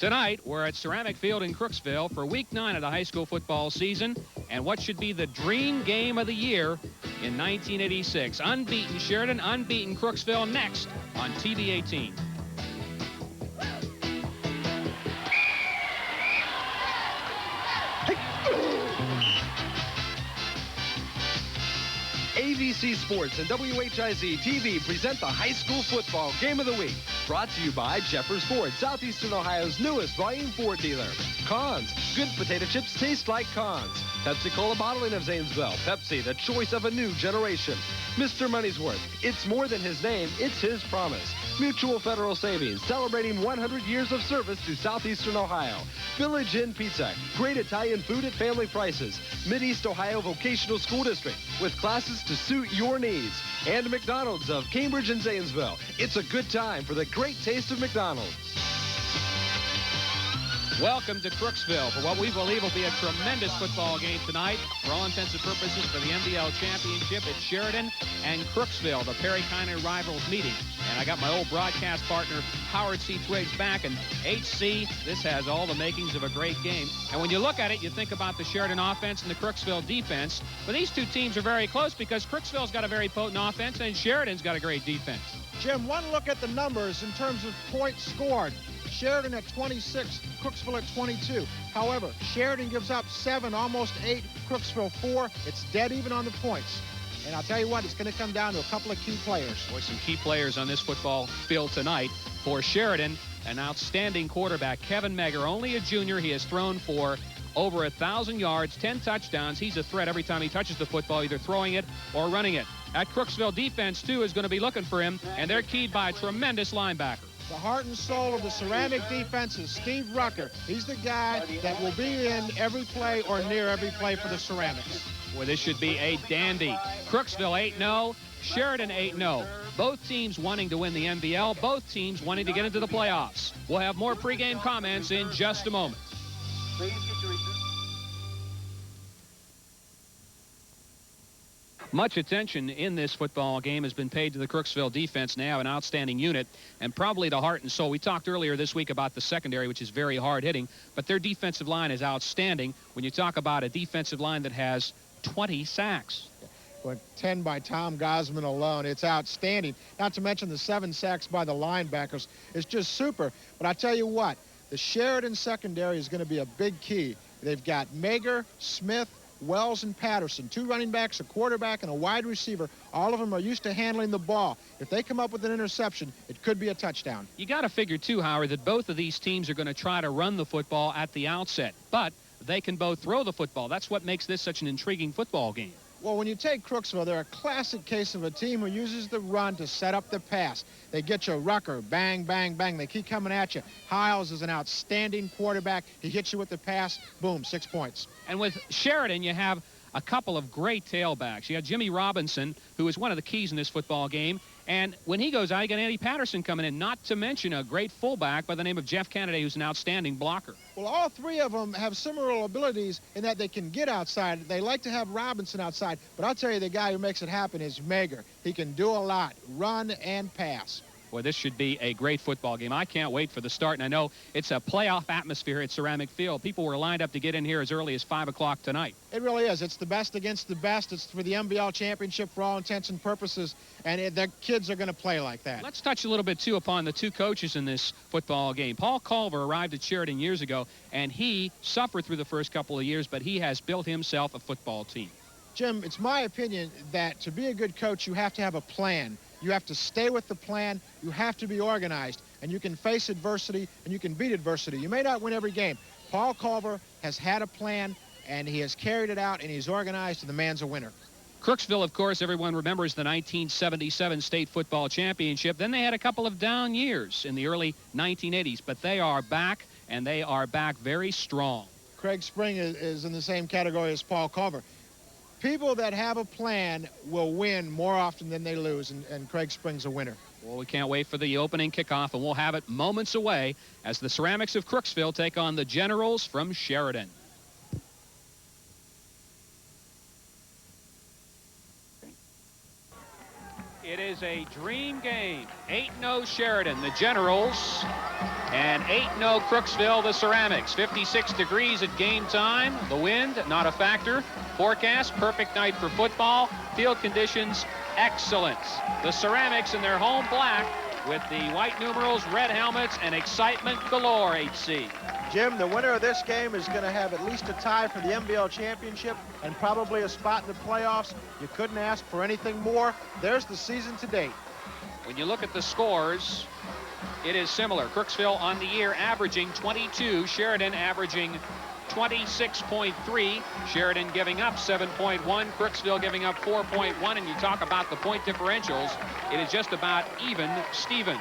Tonight, we're at Ceramic Field in Crooksville for Week 9 of the high school football season and what should be the dream game of the year in 1986. Unbeaten Sheridan, unbeaten Crooksville next on TV 18. AVC Sports and WHIZ TV present the high school football game of the week. Brought to you by Jeffers Ford, Southeastern Ohio's newest volume Ford dealer. Cons, good potato chips taste like Cons. Pepsi-Cola bottling of Zanesville. Pepsi, the choice of a new generation. Mr. Money'sworth, it's more than his name, it's his promise. Mutual Federal Savings, celebrating 100 years of service to Southeastern Ohio. Village Inn Pizza, great Italian food at family prices. Mideast Ohio Vocational School District, with classes to suit your needs. And McDonald's of Cambridge and Zanesville. It's a good time for the great taste of McDonald's. Welcome to Crooksville for what we believe will be a tremendous football game tonight. For all intents and purposes, for the MDL Championship, it's Sheridan and Crooksville, the Perry County rivals meeting. And I got my old broadcast partner, Howard C. Twiggs, back. And HC, this has all the makings of a great game. And when you look at it, you think about the Sheridan offense and the Crooksville defense. But these two teams are very close because Crooksville's got a very potent offense and Sheridan's got a great defense. Jim, one look at the numbers in terms of points scored. Sheridan at 26, Crooksville at 22. However, Sheridan gives up 7, almost 8, Crooksville 4. It's dead even on the points. And I'll tell you what, it's going to come down to a couple of key players. Boy, some key players on this football field tonight. For Sheridan, an outstanding quarterback, Kevin Meger, only a junior. He has thrown for over 1,000 yards, 10 touchdowns. He's a threat every time he touches the football, either throwing it or running it. That Crooksville defense, too, is going to be looking for him, and they're keyed by a tremendous linebacker. The heart and soul of the Ceramic defense is Steve Rucker. He's the guy that will be in every play or near every play for the Ceramics. Well, this should be a dandy. Crooksville 8-0, Sheridan 8-0. Both teams wanting to win the MVL, both teams wanting to get into the playoffs. We'll have more pregame comments in just a moment. Much attention in this football game has been paid to the Crooksville defense. Now an outstanding unit and probably the heart and soul. We talked earlier this week about the secondary, which is very hard hitting, but their defensive line is outstanding when you talk about a defensive line that has 20 sacks. But 10 by Tom Gosman alone. It's outstanding. Not to mention the 7 sacks by the linebackers. It's just super. But I tell you what, the Sheridan secondary is going to be a big key. They've got Meger, Smith, Wells, and Patterson, 2 running backs, a quarterback, and a wide receiver. All of them are used to handling the ball. If they come up with an interception, it could be a touchdown. You got to figure, too, Howard, that both of these teams are going to try to run the football at the outset. But they can both throw the football. That's what makes this such an intriguing football game. Well, when you take Crooksville, they're a classic case of a team who uses the run to set up the pass. They get you Rucker, bang, bang, bang. They keep coming at you. Hiles is an outstanding quarterback. He hits you with the pass, boom, 6 points. And with Sheridan, you have a couple of great tailbacks. You have Jimmy Robinson, who is one of the keys in this football game. And when he goes out, you got Andy Patterson coming in, not to mention a great fullback by the name of Jeff Kennedy, who's an outstanding blocker. Well, all 3 of them have similar abilities in that they can get outside. They like to have Robinson outside, but I'll tell you the guy who makes it happen is Meger. He can do a lot, run and pass. Boy, this should be a great football game. I can't wait for the start, and I know it's a playoff atmosphere at Ceramic Field. People were lined up to get in here as early as 5 o'clock tonight. It really is. It's the best against the best. It's for the MBL championship for all intents and purposes, and the kids are going to play like that. Let's touch a little bit, too, upon the 2 coaches in this football game. Paul Culver arrived at Sheridan years ago, and he suffered through the first couple of years, but he has built himself a football team. Jim, it's my opinion that to be a good coach, you have to have a plan. You have to stay with the plan. You have to be organized. And you can face adversity, and you can beat adversity. You may not win every game. Paul Culver has had a plan, and he has carried it out, and he's organized, and the man's a winner. Crooksville, of course, everyone remembers the 1977 state football championship. Then they had a couple of down years in the early 1980s, but they are back, and they are back very strong. Craig Spring is in the same category as Paul Culver. People that have a plan will win more often than they lose, and Craig Spring's a winner. Well, we can't wait for the opening kickoff, and we'll have it moments away as the Ceramics of Crooksville take on the Generals from Sheridan. It is is a dream game. 8-0 Sheridan, the Generals, and 8-0 Crooksville, the Ceramics. 56 degrees at game time. The wind, not a factor. Forecast, perfect night for football. Field conditions, excellent. The Ceramics in their home black with the white numerals, red helmets, and excitement galore, HC. Jim, the winner of this game is going to have at least a tie for the MVL championship and probably a spot in the playoffs. You couldn't ask for anything more. There's the season to date. When you look at the scores, it is similar. Crooksville on the year averaging 22, Sheridan averaging 26.3, Sheridan giving up 7.1, Crooksville giving up 4.1, and you talk about the point differentials, it is just about even Steven.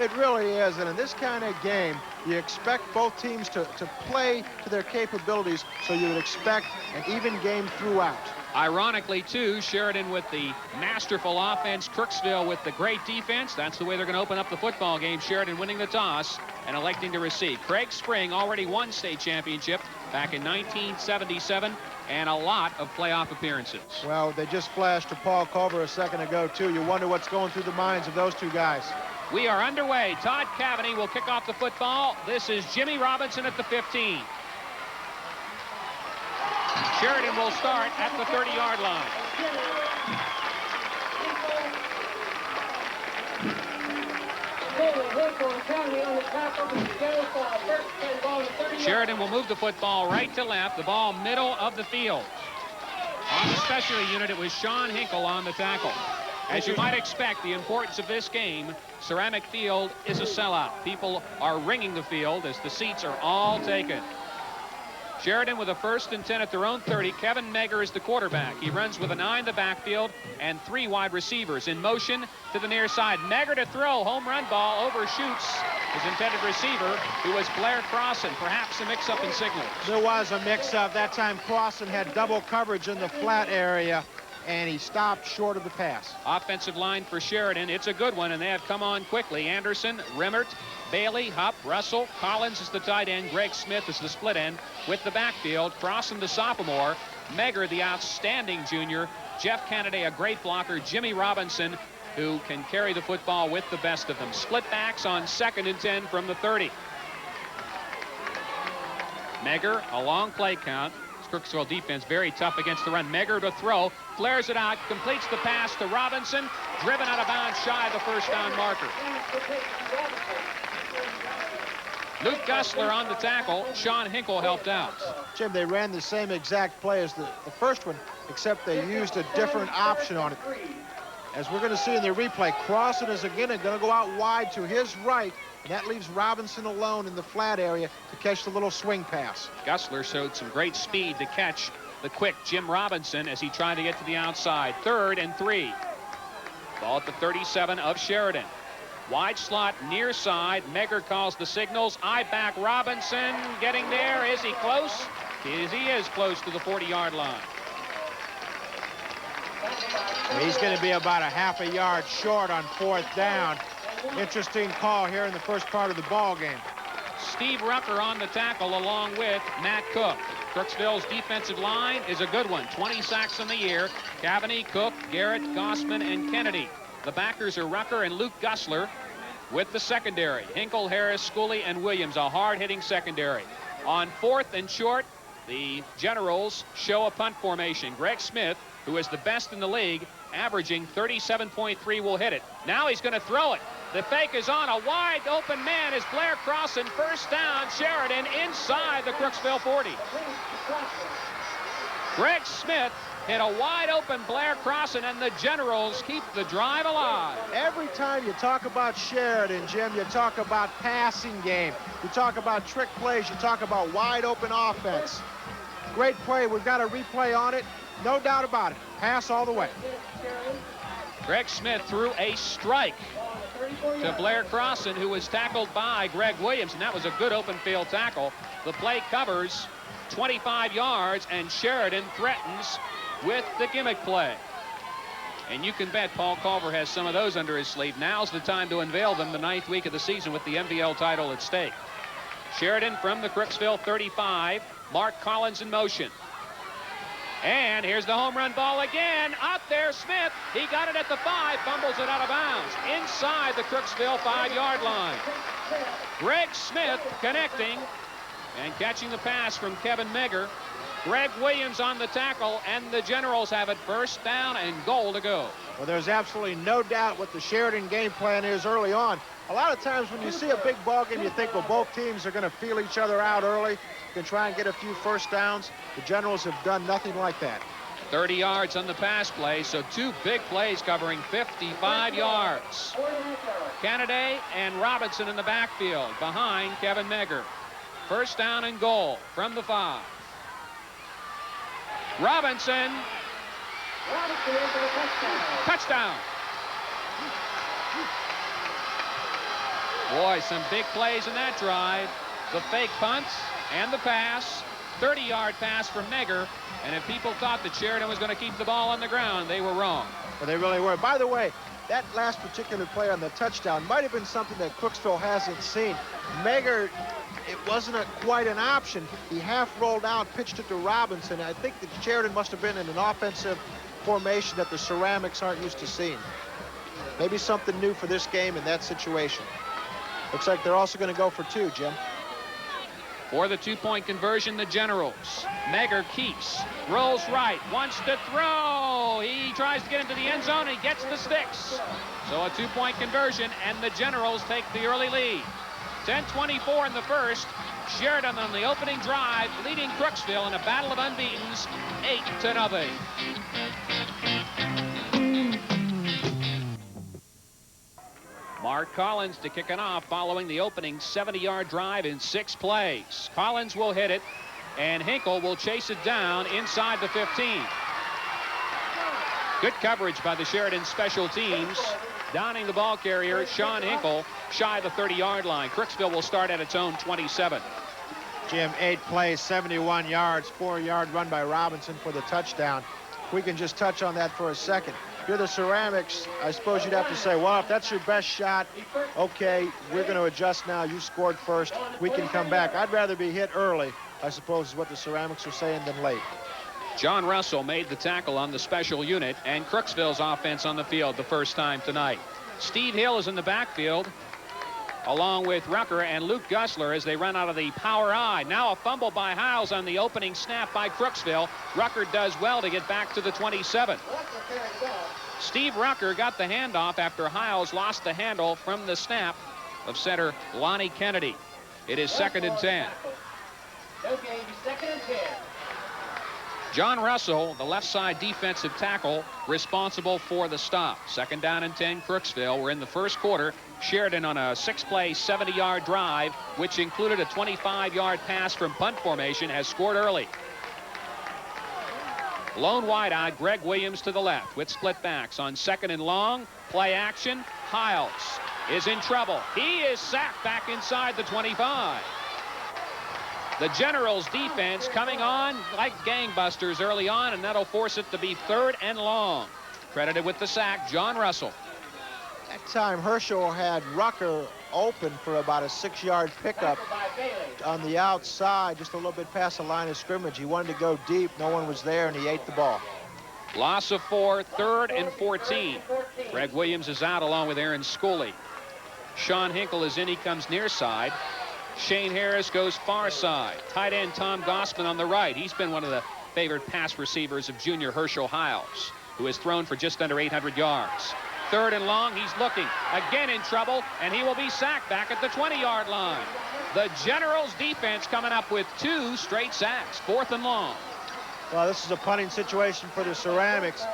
It really is, and in this kind of game, you expect both teams to play to their capabilities, so you would expect an even game throughout. Ironically, too, Sheridan with the masterful offense, Crooksville with the great defense. That's the way they're going to open up the football game. Sheridan winning the toss and electing to receive. Craig Spring already won state championship back in 1977 and a lot of playoff appearances. Well, they just flashed to Paul Culver a second ago, too. You wonder what's going through the minds of those two guys. We are underway. Todd Cavany will kick off the football. This is Jimmy Robinson at the 15. Sheridan will start at the 30-yard line. Sheridan will move the football right to left, the ball middle of the field. On the specialty unit, it was Sean Hinkle on the tackle. As you might expect, the importance of this game, Ceramic Field is a sellout. People are ringing the field as the seats are all taken. Sheridan with a 1st and 10 at their own 30. Kevin Meger is the quarterback. He runs with an 9 in the backfield and 3 wide receivers. In motion to the near side. Meger to throw. Home run ball overshoots his intended receiver, who was Blair Crossan. Perhaps a mix-up in signals. There was a mix-up. That time Crossan had double coverage in the flat area, and he stopped short of the pass. Offensive line for Sheridan. It's a good one, and they have come on quickly. Anderson, Rimmert, Bailey, Hupp, Russell, Collins is the tight end, Greg Smith is the split end with the backfield, Crossan the sophomore, Meger the outstanding junior, Jeff Kennedy a great blocker, Jimmy Robinson who can carry the football with the best of them. Split backs on 2nd and 10 from the 30. Meger, a long play count. Crooksville defense very tough against the run. Meger to throw, flares it out, completes the pass to Robinson, driven out of bounds shy of the first down marker. Luke Gussler on the tackle. Sean Hinkle helped out. Jim, they ran the same exact play as the first one, except they used a different option on it. As we're going to see in the replay, Crossan is again going to go out wide to his right, and that leaves Robinson alone in the flat area to catch the little swing pass. Gussler showed some great speed to catch the quick Jim Robinson as he tried to get to the outside. 3rd and 3. Ball at the 37 of Sheridan. Wide slot near side. Meger calls the signals. Eye back Robinson getting there. Is he close? He is close to the 40-yard line. He's going to be about a half a yard short on 4th down. Interesting call here in the first part of the ball game. Steve Rucker on the tackle along with Matt Cook. Crooksville's defensive line is a good one. 20 sacks in the year. Cavany, Cook, Garrett, Gossman, and Kennedy. The backers are Rucker and Luke Gussler with the secondary. Hinkle, Harris, Schooley, and Williams, a hard-hitting secondary. On 4th and short, the Generals show a punt formation. Greg Smith, who is the best in the league, averaging 37.3, will hit it. Now he's going to throw it. The fake is on. A wide open man is Blair Crossan. First down, Sheridan inside the Crooksville 40. Greg Smith hit a wide open Blair Crossan, and the Generals keep the drive alive. Every time you talk about Sheridan, Jim, you talk about passing game. You talk about trick plays. You talk about wide open offense. Great play. We've got a replay on it. No doubt about it. Pass all the way. Greg Smith threw a strike to Blair Crossan, who was tackled by Greg Williams, and that was a good open field tackle. The play covers 25 yards, and Sheridan threatens with the gimmick play. And you can bet Paul Culver has some of those under his sleeve. Now's the time to unveil them the 9th week of the season with the MVL title at stake. Sheridan from the Crooksville 35. Mark Collins in motion. And here's the home run ball again. Out there, Smith. He got it at the 5, fumbles it out of bounds. Inside the Crooksville 5-yard line. Greg Smith connecting and catching the pass from Kevin Meger. Greg Williams on the tackle, and the Generals have it first down and goal to go. Well, there's absolutely no doubt what the Sheridan game plan is early on. A lot of times when you see a big ball game, you think, well, both teams are going to feel each other out early, can try and get a few first downs. The Generals have done nothing like that. 30 yards on the pass play, so 2 big plays covering 55 yards. Kennedy and Robinson in the backfield behind Kevin Meger. First down and goal from the 5. Robinson. Touchdown. Boy, some big plays in that drive. The fake punts and the pass. 30-yard pass from Meger. And if people thought that Sheridan was going to keep the ball on the ground, they were wrong. Well, they really were. By the way, that last particular play on the touchdown might have been something that Crooksville hasn't seen. Meger, it wasn't quite an option. He half rolled out, pitched it to Robinson. I think that Sheridan must have been in an offensive formation that the Ceramics aren't used to seeing. Maybe something new for this game in that situation. Looks like they're also going to go for 2, Jim. For the 2-point conversion, the Generals. Meger keeps, rolls right, wants to throw. He tries to get into the end zone. He gets the sticks. So a 2-point conversion, and the Generals take the early lead. 10:24 in the first. Sheridan on the opening drive, leading Crooksville in a battle of unbeatens, 8-0. Mark Collins to kick it off following the opening 70-yard drive in 6 plays. Collins will hit it, and Hinkle will chase it down inside the 15. Good coverage by the Sheridan special teams. Downing the ball carrier, Sean Hinkle, shy of the 30-yard line. Crooksville will start at its own 27. Jim, 8 plays, 71 yards, 4-yard run by Robinson for the touchdown. We can just touch on that for a second. If you're the Ceramics, I suppose you'd have to say, well, if that's your best shot, okay, we're going to adjust now. You scored first. We can come back. I'd rather be hit early, I suppose, is what the Ceramics are saying, than late. John Russell made the tackle on the special unit, and Crooksville's offense on the field the first time tonight. Steve Hill is in the backfield, along with Rucker and Luke Gussler as they run out of the power I. Now a fumble by Hiles on the opening snap by Crooksville. Rucker does well to get back to the 27. Steve Rucker got the handoff after Hiles lost the handle from the snap of center Lonnie Kennedy. It is 2nd and 10. Okay, 2nd and 10. John Russell, the left side defensive tackle, responsible for the stop. 2nd down and 10, Crooksville. We're in the first quarter. Sheridan on a 6-play, 70-yard drive, which included a 25-yard pass from punt formation, has scored early. Lone wideout, Greg Williams to the left with split backs on 2nd and long. Play action. Hiles is in trouble. He is sacked back inside the 25. The Generals defense coming on like gangbusters early on, and that'll force it to be 3rd and long. Credited with the sack, John Russell. That time, Herschel had Rucker open for about a 6-yard pickup on the outside, just a little bit past the line of scrimmage. He wanted to go deep. No one was there, and he ate the ball. Loss of 4, 3rd and 14. Greg Williams is out along with Aaron Scully. Sean Hinkle is in. He comes near side. Shane Harris goes far side. Tight end Tom Gossman on the right. He's been one of the favorite pass receivers of junior Herschel Hiles, who has thrown for just under 800 yards. 3rd and long, he's looking. Again in trouble, and he will be sacked back at the 20-yard line. The Generals defense coming up with 2 straight sacks. 4th and long. Well, this is a punting situation for the Ceramics.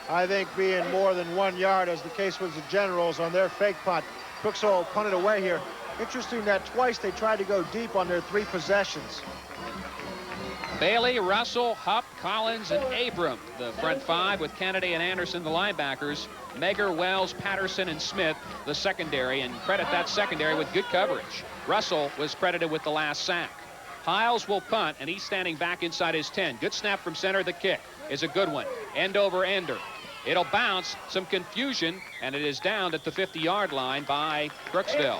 I think being more than 1 yard, as the case was the Generals on their fake punt. Crooksville punted away here. Interesting that twice they tried to go deep on their 3 possessions. Bailey, Russell, Hupp, Collins, and Abram, the front 5, with Kennedy and Anderson, the linebackers. Meger, Wells, Patterson, and Smith, the secondary, and credit that secondary with good coverage. Russell was credited with the last sack. Hiles will punt, and he's standing back inside his 10. Good snap from center. The kick is a good one. End over ender. It'll bounce, some confusion, and it is downed at the 50-yard line by Crooksville.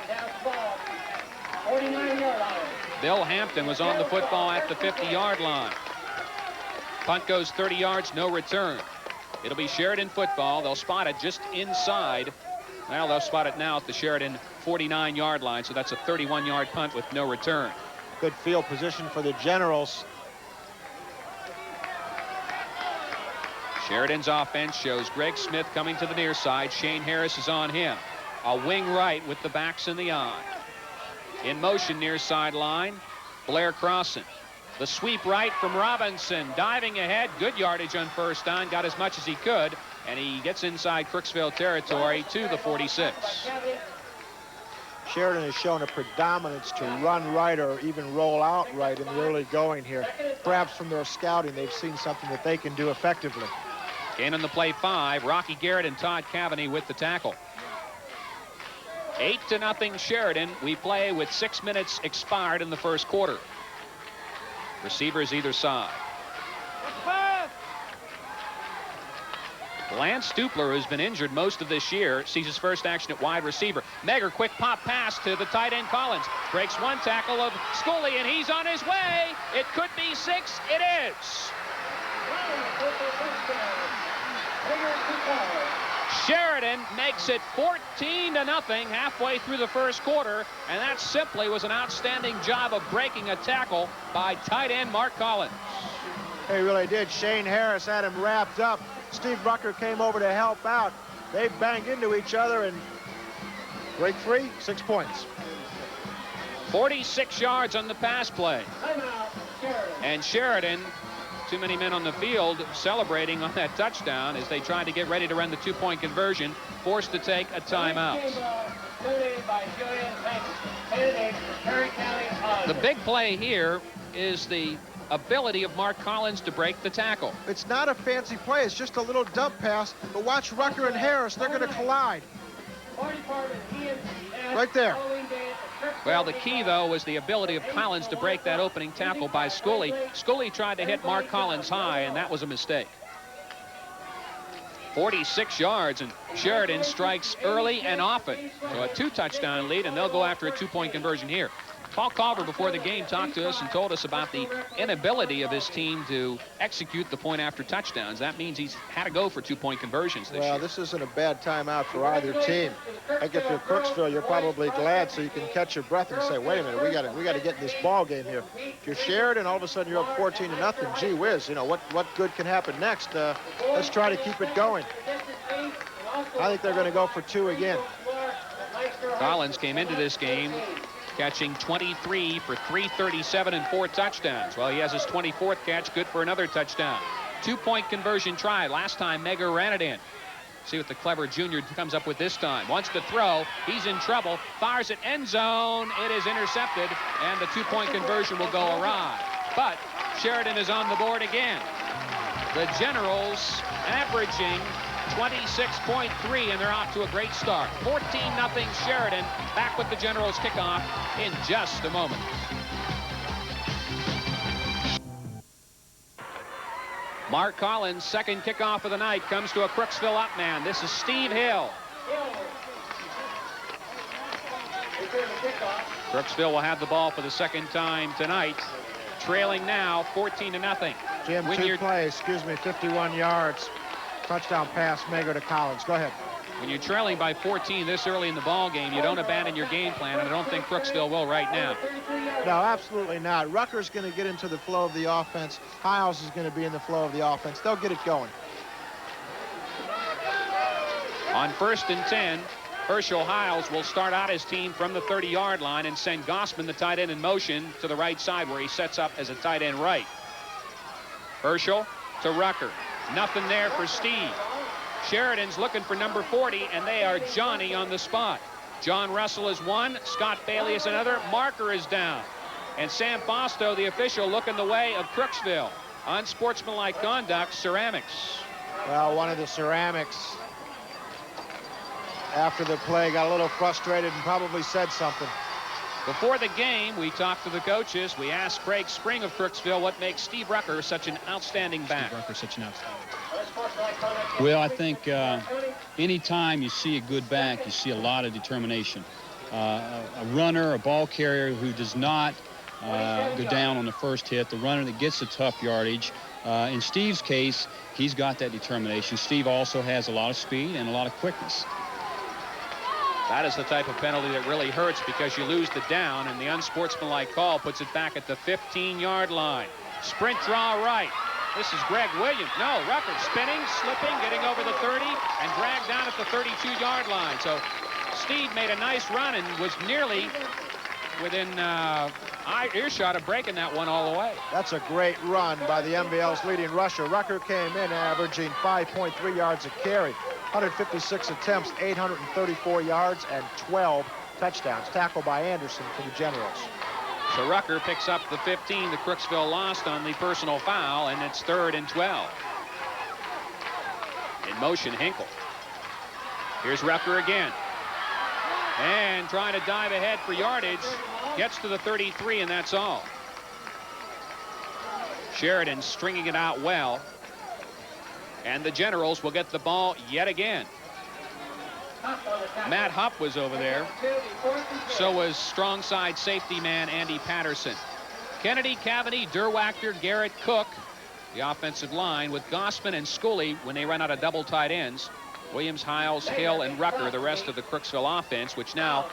Bill Hampton was on the football at the 50-yard line. Punt goes 30 yards, no return. It'll be Sheridan football. They'll spot it just inside. Well, they'll spot it now at the Sheridan 49-yard line, so that's a 31-yard punt with no return. Good field position for the Generals. Sheridan's offense shows Greg Smith coming to the near side. Shane Harris is on him. A wing right with the backs in the eye. In motion near sideline, Blair Crossan. The sweep right from Robinson. Diving ahead. Good yardage on first down. Got as much as he could. And he gets inside Crooksville territory to the 46. Sheridan has shown a predominance to run right or even roll out right in the early going here. Perhaps from their scouting, they've seen something that they can do effectively. Gain on the play 5. Rocky Garrett and Todd Cavaney with the tackle. 8-0 Sheridan. We play with 6 minutes expired in the first quarter. Receivers either side. Lance Stupler, who's been injured most of this year, sees his first action at wide receiver. Meger, quick pop pass to the tight end Collins. Breaks one tackle of Scully, and he's on his way. It could be 6. It is. Sheridan makes it 14-0 halfway through the first quarter, and that simply was an outstanding job of breaking a tackle by tight end Mark Collins. He really did. Shane Harris had him wrapped up. Steve Rucker came over to help out. They banged into each other and break free, 6 points. 46 yards on the pass play. And Sheridan, too many men on the field celebrating on that touchdown as they tried to get ready to run the 2-point conversion, forced to take a timeout. The big play here is the ability of Mark Collins to break the tackle. It's not a fancy play. It's just a little dump pass. But watch Rucker and Harris. They're going to collide. Right there. Well, the key, though, was the ability of Collins to break that opening tackle by Scully. Scully tried to hit Mark Collins high, and that was a mistake. 46 yards, and Sheridan strikes early and often. So a 2-touchdown lead, and they'll go after a 2-point conversion here. Paul Culver, before the game, talked to us and told us about the inability of his team to execute the point-after touchdowns. That means he's had to go for 2-point conversions this year. Well, this isn't a bad timeout for either team. I think if you're Crooksville, you're probably glad so you can catch your breath and say, wait a minute, we got to get in this ball game here. If you're Sheridan, all of a sudden you're up 14-0. Gee whiz, you know, what good can happen next? Let's try to keep it going. I think they're going to go for 2 again. Collins came into this game catching 23 for 337 and 4 touchdowns. Well, he has his 24th catch, good for another touchdown. 2-point conversion try. Last time Meger ran it in. See what the clever junior comes up with this time. Wants to throw. He's in trouble. Fires it end zone. It is intercepted, and the 2-point conversion will go awry. But Sheridan is on the board again. The Generals averaging 26.3, and they're off to a great start. 14-0 Sheridan. Back with the Generals kickoff in just a moment. Mark Collins' second kickoff of the night comes to a Crooksville up man. This is Steve Hill. Crooksville will have the ball for the second time tonight. Trailing now 14-0. Jim, 2 plays, 51 yards. Touchdown pass, Meger to Collins. Go ahead. When you're trailing by 14 this early in the ball game, you don't abandon your game plan, and I don't think Crooksville will right now. No, absolutely not. Rucker's going to get into the flow of the offense. Hiles is going to be in the flow of the offense. They'll get it going. On 1st and 10, Herschel Hiles will start out his team from the 30-yard line and send Gossman, the tight end, in motion to the right side where he sets up as a tight end right. Herschel to Rucker. Nothing there for Steve. Sheridan's looking for number 40, and they are Johnny on the spot. John Russell is one. Scott Bailey is another. Marker is down. And Sam Fosto, the official, looking the way of Crooksville. Unsportsmanlike conduct, Ceramics. Well, one of the Ceramics, after the play, got a little frustrated and probably said something. Before the game, we talked to the coaches. We asked Craig Spring of Crooksville what makes Steve Rucker such an outstanding back. Steve Rucker such an outstanding back. Well, I think anytime you see a good back, you see a lot of determination. A runner, a ball carrier who does not go down on the first hit, the runner that gets the tough yardage, In Steve's case, he's got that determination. Steve also has a lot of speed and a lot of quickness. That is the type of penalty that really hurts because you lose the down, and the unsportsmanlike call puts it back at the 15-yard line. Sprint draw right. This is Greg Williams. No, Rucker spinning, slipping, getting over the 30, and dragged down at the 32-yard line. So Steve made a nice run and was nearly within earshot of breaking that one all the way. That's a great run by the MVL's leading rusher. Rucker came in averaging 5.3 yards a carry, 156 attempts, 834 yards, and 12 touchdowns. Tackled by Anderson for the Generals. So Rucker picks up the 15 that Crooksville lost on the personal foul, and it's 3rd and 12. In motion, Hinkle. Here's Rucker again. And trying to dive ahead for yardage. Gets to the 33, and that's all. Sheridan stringing it out well. And the Generals will get the ball yet again. Matt Hupp was over there. So was strong side safety man Andy Patterson. Kennedy, Cavity, Derwachter, Garrett, Cook. The offensive line with Gossman and Schooley when they run out of double tight ends. Williams, Hiles, Hill, and Rucker, the rest of the Crooksville offense, which now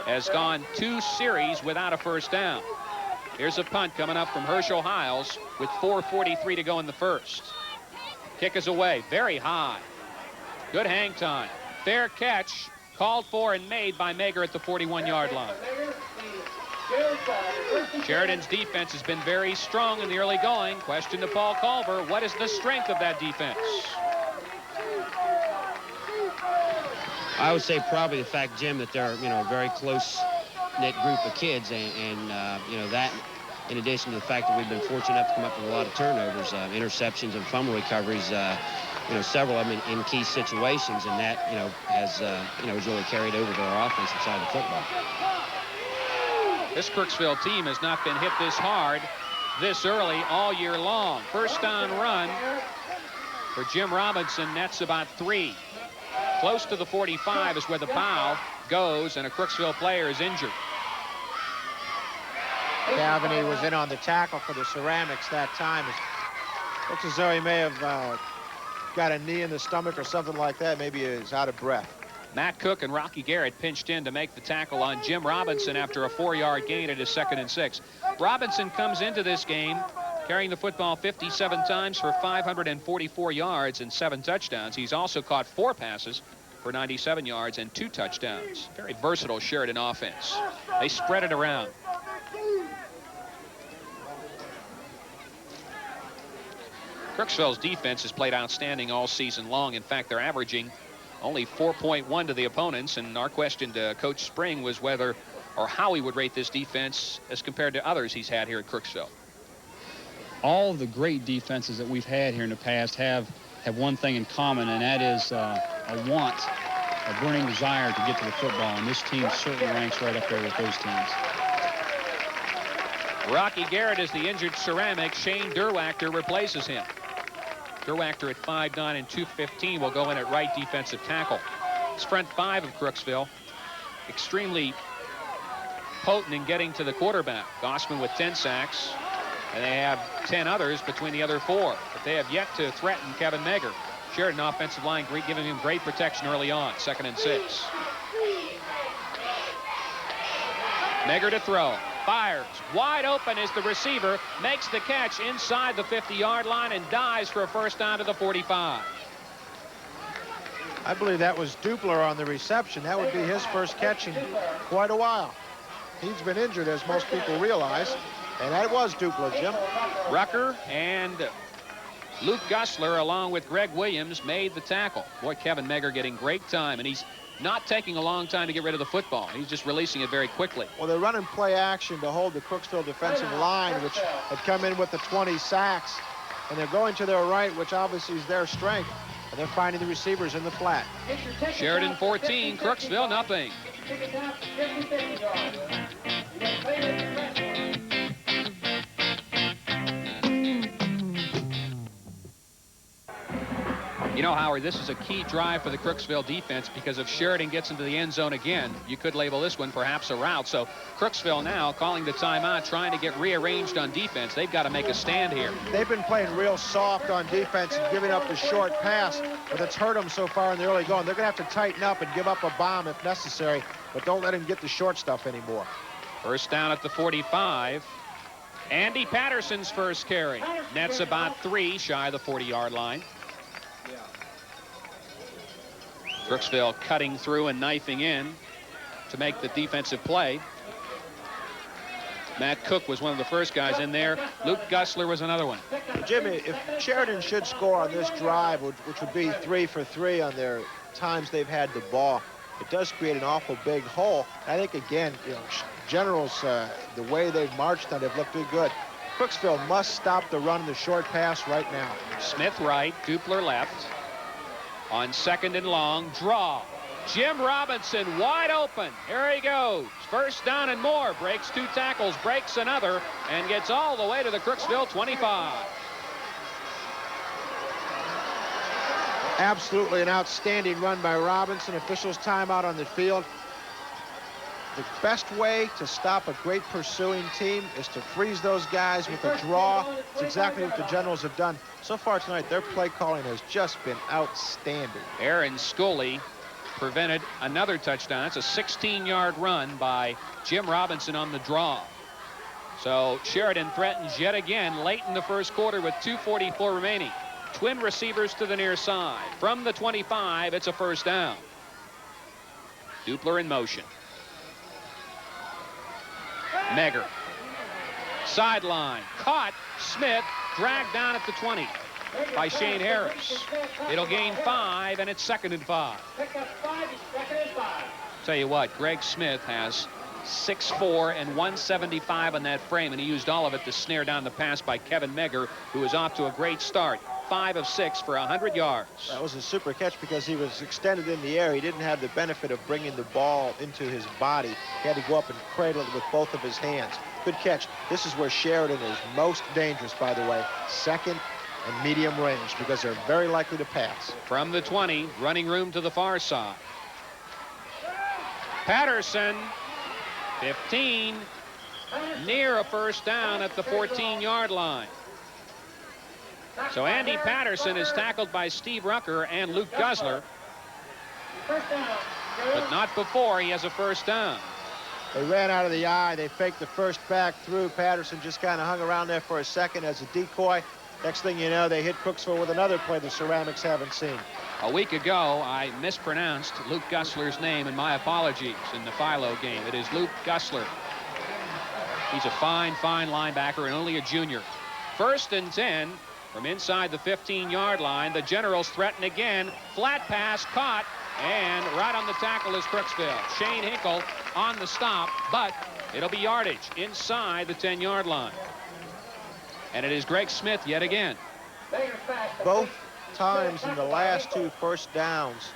has gone 2 series without a first down. Here's a punt coming up from Herschel Hiles with 4:43 to go in the first. Kick is away, very high. Good hang time. Fair catch, called for and made by Meger at the 41-yard line. Sheridan's defense has been very strong in the early going. Question to Paul Culver, what is the strength of that defense? I would say probably the fact, Jim, that they're, a very close-knit group of kids, and that, in addition to the fact that we've been fortunate enough to come up with a lot of turnovers, interceptions and fumble recoveries, several of them in key situations, and that, has really carried over to our offensive side of the football. This Crooksville team has not been hit this hard this early all year long. First down run for Jim Robinson. That's about 3. Close to the 45 is where the foul goes, and a Crooksville player is injured. Cavity was in on the tackle for the Ceramics that time. It looks as though he may have got a knee in the stomach or something like that. Maybe he's out of breath. Matt Cook and Rocky Garrett pinched in to make the tackle on Jim Robinson after a 4-yard gain at his 2nd and 6. Robinson comes into this game carrying the football 57 times for 544 yards and 7 touchdowns. He's also caught 4 passes for 97 yards and 2 touchdowns. Very versatile Sheridan offense. They spread it around. Crooksville's defense has played outstanding all season long. In fact, they're averaging only 4.1 to the opponents, and our question to Coach Spring was whether or how he would rate this defense as compared to others he's had here at Crooksville. All of the great defenses that we've had here in the past have one thing in common, and that is a want, a burning desire to get to the football, and this team certainly ranks right up there with those teams. Rocky Garrett is the injured Ceramic. Shane Derwachter replaces him. Derwachter at 5'9" and 215 will go in at right defensive tackle. It's front 5 of Crooksville. Extremely potent in getting to the quarterback. Gossman with 10 sacks, and they have 10 others between the other 4. But they have yet to threaten Kevin Meger. Sheridan offensive line giving him great protection early on. 2nd and 6. Meger to throw. Fires. Wide open is the receiver. Makes the catch inside the 50-yard line and dives for a first down to the 45. I believe that was Dupler on the reception. That would be his first catch in quite a while. He's been injured, as most people realize, and that was Dupler, Jim. Rucker and Luke Gussler, along with Greg Williams, made the tackle. Boy, Kevin Meger getting great time, and he's not taking a long time to get rid of the football. He's just releasing it very quickly. Well, they're running play action to hold the Crooksville defensive line, which had come in with the 20 sacks, and they're going to their right, which obviously is their strength, and they're finding the receivers in the flat. Sheridan 14, Crooksville nothing. You know, Howard, this is a key drive for the Crooksville defense, because if Sheridan gets into the end zone again, you could label this one perhaps a rout. So Crooksville now calling the timeout, trying to get rearranged on defense. They've got to make a stand here. They've been playing real soft on defense and giving up the short pass, but it's hurt them so far in the early going. They're going to have to tighten up and give up a bomb if necessary, but don't let him get the short stuff anymore. First down at the 45. Andy Patterson's first carry. Nets about 3 shy of the 40-yard line. Crooksville cutting through and knifing in to make the defensive play. Matt Cook was one of the first guys in there. Luke Gussler was another one. Jimmy, if Sheridan should score on this drive, which would be 3 for 3 on their times they've had the ball, it does create an awful big hole. I think, again, you know, Generals, the way they've marched on, they've looked good. Crooksville must stop the run and the short pass right now. Smith right, Dupler left. On second and long, draw. Jim Robinson wide open. Here he goes. First down and more. Breaks 2 tackles, breaks another, and gets all the way to the Crooksville 25. Absolutely an outstanding run by Robinson. Officials timeout on the field. The best way to stop a great pursuing team is to freeze those guys with a draw. It's exactly what the Generals have done. So far tonight, their play calling has just been outstanding. Aaron Scully prevented another touchdown. It's a 16-yard run by Jim Robinson on the draw. So Sheridan threatens yet again late in the first quarter with 2:44 remaining. Twin receivers to the near side. From the 25, it's a first down. Dupler in motion. Meger. Sideline. Caught. Smith dragged down at the 20 by Shane Harris. It'll gain 5, and it's 2nd and 5. Tell you what, Greg Smith has 6'4" and 175 on that frame, and he used all of it to snare down the pass by Kevin Meger, who is off to a great start. 5 of 6 for 100 yards. That was a super catch because he was extended in the air. He didn't have the benefit of bringing the ball into his body. He had to go up and cradle it with both of his hands. Good catch. This is where Sheridan is most dangerous, by the way. Second and medium range, because they're very likely to pass. From the 20, running room to the far side. Patterson, 15, near a first down at the 14-yard line. So Andy Patterson is tackled by Steve Rucker and Luke Gussler, but not before he has a first down. They ran out of the eye. They faked the first back through. Patterson just kind of hung around there for a second as a decoy. Next thing you know, they hit Crooksville with another play the Ceramics haven't seen. A week ago, I mispronounced Luke Gussler's name, and my apologies, in the Philo game. It is Luke Gussler. He's a fine, fine linebacker and only a junior. 1st and 10 from inside the 15-yard line. The Generals threaten again. Flat pass caught, and right on the tackle is Crooksville. Shane Hinkle on the stop, but it'll be yardage inside the 10-yard line. And it is Greg Smith yet again. Both times in the last 2 first downs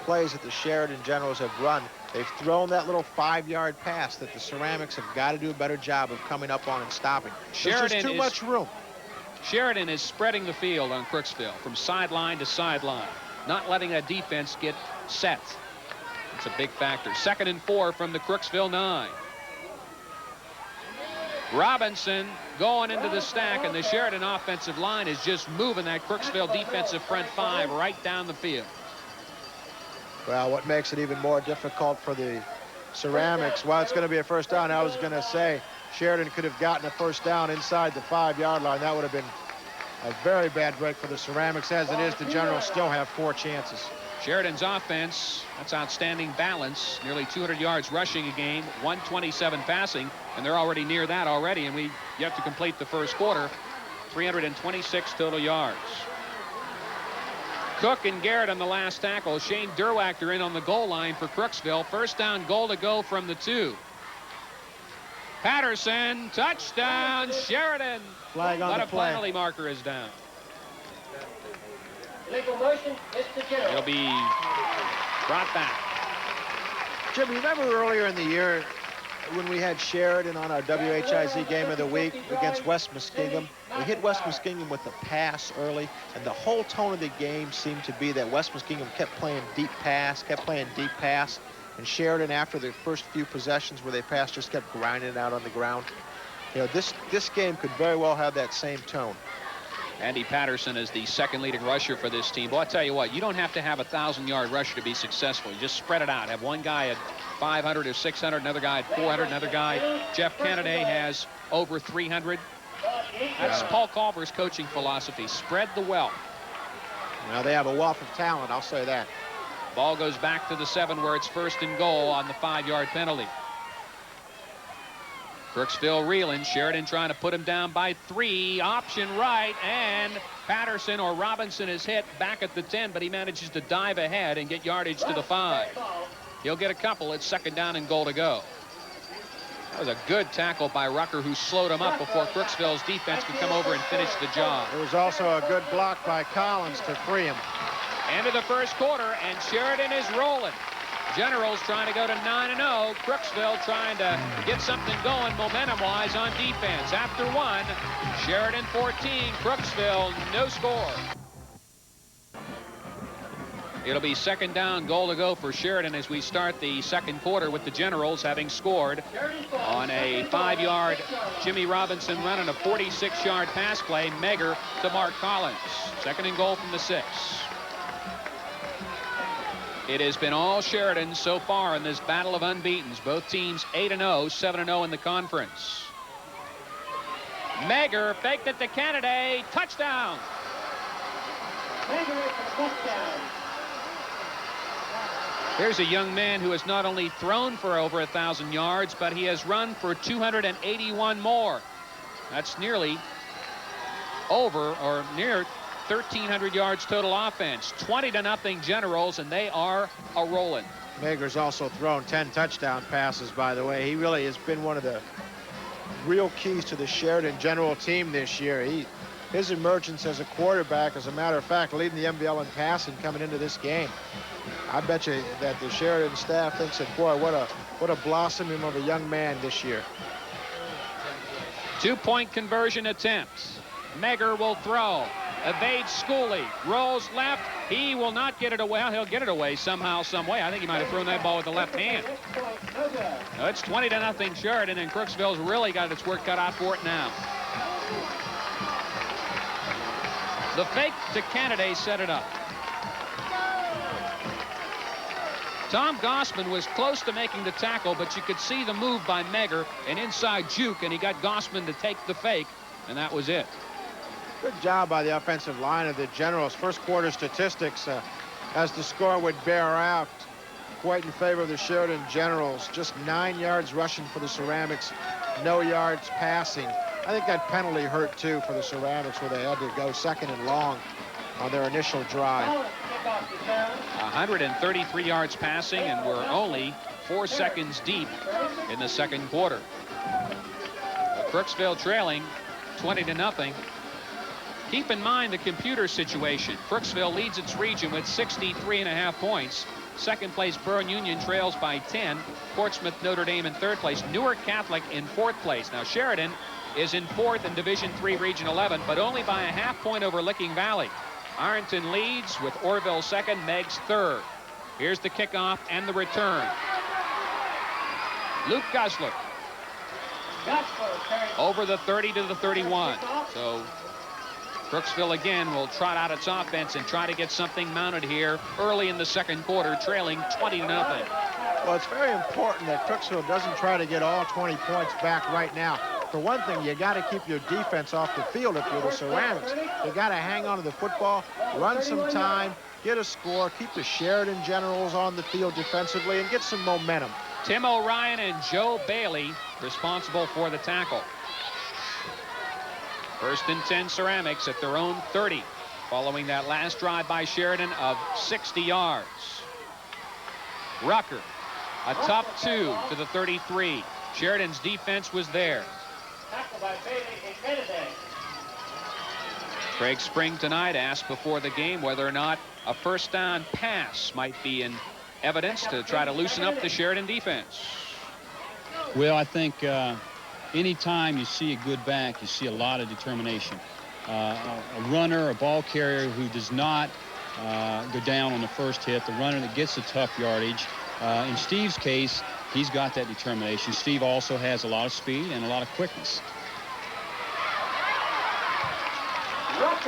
plays that the Sheridan Generals have run, they've thrown that little 5-yard pass that the Ceramics have got to do a better job of coming up on and stopping. There's just too much room. Sheridan is spreading the field on Crooksville from sideline to sideline, not letting that defense get set. It's a big factor. 2nd and 4 from the Crooksville 9. Robinson going into the stack, and the Sheridan offensive line is just moving that Crooksville defensive front 5 right down the field. Well, what makes it even more difficult for the Ceramics, well, it's going to be a first down. I was going to say Sheridan could have gotten a first down inside the 5-yard line. That would have been a very bad break for the Ceramics. As it is, the Generals still have 4 chances. Sheridan's offense, that's outstanding balance. Nearly 200 yards rushing a game, 127 passing, and they're already near that already, and we yet to complete the first quarter. 326 total yards. Cook and Garrett on the last tackle. Shane Derwachter in on the goal line for Crooksville. First down, goal to go from the 2. Patterson, touchdown, Sheridan. Flag on the But a play. penalty marker is down. Legal motion, Mr. General. It'll be brought back. Jim, remember earlier in the year, when we had Sheridan on our WHIZ Game of the Week against West Muskingum. We hit West Muskingum with the pass early, and the whole tone of the game seemed to be that West Muskingum kept playing deep pass, and Sheridan, after the first few possessions where they passed, just kept grinding it out on the ground. You know, this game could very well have that same tone. Andy Patterson is the second leading rusher for this team. Well, I'll tell you what, you don't have to have a 1,000-yard rusher to be successul. You just spread it out. Have one guy at 500 or 600, another guy at 400, another guy. Jeff Kennedy has over 300. That's Paul Culver's coaching philosophy. Spread the wealth. Now they have a wealth of talent, I'll say that. Ball goes back to the 7 where it's 1st and goal on the 5-yard penalty. Crooksville reeling. Sheridan trying to put him down by 3. Option right, and Patterson or Robinson is hit back at the 10, but he manages to dive ahead and get yardage to the 5. He'll get a couple. It's 2nd down and goal to go. That was a good tackle by Rucker, who slowed him up before Crooksville's defense could come over and finish the job. It was also a good block by Collins to free him. End of the first quarter, and Sheridan is rolling. Generals trying to go to 9-0. Crooksville trying to get something going momentum-wise on defense. After 1, Sheridan 14, Crooksville no score. It'll be 2nd down, goal to go for Sheridan as we start the second quarter, with the Generals having scored on a 5-yard Jimmy Robinson run and a 46-yard pass play. Meger to Mark Collins. 2nd and goal from the 6. It has been all Sheridan so far in this battle of unbeatens. Both teams 8-0, 7-0 in the conference. Meger faked it to Kennedy. Touchdown. Here's a young man who has not only thrown for over 1,000 yards, but he has run for 281 more. That's nearly over or near 1,300 yards total offense. 20-0 Generals, and they are a-rolling. Meger's also thrown 10 touchdown passes, by the way. He really has been one of the real keys to the Sheridan General team this year. His emergence as a quarterback, as a matter of fact, leading the MVL in passing coming into this game. I bet you that the Sheridan staff thinks that, boy, what a blossoming of a young man this year. 2-point conversion attempt. Meger will throw. Evades Schooley. Rolls left. He will not get it away. Well, he'll get it away somehow, some way. I think he might have thrown that ball with the left hand. No, it's 20-0 Sheridan, and Crooksville's really got its work cut out for it now. The fake to Kennedy set it up. Tom Gossman was close to making the tackle, but you could see the move by Meger, an inside juke, and he got Gossman to take the fake, and that was it. Good job by the offensive line of the Generals. First quarter statistics, as the score would bear out, quite in favor of the Sheridan Generals. Just 9 yards rushing for the Ceramics, no yards passing. I think that penalty hurt, too, for the Ceramics, where they had to go 2nd and long on their initial drive. 133 yards passing, and we're only 4 seconds deep in the second quarter. Crooksville trailing 20-0. Keep in mind the computer situation. Crooksville leads its region with 63.5 points. Second place Burn Union trails by 10. Portsmouth Notre Dame in 3rd place. Newark Catholic in 4th place. Now Sheridan is in 4th in Division III Region 11, but only by a half point over Licking Valley. Ironton leads with Orville 2nd, Meigs 3rd. Here's the kickoff and the return. Luke Gosler over the 30 to the 31. So Crooksville again will trot out its offense and try to get something mounted here early in the second quarter, trailing 20-0. Well, it's very important that Crooksville doesn't try to get all 20 points back right now. For one thing, you got to keep your defense off the field if you're the Ceramics. You got to hang on to the football, run some time, get a score, keep the Sheridan Generals on the field defensively, and get some momentum. Tim O'Ryan and Joe Bailey responsible for the tackle. 1st and 10 Ceramics at their own 30, following that last drive by Sheridan of 60 yards. Rucker, a tough 2 to the 33. Sheridan's defense was there. Craig Spring tonight asked before the game whether or not a 1st down pass might be in evidence to try to loosen up the Sheridan defense. Well, I think anytime you see a good back, you see a lot of determination. A runner, a ball carrier who does not go down on the first hit, the runner that gets the tough yardage. In Steve's case, he's got that determination. Steve also has a lot of speed and a lot of quickness.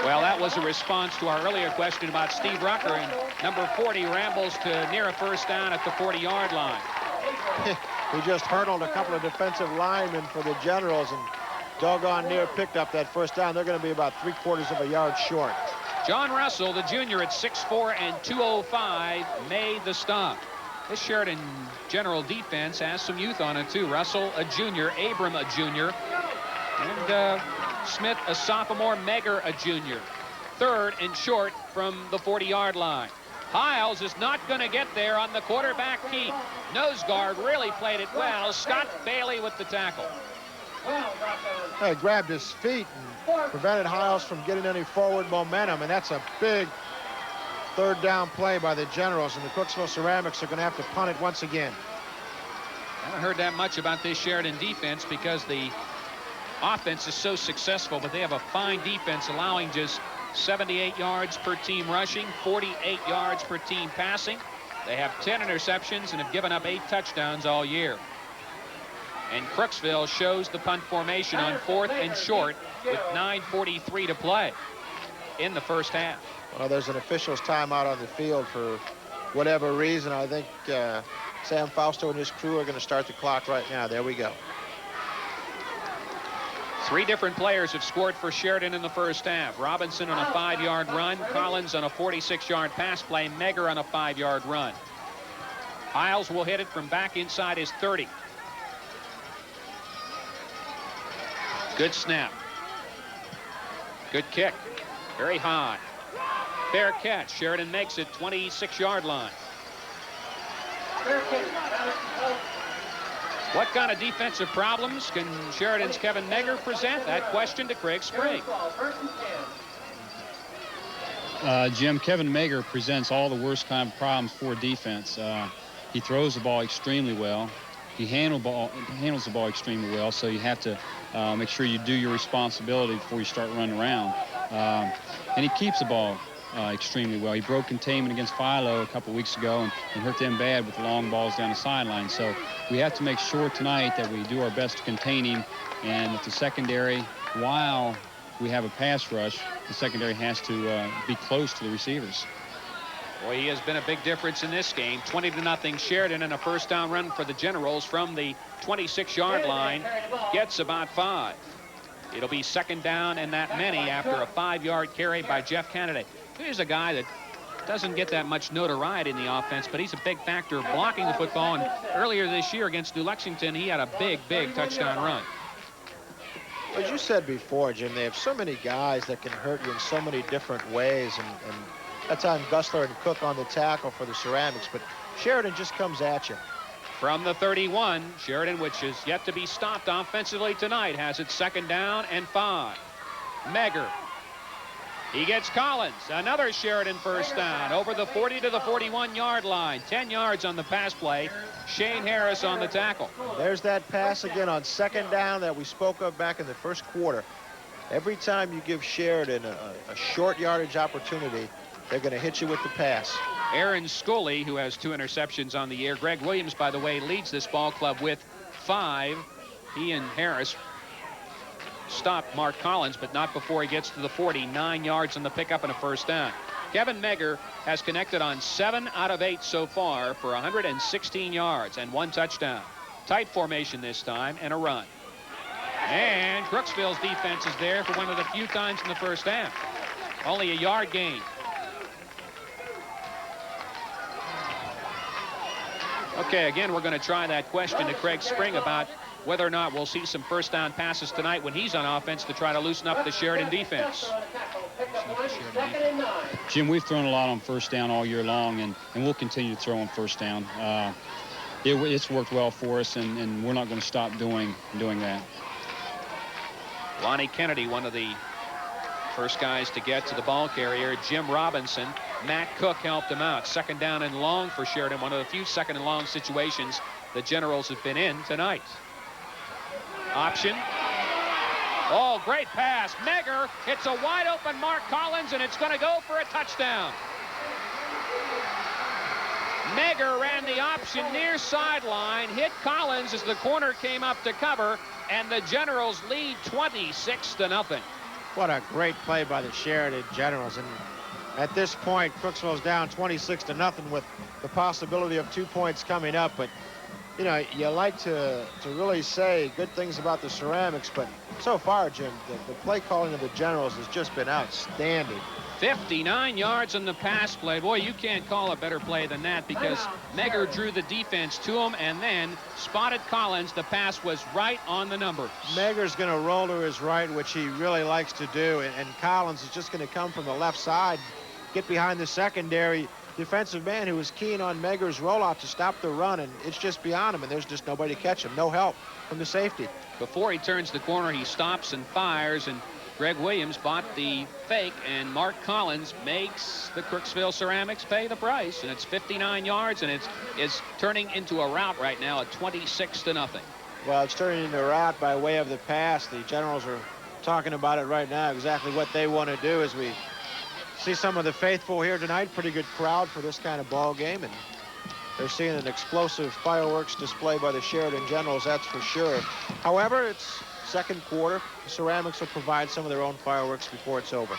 Well, that was a response to our earlier question about Steve Rucker, and number 40 rambles to near a first down at the 40-yard line. He just hurdled a couple of defensive linemen for the Generals and doggone near picked up that first down. They're going to be about 3/4 of a yard short. John Russell, the junior at 6'4" and 205, made the stop. This Sheridan General defense has some youth on it, too. Russell, a junior. Abram, a junior. And Smith, a sophomore. Meger, a junior. Third and short from the 40-yard line. Hiles is not going to get there on the quarterback keep. Nose guard really played it well. Scott Bailey with the tackle. He grabbed his feet and prevented Hiles from getting any forward momentum, and that's a big third down play by the Generals, and the Crooksville Ceramics are going to have to punt it once again. I haven't heard that much about this Sheridan defense because the offense is so successful, but they have a fine defense, allowing just 78 yards per team rushing, 48 yards per team passing. They have 10 interceptions and have given up 8 touchdowns all year. And Crooksville shows the punt formation on 4th and short with 9:43 to play in the first half. Well, there's an official's timeout on the field for whatever reason. I think Sam Fausto and his crew are going to start the clock right now. There we go. 3 different players have scored for Sheridan in the first half. Robinson on a 5-yard run, Collins on a 46-yard pass play, Meger on a 5-yard run. Hiles will hit it from back inside his 30. Good snap. Good kick. Very high. Fair catch. Sheridan makes it 26-yard line. What kind of defensive problems can Sheridan's Kevin Meger present? That question to Craig Sprague. Jim, Kevin Meger presents all the worst kind of problems for defense. He throws the ball extremely well. He handles the ball extremely well, so you have to make sure you do your responsibility before you start running around. And he keeps the ball extremely well. He broke containment against Philo a couple weeks ago and hurt them bad with the long balls down the sideline. So we have to make sure tonight that we do our best to contain him, and with the secondary, while we have a pass rush, the secondary has to be close to the receivers. Boy, he has been a big difference in this game. 20-0 Sheridan, and a first down run for the Generals from the 26-yard line. Gets about 5. It'll be second down and that many after a 5-yard carry by Jeff Kennedy. Here's a guy that doesn't get that much notoriety in the offense, but he's a big factor blocking the football. And earlier this year against New Lexington, he had a big touchdown run. As you said before, Jim, they have so many guys that can hurt you in so many different ways, and that's on Gusler and Cook on the tackle for the Ceramics, but Sheridan just comes at you. From the 31, Sheridan, which is yet to be stopped offensively tonight, has it second down and 5. Meger. He gets Collins. Another Sheridan first down over the 40 to the 41-yard line. 10 yards on the pass play. Shane Harris on the tackle. There's that pass again on second down that we spoke of back in the first quarter. Every time you give Sheridan a short yardage opportunity, they're going to hit you with the pass. Aaron Scully, who has 2 interceptions on the year. Greg Williams, by the way, leads this ball club with 5. He and Harris stopped Mark Collins, but not before he gets to the 40. 9 yards on the pickup and a first down. Kevin Meger has connected on 7 out of 8 so far for 116 yards and 1 touchdown. Tight formation this time and a run. And Crooksville's defense is there for one of the few times in the first half. Only a yard gain. Okay, again, we're going to try that question to Craig Spring about whether or not we'll see some first down passes tonight when he's on offense to try to loosen up the Sheridan defense. Jim, we've thrown a lot on first down all year long, and we'll continue to throw on first down. It's worked well for us, and we're not going to stop doing that. Lonnie Kennedy, one of the first guys to get to the ball carrier. Jim Robinson. Matt Cook helped him out. Second down and long for Sheridan. One of the few second and long situations the Generals have been in tonight. Option. Oh, great pass. Meger hits a wide open Mark Collins, and it's going to go for a touchdown. Meger ran the option near sideline, hit Collins as the corner came up to cover, and the Generals lead 26-0. What a great play by the Sheridan Generals. And at this point, Crooksville's down 26-0 with the possibility of 2 points coming up. But, you know, you like to really say good things about the Ceramics, but so far, Jim, the play calling of the Generals has just been outstanding. 59 yards on the pass play. Boy, you can't call a better play than that, because Meger drew the defense to him and then spotted Collins. The pass was right on the number. Meger's going to roll to his right, which he really likes to do, and Collins is just going to come from the left side, get behind the secondary defensive man who was keen on Meger's rollout to stop the run, and it's just beyond him, and there's just nobody to catch him. No help from the safety. Before he turns the corner, he stops and fires, and Greg Williams bought the fake, and Mark Collins makes the Crooksville Ceramics pay the price, and it's 59 yards, and it's turning into a rout right now at 26-0. Well, it's turning into a rout by way of the pass. The Generals are talking about it right now, exactly what they want to do as we see some of the faithful here tonight. Pretty good crowd for this kind of ball game, and they're seeing an explosive fireworks display by the Sheridan Generals, that's for sure. However, it's second quarter. The Ceramics will provide some of their own fireworks before it's over.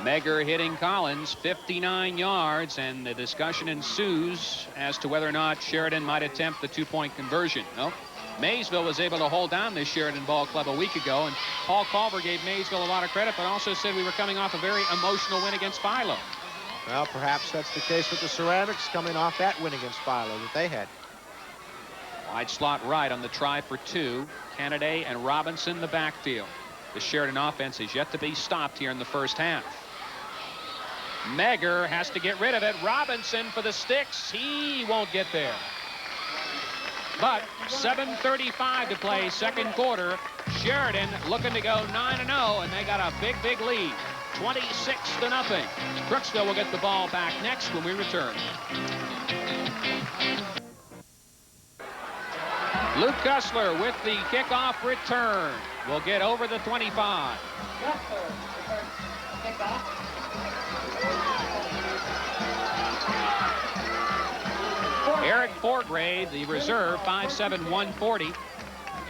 Meger hitting Collins 59 yards, and the discussion ensues as to whether or not Sheridan might attempt the 2-point conversion. No. Maysville was able to hold down this Sheridan ball club a week ago, and Paul Culver gave Maysville a lot of credit, but also said we were coming off a very emotional win against Philo. Well, perhaps that's the case with the Ceramics, coming off that win against Philo that they had. Wide slot right on the try for two. Kennedy and Robinson the backfield. The Sheridan offense is yet to be stopped here in the first half. Meger has to get rid of it. Robinson for the sticks. He won't get there. But 7:35 to play, second quarter. Sheridan looking to go 9-0, and they got a big, big lead. 26-0. Crooksville will get the ball back next when we return. Luke Kussler with the kickoff return. Will get over the 25. Eric Forgrave, the reserve, 5'7", 140.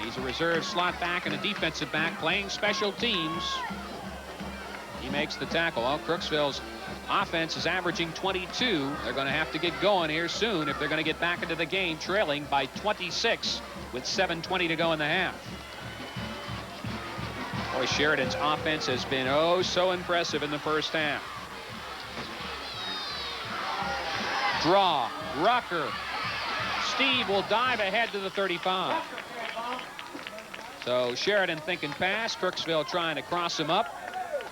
He's a reserve slot back and a defensive back playing special teams. He makes the tackle. Well, Crooksville's offense is averaging 22. They're going to have to get going here soon if they're going to get back into the game, trailing by 26 with 7:20 to go in the half. Boy, Sheridan's offense has been oh so impressive in the first half. Draw, Rucker. Steve will dive ahead to the 35. So Sheridan thinking pass, Crooksville trying to cross him up,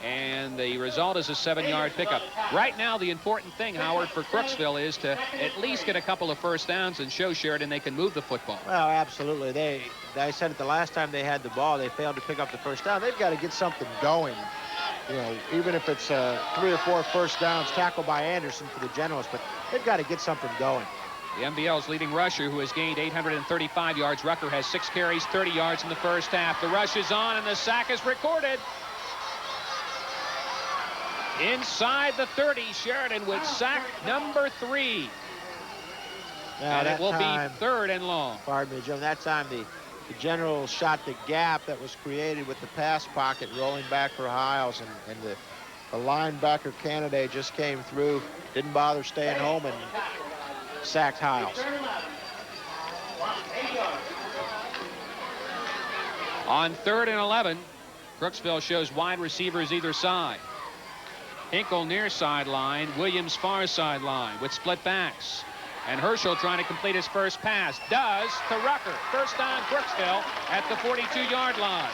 and the result is a 7-yard pickup. Right now, the important thing, Howard, for Crooksville is to at least get a couple of first downs and show Sheridan they can move the football. Well, absolutely. I said it the last time they had the ball, they failed to pick up the first down. They've got to get something going. You know, even if it's 3 or 4 first downs tackled by Anderson for the Generals, but they've got to get something going. The MBL's leading rusher, who has gained 835 yards. Rucker has 6 carries, 30 yards in the first half. The rush is on, and the sack is recorded. Inside the 30, Sheridan with sack number 3. Now, and it will time, be 3rd and long. Pardon me, Jim. That time the Generals shot the gap that was created with the pass pocket rolling back for Hiles, and the linebacker candidate just came through, didn't bother staying home, and sacked Hiles. On 3rd and 11, Crooksville shows wide receivers either side. Hinkle near sideline, Williams far sideline with split backs. And Herschel trying to complete his first pass. Does to Rucker. First down, Crooksville at the 42-yard line.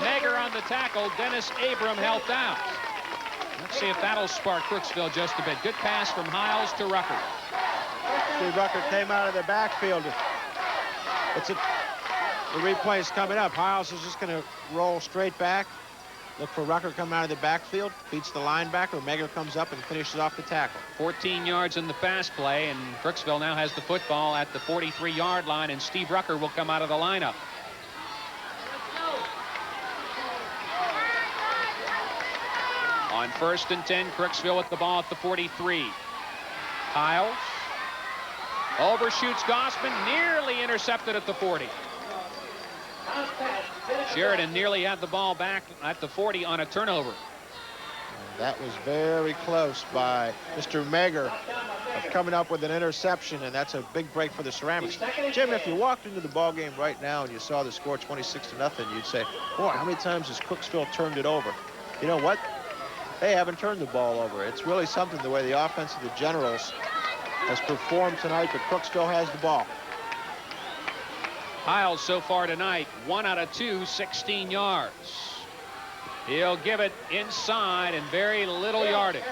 Meger on the tackle. Dennis Abram helped out. Let's see if that'll spark Crooksville just a bit. Good pass from Hiles to Rucker. See, Rucker came out of the backfield. The replay's coming up. Hiles is just going to roll straight back. Look for Rucker coming out of the backfield, beats the linebacker. Meger comes up and finishes off the tackle. 14 yards in the pass play, and Crooksville now has the football at the 43-yard line, and Steve Rucker will come out of the lineup. On 1st and 10, Crooksville with the ball at the 43. Hiles overshoots Gossman, nearly intercepted at the 40. Sheridan nearly had the ball back at the 40 on a turnover. That was very close by Mr. Meger of coming up with an interception, and that's a big break for the Ceramics. Jim, if you walked into the ball game right now and you saw the score 26-0, you'd say, boy, how many times has Crooksville turned it over? You know what? They haven't turned the ball over. It's really something the way the offense of the Generals has performed tonight, but Crooksville has the ball. Hiles so far tonight, 1 out of 2, 16 yards. He'll give it inside and very little yardage.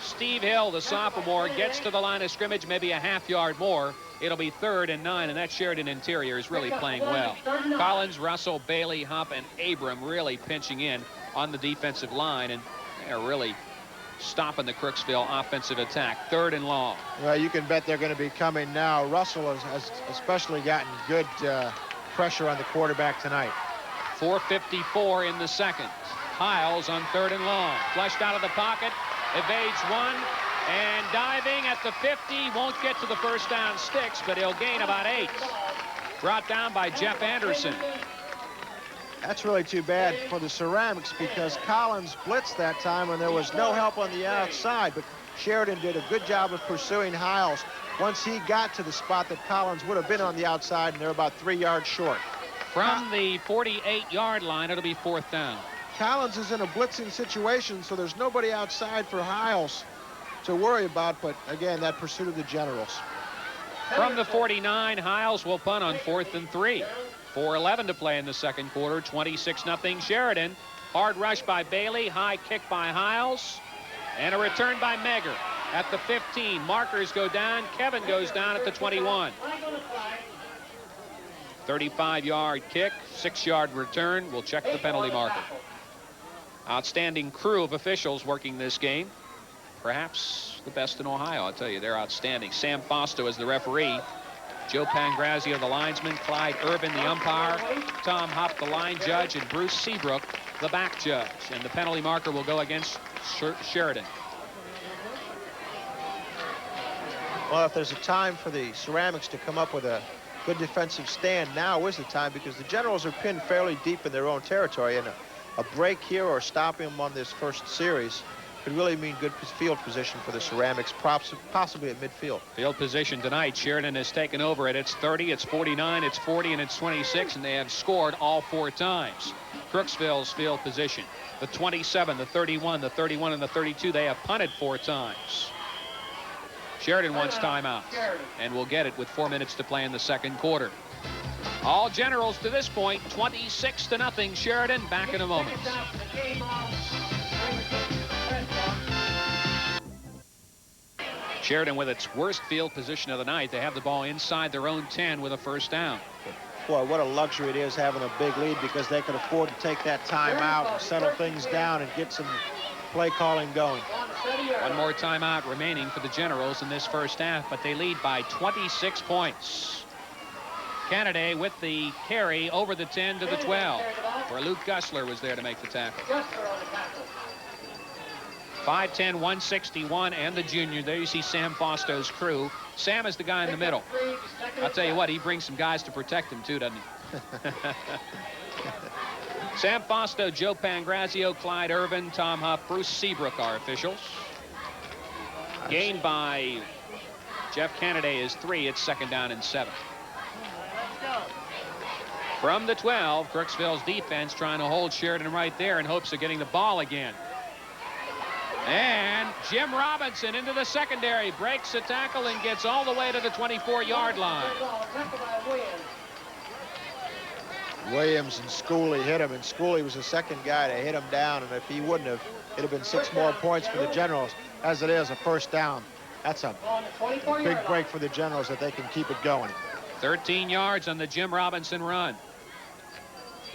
Steve Hill, the sophomore, gets to the line of scrimmage, maybe a half-yard more. It'll be 3rd and 9, and that Sheridan interior is really playing well. Collins, Russell, Bailey, Hupp, and Abram really pinching in on the defensive line, and they're really stopping the Crooksville offensive attack. 3rd and long. Well, you can bet they're going to be coming now. Russell has especially gotten good pressure on the quarterback tonight. 4:54 in the second. Hiles on 3rd and long. Flushed out of the pocket, evades one, and diving at the 50. Won't get to the first down sticks, but he'll gain about 8. Brought down by Jeff Anderson. That's really too bad for the Ceramics because Collins blitzed that time and there was no help on the outside, but Sheridan did a good job of pursuing Hiles once he got to the spot that Collins would have been on the outside, and they're about 3 yards short. From the 48-yard line, it'll be 4th down. Collins is in a blitzing situation, so there's nobody outside for Hiles to worry about, but again, that pursuit of the Generals. From the 49, Hiles will punt on 4th and 3. 4:11 to play in the second quarter. 26-0 Sheridan. Hard rush by Bailey. High kick by Hiles. And a return by Meger at the 15. Markers go down. Kevin goes down at the 21. 35-yard kick. 6-yard return. We'll check the penalty marker. Outstanding crew of officials working this game. Perhaps the best in Ohio. I'll tell you, they're outstanding. Sam Fausto is the referee. Joe Pangrazio, the linesman, Clyde Irvin, the umpire, Tom Hupp, the line judge, and Bruce Seabrook, the back judge. And the penalty marker will go against Sheridan. Well, if there's a time for the Ceramics to come up with a good defensive stand, now is the time, because the Generals are pinned fairly deep in their own territory, and a break here or stopping them on this first series could really mean good field position for the Ceramics, possibly at midfield. Field position tonight, Sheridan has taken over at its 30, its 49, its 40, and its 26, and they have scored all 4 times. Crooksville's field position, the 27, the 31, the 31, and the 32, they have punted 4 times. Sheridan wants timeout, and will get it with 4 minutes to play in the second quarter. All Generals to this point, 26-0 Sheridan. Back in a moment. Sheridan with its worst field position of the night. They have the ball inside their own 10 with a first down. Boy, what a luxury it is having a big lead, because they can afford to take that time out and settle things down and get some play calling going. One more timeout remaining for the Generals in this first half, but they lead by 26 points. Kennedy with the carry over the 10 to the 12, where Luke Gussler was there to make the tackle. 5'10", 161, and the junior. There you see Sam Fausto's crew. Sam is the guy in the middle. I'll tell you what, he brings some guys to protect him too, doesn't he? Sam Fausto, Joe Pangrazio, Clyde Irvin, Tom Hupp, Bruce Seabrook are officials. Gained by Jeff Kennedy is 3. It's 2nd down and 7. From the 12, Crooksville's defense trying to hold Sheridan right there in hopes of getting the ball again. And Jim Robinson into the secondary, breaks the tackle and gets all the way to the 24-yard line. Williams and Schooley hit him, and Schooley was the second guy to hit him down, and if he wouldn't have, it'd have been 6 more points for the Generals. As it is, a first down. That's a big break for the Generals, that they can keep it going. 13 yards on the Jim Robinson run.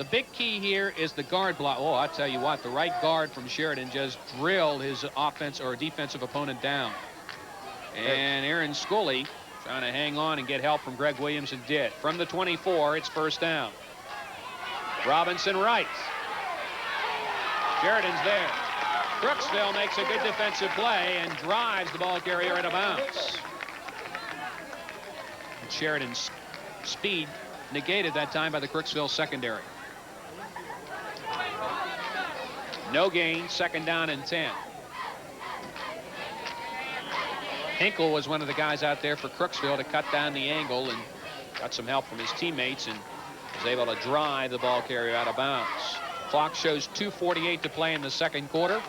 The big key here is the guard block. Oh, I'll tell you what, the right guard from Sheridan just drilled his offense or defensive opponent down. And Aaron Scully trying to hang on and get help from Greg Williams and did. From the 24, it's first down. Robinson right. Sheridan's there. Crooksville makes a good defensive play and drives the ball carrier out of bounds. Sheridan's speed negated that time by the Crooksville secondary. No gain, second down and 10. Hinkle was one of the guys out there for Crooksville to cut down the angle and got some help from his teammates and was able to drive the ball carrier out of bounds. Clock shows 2:48 to play in the second quarter.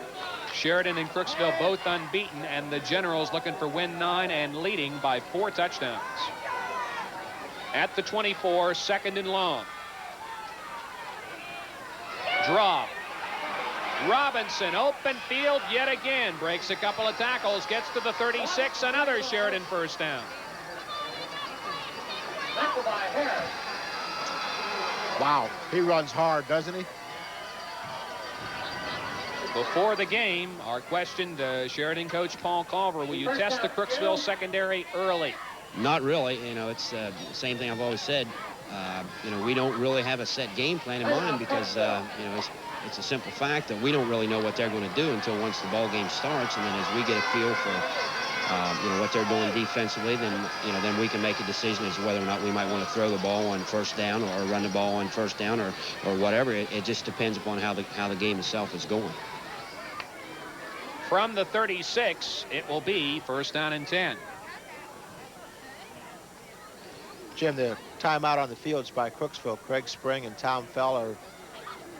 Sheridan and Crooksville both unbeaten, and the Generals looking for win 9 and leading by 4 touchdowns. At the 24, second and long. Draw. Robinson, open field yet again, breaks a couple of tackles, gets to the 36, another Sheridan first down. Wow, he runs hard, doesn't he? Before the game, our question to Sheridan coach Paul Culver, will you test the Crooksville secondary early? Not really. You know, it's the same thing I've always said. You know, we don't really have a set game plan in mind because, you know, it's a simple fact that we don't really know what they're going to do until once the ball game starts. And then as we get a feel for, you know, what they're doing defensively, then, you know, then we can make a decision as to whether or not we might want to throw the ball on first down or run the ball on first down or whatever. It just depends upon how the game itself is going. From the 36, it will be first down and 10. Jim, the timeout on the field is by Crooksville. Craig Spring and Tom Fell are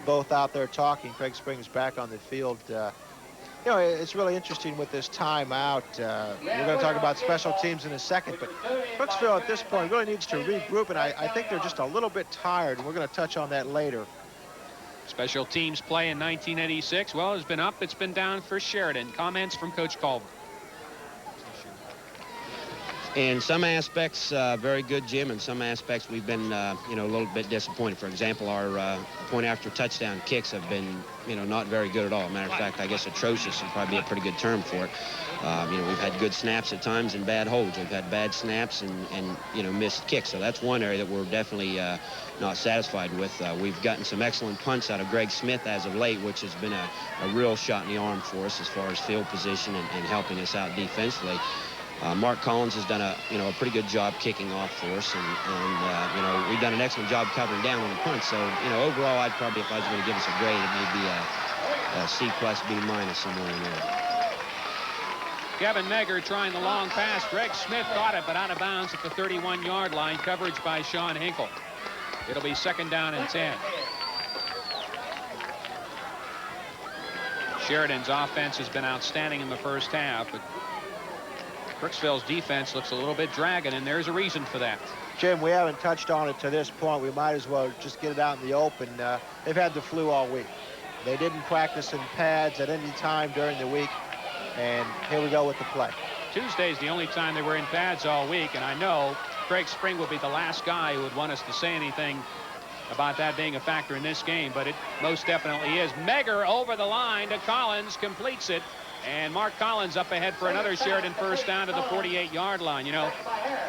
both out there talking. Craig Spring's back on the field. You know, it's really interesting with this timeout. We're going to talk about special teams in a second, but Crooksville at this point really needs to regroup, and I think they're just a little bit tired, and we're going to touch on that later. Special teams play in 1986. Well, it's been up, it's been down for Sheridan. Comments from Coach Culver. In some aspects, very good, Jim. In some aspects, we've been, you know, a little bit disappointed. For example, our point after touchdown kicks have been, you know, not very good at all. Matter of fact, I guess atrocious would probably be a pretty good term for it. You know, we've had good snaps at times and bad holds. We've had bad snaps and you know, missed kicks. So that's one area that we're definitely not satisfied with. We've gotten some excellent punts out of Greg Smith as of late, which has been a real shot in the arm for us as far as field position and helping us out defensively. Mark Collins has done a pretty good job kicking off for us, and you know, we've done an excellent job covering down on the punt. So, you know, overall, I'd probably, if I was going to give us a grade, it may be a C+, B- somewhere in there. Kevin Meger trying the long pass. Greg Smith caught it, but out of bounds at the 31-yard line. Coverage by Sean Hinkle. It'll be second down and 10. Sheridan's offense has been outstanding in the first half, but Crooksville's defense looks a little bit dragging, and there's a reason for that. Jim, we haven't touched on it to this point. We might as well just get it out in the open. They've had the flu all week. They didn't practice in pads at any time during the week, and here we go with the play. Tuesday's the only time they were in pads all week, and I know Craig Spring will be the last guy who would want us to say anything about that being a factor in this game, but it most definitely is. Meger over the line to Collins, completes it. And Mark Collins up ahead for another Sheridan first down to the 48-yard line. You know,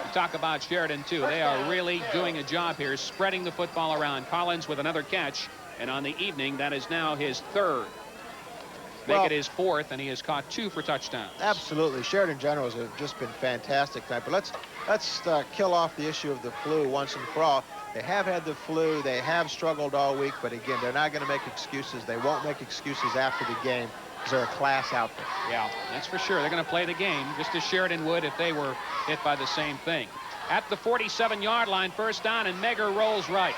we talk about Sheridan, too. They are really doing a job here, spreading the football around. Collins with another catch, and on the evening, that is now his third. Make it his fourth, and he has caught 2 for touchdowns. Absolutely. Sheridan Generals have just been fantastic tonight. But let's kill off the issue of the flu once and for all. They have had the flu. They have struggled all week, but again, they're not going to make excuses. They won't make excuses after the game. They're a class outfit. Yeah, that's for sure. They're going to play the game just as Sheridan would if they were hit by the same thing. At the 47-yard line, first down, and Meger rolls right.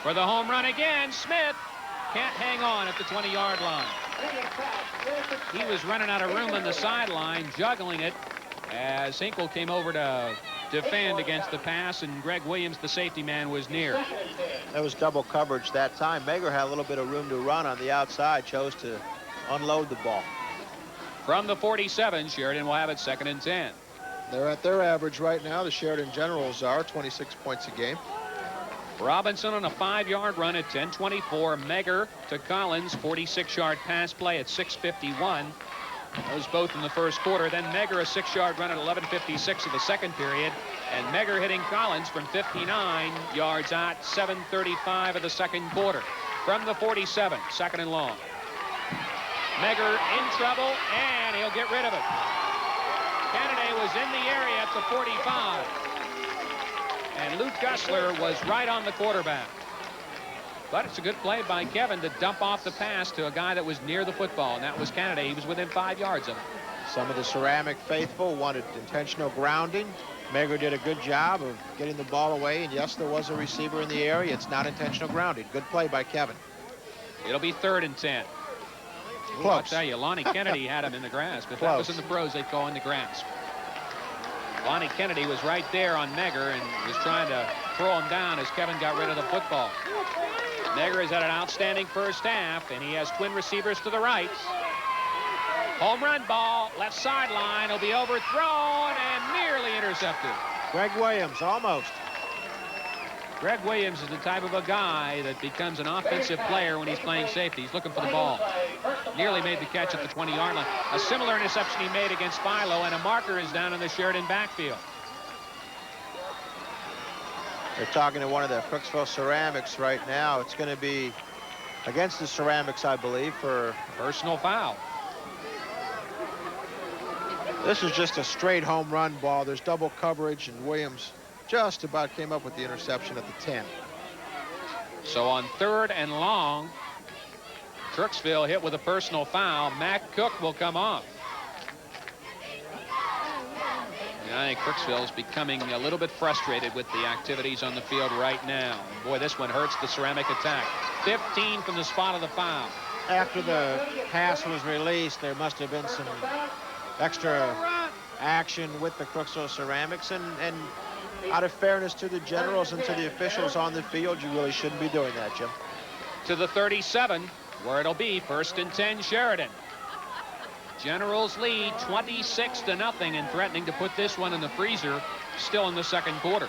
For the home run again, Smith can't hang on at the 20-yard line. He was running out of room on the sideline, juggling it as Hinkle came over to defend against the pass, and Greg Williams, the safety man, was near. That was double coverage that time. Meger had a little bit of room to run on the outside, chose to unload the ball. From the 47, Sheridan will have it second and 10. They're at their average right now. The Sheridan Generals are 26 points a game. Robinson on a 5-yard run at 10:24. Meger to Collins, 46-yard pass play at 6:51. Those both in the first quarter. Then Meger a 6-yard run at 11:56 of the second period. And Meger hitting Collins from 59 yards out, 7:35 of the second quarter. From the 47, second and long. Meger in trouble, and he'll get rid of it. Kennedy was in the area at the 45. And Luke Gussler was right on the quarterback. But it's a good play by Kevin to dump off the pass to a guy that was near the football, and that was Kennedy. He was within 5 yards of it. Some of the Ceramic faithful wanted intentional grounding. Meger did a good job of getting the ball away, and yes, there was a receiver in the area. It's not intentional grounding. Good play by Kevin. It'll be 3rd and 10. Ooh, I'll tell you, Lonnie Kennedy had him in the grasp. If that was in the pros, they'd call in the grasp. Lonnie Kennedy was right there on Meger and was trying to throw him down as Kevin got rid of the football. Meger has had an outstanding first half, and he has twin receivers to the right. Home run ball, left sideline, will be overthrown and nearly intercepted. Greg Williams, almost. Greg Williams is the type of a guy that becomes an offensive player when he's playing safety. He's looking for the ball. Nearly made the catch at the 20-yard line. A similar interception he made against Philo, and a marker is down in the Sheridan backfield. They're talking to one of the Crooksville Ceramics right now. It's going to be against the Ceramics, I believe, for personal foul. This is just a straight home run ball. There's double coverage, and Williams just about came up with the interception at the 10. So on 3rd and long, Crooksville hit with a personal foul. Matt Cook will come off. And I think Crooksville is becoming a little bit frustrated with the activities on the field right now. And boy, this one hurts the Ceramic attack. 15 from the spot of the foul. After the pass was released, there must have been some extra action with the Crooksville Ceramics, and out of fairness to the generals and to the officials on the field, you really shouldn't be doing that, Jim. To the 37, where it'll be 1st and 10 Sheridan. Generals lead 26-0 and threatening to put this one in the freezer still in the second quarter.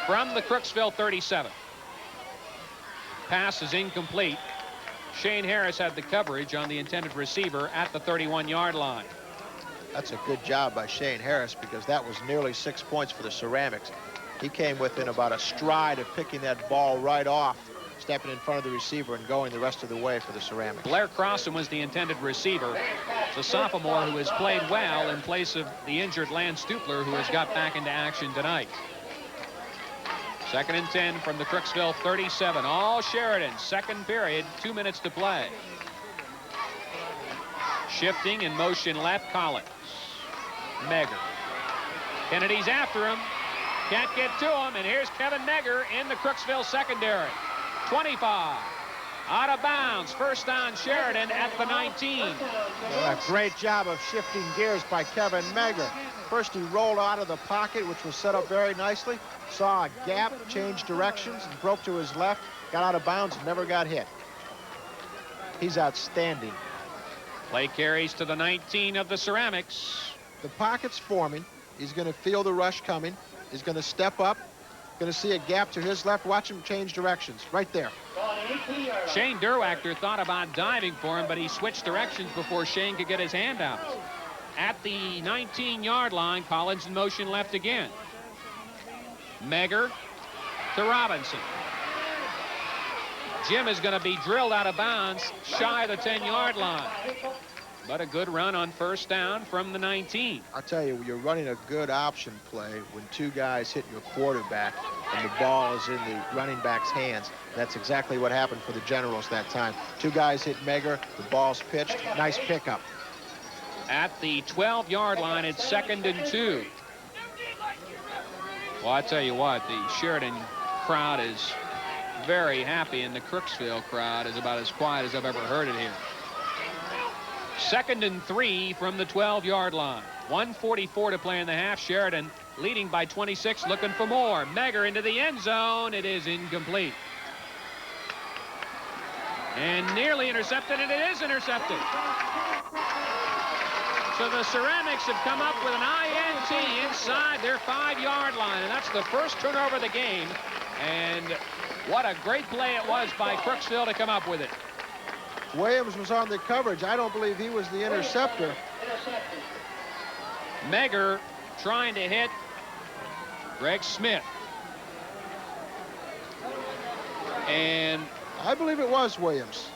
From the Crooksville 37. Pass is incomplete. Shane Harris had the coverage on the intended receiver at the 31-yard line. That's a good job by Shane Harris, because that was nearly 6 points for the Ceramics. He came within about a stride of picking that ball right off, stepping in front of the receiver and going the rest of the way for the Ceramics. Blair Crossan was the intended receiver. It's a sophomore who has played well in place of the injured Lance Stupler, who has got back into action tonight. 2nd and 10 from the Crooksville 37. All Sheridan, second period, 2 minutes to play. Shifting in motion left, Collins. Meger. Kennedy's after him. Can't get to him, and here's Kevin Meger in the Crooksville secondary. 25. Out of bounds. First down Sheridan at the 19. A great job of shifting gears by Kevin Meger. First he rolled out of the pocket, which was set up very nicely. Saw a gap, changed directions, and broke to his left. Got out of bounds and never got hit. He's outstanding. Play carries to the 19 of the Ceramics. The pocket's forming. He's going to feel the rush coming. He's going to step up. Going to see a gap to his left. Watch him change directions. Right there. Shane Derwachter thought about diving for him, but he switched directions before Shane could get his hand out. At the 19-yard line, Collins in motion left again. Meger to Robinson. Jim is going to be drilled out of bounds shy of the 10-yard line. But a good run on first down from the 19. I'll tell you, you're running a good option play when two guys hit your quarterback and the ball is in the running back's hands. That's exactly what happened for the Generals that time. Two guys hit Meger, the ball's pitched. Nice pickup. At the 12-yard line, it's 2nd and 2. Well, I tell you what, the Sheridan crowd is very happy, and the Crooksville crowd is about as quiet as I've ever heard it here. 2nd and 3 from the 12-yard line. 1:44 to play in the half. Sheridan leading by 26, looking for more. Meger into the end zone. It is incomplete. And nearly intercepted, and it is intercepted. So the Ceramics have come up with an INT inside their 5-yard line, and that's the first turnover of the game. And what a great play it was by Crooksville to come up with it. Williams was on the coverage. I don't believe he was the interceptor. Meger trying to hit Greg Smith. And I believe it was Williams.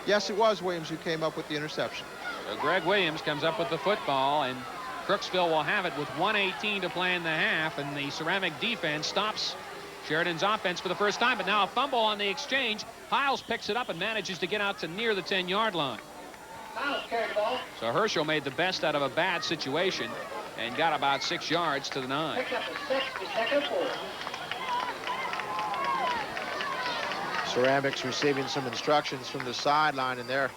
Yes, it was Williams who came up with the interception. so Greg Williams comes up with the football, and Crooksville will have it with 1:18 to play in the half, and the Ceramic defense stops Sheridan's offense for the first time. But now a fumble on the exchange. Hiles picks it up and manages to get out to near the 10-yard line. Hiles carried the ball. So Herschel made the best out of a bad situation and got about 6 yards to the 9. Picked up a 6, the second 4. Ceramics receiving some instructions from the sideline, and their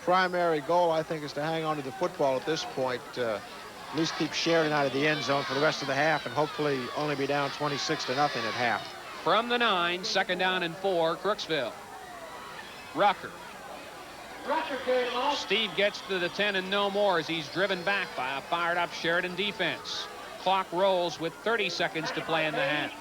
primary goal, I think, is to hang on to the football at this point. At least keep Sheridan out of the end zone for the rest of the half, and hopefully only be down 26-0 at half. From the 9, 2nd down and 4, Crooksville. Rucker. Rucker carried the ball. Steve gets to the 10 and no more as he's driven back by a fired-up Sheridan defense. Clock rolls with 30 seconds to play in the half.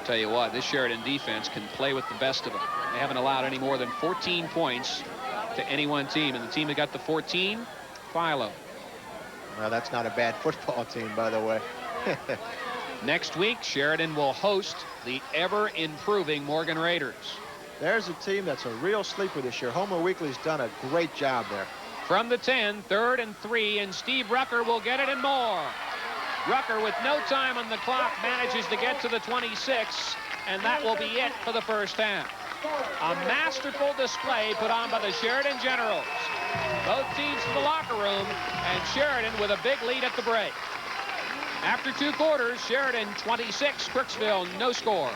Tell you what, this Sheridan defense can play with the best of them. They haven't allowed any more than 14 points to any one team, and the team that got the 14, Philo. Well, that's not a bad football team, by the way. Next week, Sheridan will host the ever-improving Morgan Raiders. There's a team that's a real sleeper this year. Homer Weekly's done a great job there. From the 10, 3rd and 3, and Steve Rucker will get it and more. Rucker, with no time on the clock, manages to get to the 26, and that will be it for the first half. A masterful display put on by the Sheridan Generals. Both teams to the locker room, and Sheridan with a big lead at the break. After 2 quarters, Sheridan 26, Crooksville no score.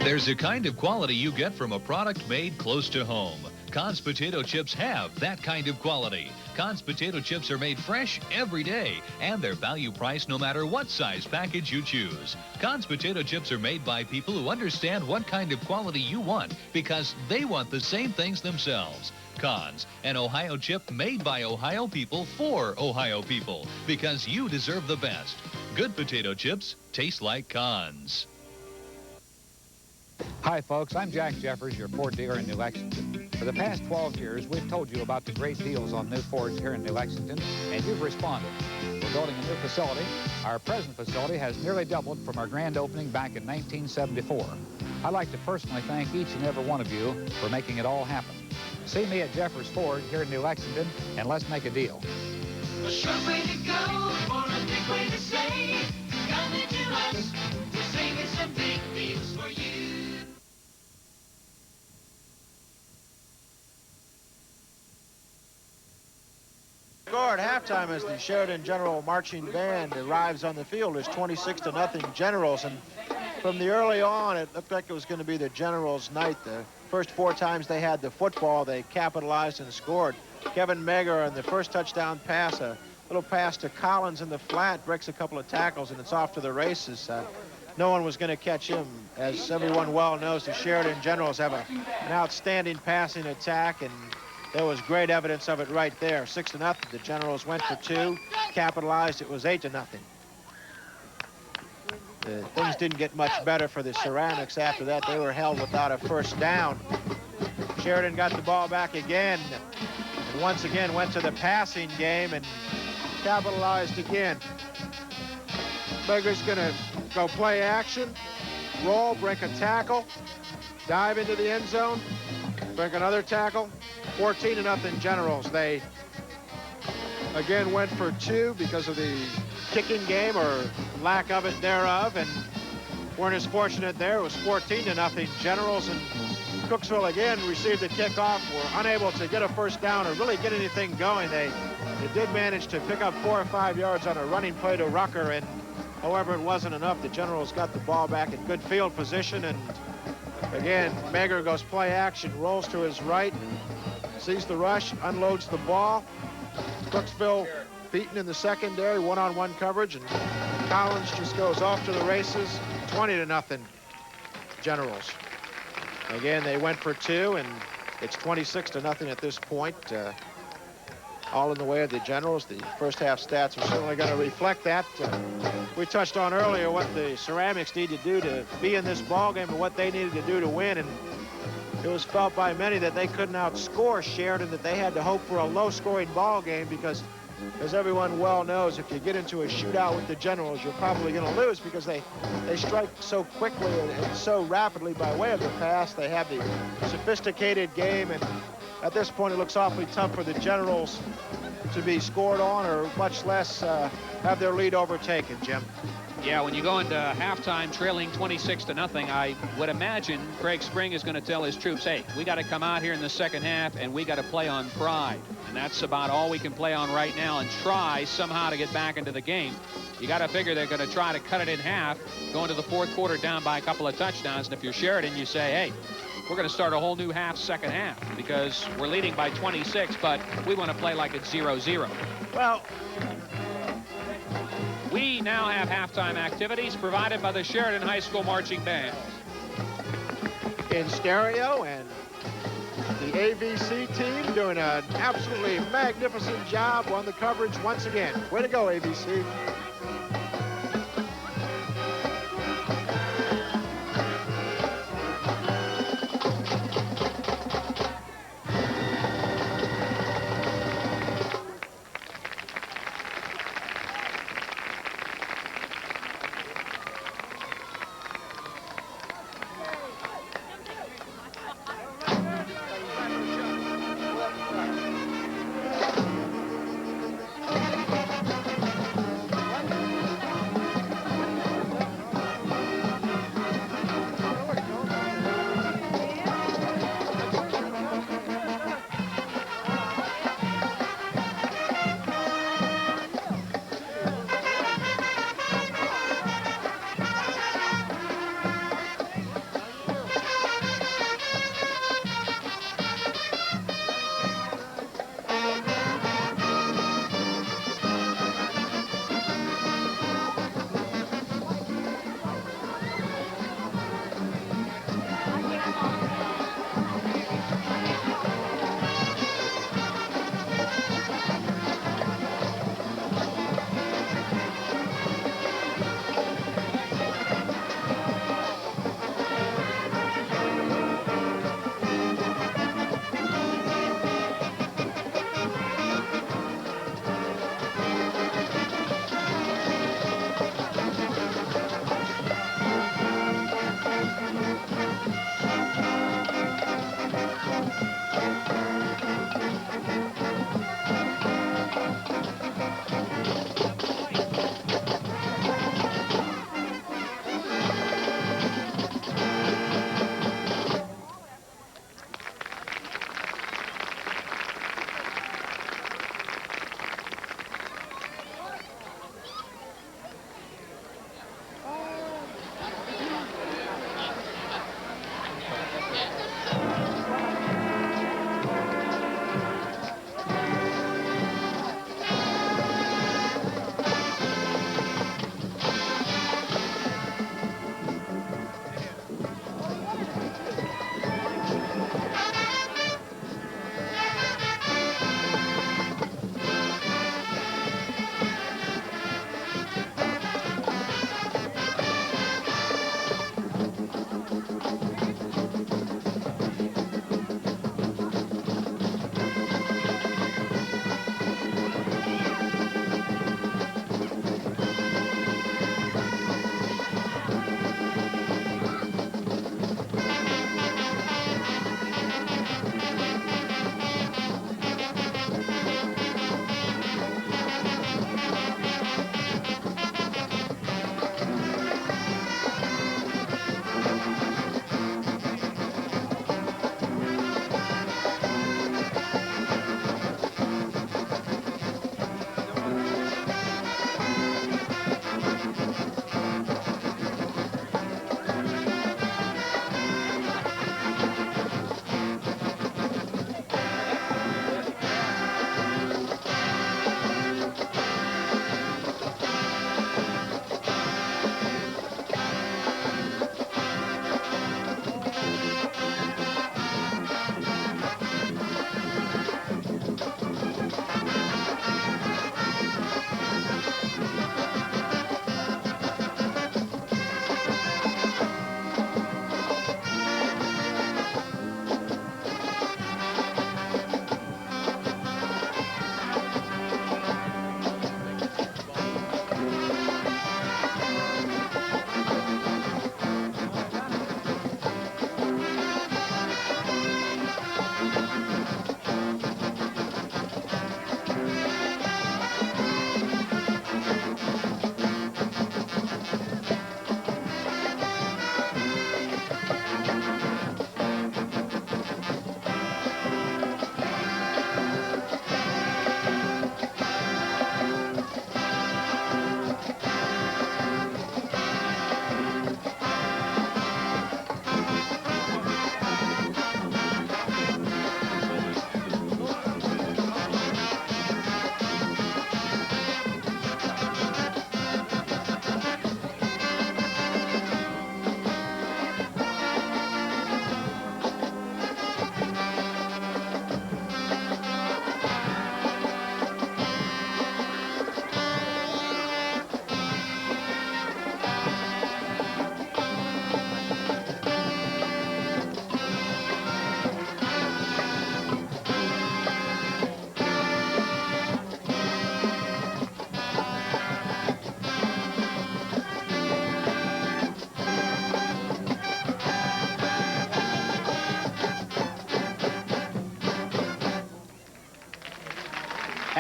There's a kind of quality you get from a product made close to home. Conn's potato chips have that kind of quality. Conn's potato chips are made fresh every day, and they're value priced no matter what size package you choose. Conn's potato chips are made by people who understand what kind of quality you want because they want the same things themselves. Conn's, an Ohio chip made by Ohio people for Ohio people, because you deserve the best. Good potato chips taste like Conn's. Hi, folks. I'm Jack Jeffers, your Ford dealer in New Lexington. For the past 12 years, we've told you about the great deals on new Fords here in New Lexington, and you've responded. We're building a new facility. Our present facility has nearly doubled from our grand opening back in 1974. I'd like to personally thank each and every one of you for making it all happen. See me at Jeffers Ford here in New Lexington, and let's make a deal. A short way to go, or a big way to save. Coming to us, we're saving some big deals for you. Score at halftime as the Sheridan General Marching Band arrives on the field is 26-0 Generals, and from the early on it looked like it was going to be the Generals' night. The first 4 times they had the football, they capitalized and scored. Kevin Meger on the first touchdown pass, a little pass to Collins in the flat, breaks a couple of tackles, and it's off to the races. No one was going to catch him. As everyone well knows, the Sheridan Generals have an outstanding passing attack, and there was great evidence of it right there. 6-0. The Generals went for 2, capitalized. It was 8-0. Things didn't get much better for the Ceramics after that. They were held without a first down. Sheridan got the ball back again, and once again went to the passing game and capitalized again. Meger's going to go play action, roll, break a tackle, dive into the end zone, break another tackle. 14-0 Generals. They again went for 2 because of the kicking game or lack of it thereof, and weren't as fortunate there. It was 14-0 Generals, and Crooksville again received the kickoff, were unable to get a first down or really get anything going. They did manage to pick up 4 or 5 yards on a running play to Rucker, and however it wasn't enough. The Generals got the ball back in good field position, and again Meger goes play action, rolls to his right, sees the rush, unloads the ball. Crooksville beaten in the secondary, one-on-one coverage, and Collins just goes off to the races. 20-0 Generals. Again, they went for 2, and It's 26-0 at this point. All in the way of the Generals. The first half stats are certainly going to reflect that. We touched on earlier what the Ceramics need to do to be in this ball game and what they needed to do to win. And it was felt by many that they couldn't outscore Sheridan, that they had to hope for a low-scoring ball game because, as everyone well knows, if you get into a shootout with the Generals, you're probably going to lose because they strike so quickly and so rapidly by way of the pass. They have the sophisticated game, and at this point it looks awfully tough for the Generals to be scored on, or much less have their lead overtaken, Jim. Yeah, when you go into halftime trailing 26-0, I would imagine Craig Spring is going to tell his troops, hey, we got to come out here in the second half and we got to play on pride. And that's about all we can play on right now and try somehow to get back into the game. You got to figure they're going to try to cut it in half, go into the fourth quarter down by a couple of touchdowns. And if you're Sheridan, you say, hey, we're going to start a whole new second half, because we're leading by 26, but we want to play like it's 0-0. Well, we now have halftime activities provided by the Sheridan High School Marching Band. In stereo, and the AVC team doing an absolutely magnificent job on the coverage once again. Way to go, AVC.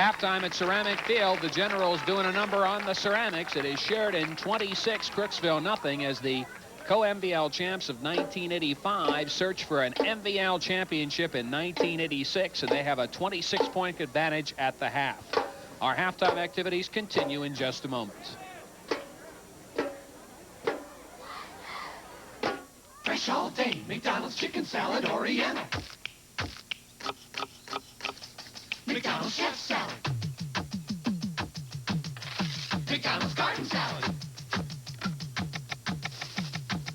halftime at Ceramic Field. The Generals doing a number on the Ceramics. It is Sheridan 26, Crooksville nothing, as the co-MVL champs of 1985 search for an MVL championship in 1986, and they have a 26-point advantage at the half. Our halftime activities continue in just a moment. Fresh all day, McDonald's chicken salad Oriental. McDonald's chef salad. McDonald's garden salad.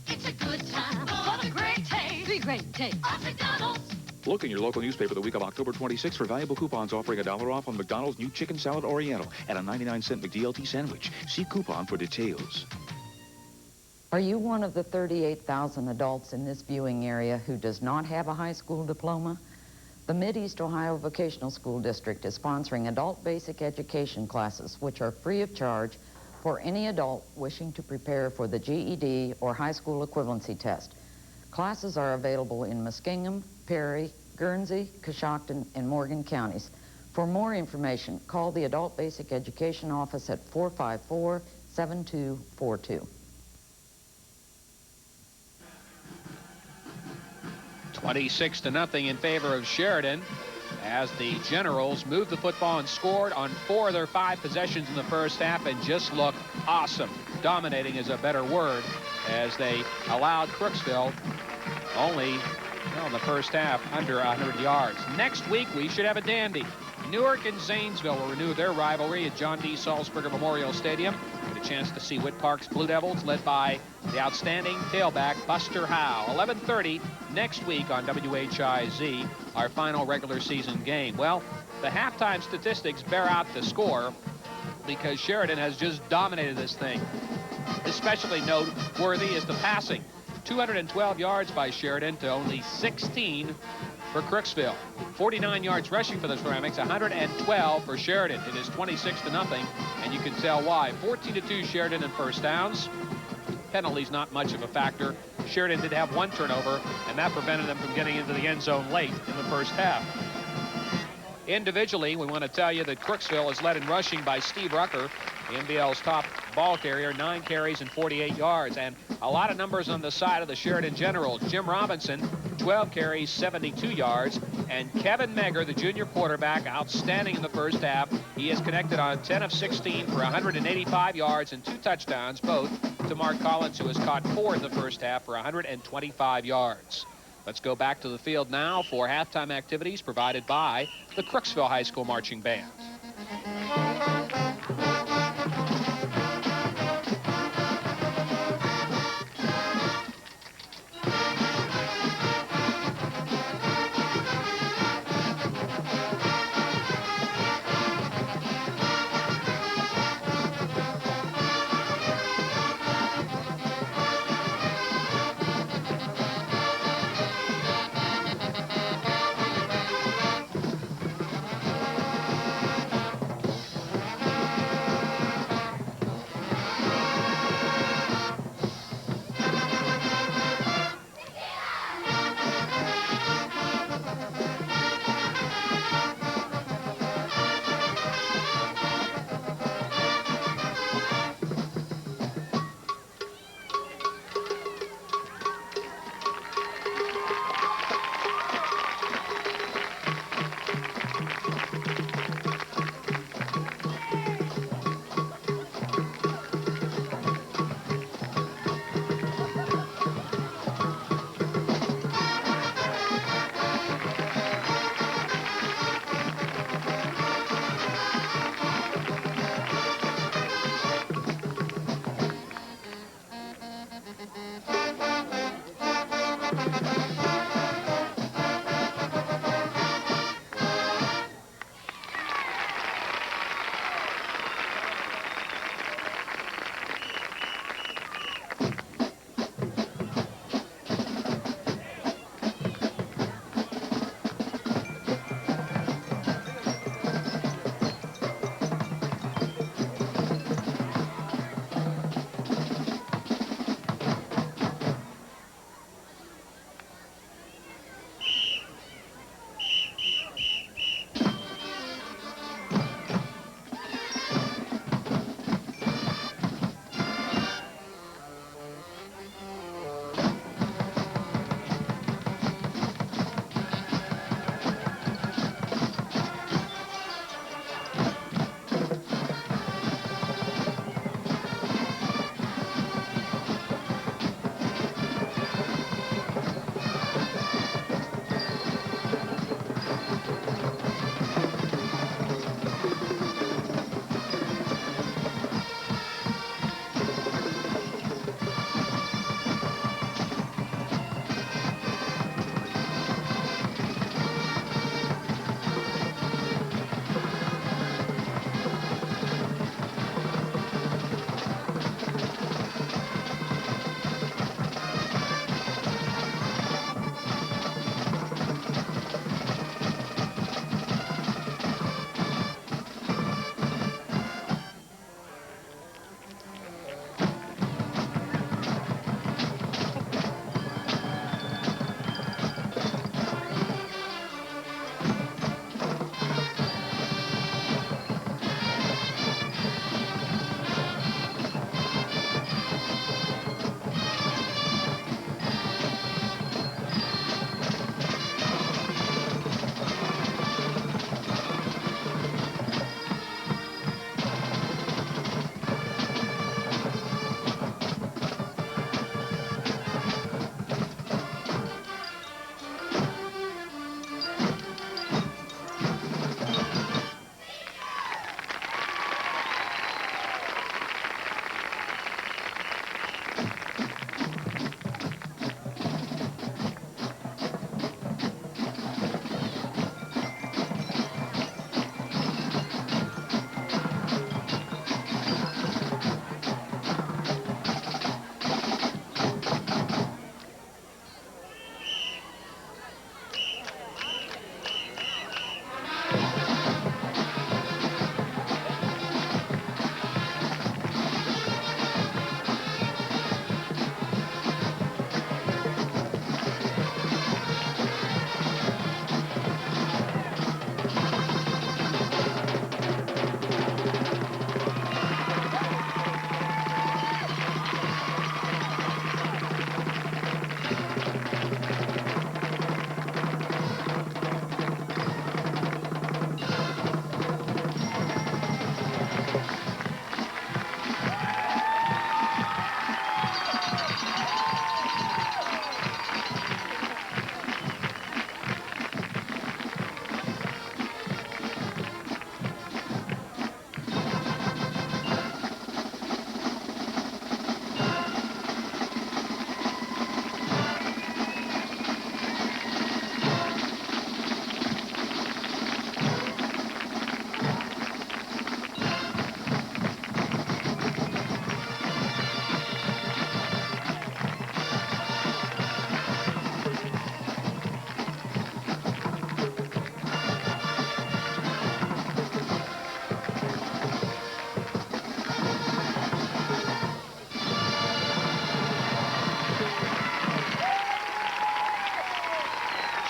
It's a good time. What a great taste. The great taste of McDonald's. Look in your local newspaper the week of October 26th for valuable coupons offering $1 off on McDonald's new Chicken Salad Oriental and a 99-cent McDLT sandwich. See coupon for details. Are you one of the 38,000 adults in this viewing area who does not have a high school diploma? The Mid-East Ohio Vocational School District is sponsoring adult basic education classes, which are free of charge for any adult wishing to prepare for the GED or high school equivalency test. Classes are available in Muskingum, Perry, Guernsey, Coshocton, and Morgan counties. For more information, call the Adult Basic Education Office at 454-7242. 26-0 in favor of Sheridan, as the Generals moved the football and scored on 4 of their 5 possessions in the first half and just looked awesome. Dominating is a better word, as they allowed Crooksville only, in the first half, under 100 yards. Next week, we should have a dandy. Newark and Zanesville will renew their rivalry at John D. Salzburger Memorial Stadium. Get a chance to see Witt Park's Blue Devils, led by the outstanding tailback Buster Howe. 11:30 next week on WHIZ, our final regular season game. Well, the halftime statistics bear out the score, because Sheridan has just dominated this thing. Especially noteworthy is the passing. 212 yards by Sheridan to only 16 for Crooksville. 49 yards rushing for the Ceramics, 112 for Sheridan. It is 26-0, and you can tell why. 14-2 Sheridan in first downs. Penalties not much of a factor. Sheridan did have 1 turnover, and that prevented them from getting into the end zone late in the first half. Individually, we want to tell you that Crooksville is led in rushing by Steve Rucker, the NBL's top ball carrier, 9 carries and 48 yards. And a lot of numbers on the side of the Sheridan Generals. Jim Robinson, 12 carries, 72 yards. And Kevin Meger, the junior quarterback, outstanding in the first half. He is connected on 10 of 16 for 185 yards and 2 touchdowns, both to Mark Collins, who has caught 4 in the first half for 125 yards. Let's go back to the field now for halftime activities provided by the Crooksville High School Marching Band.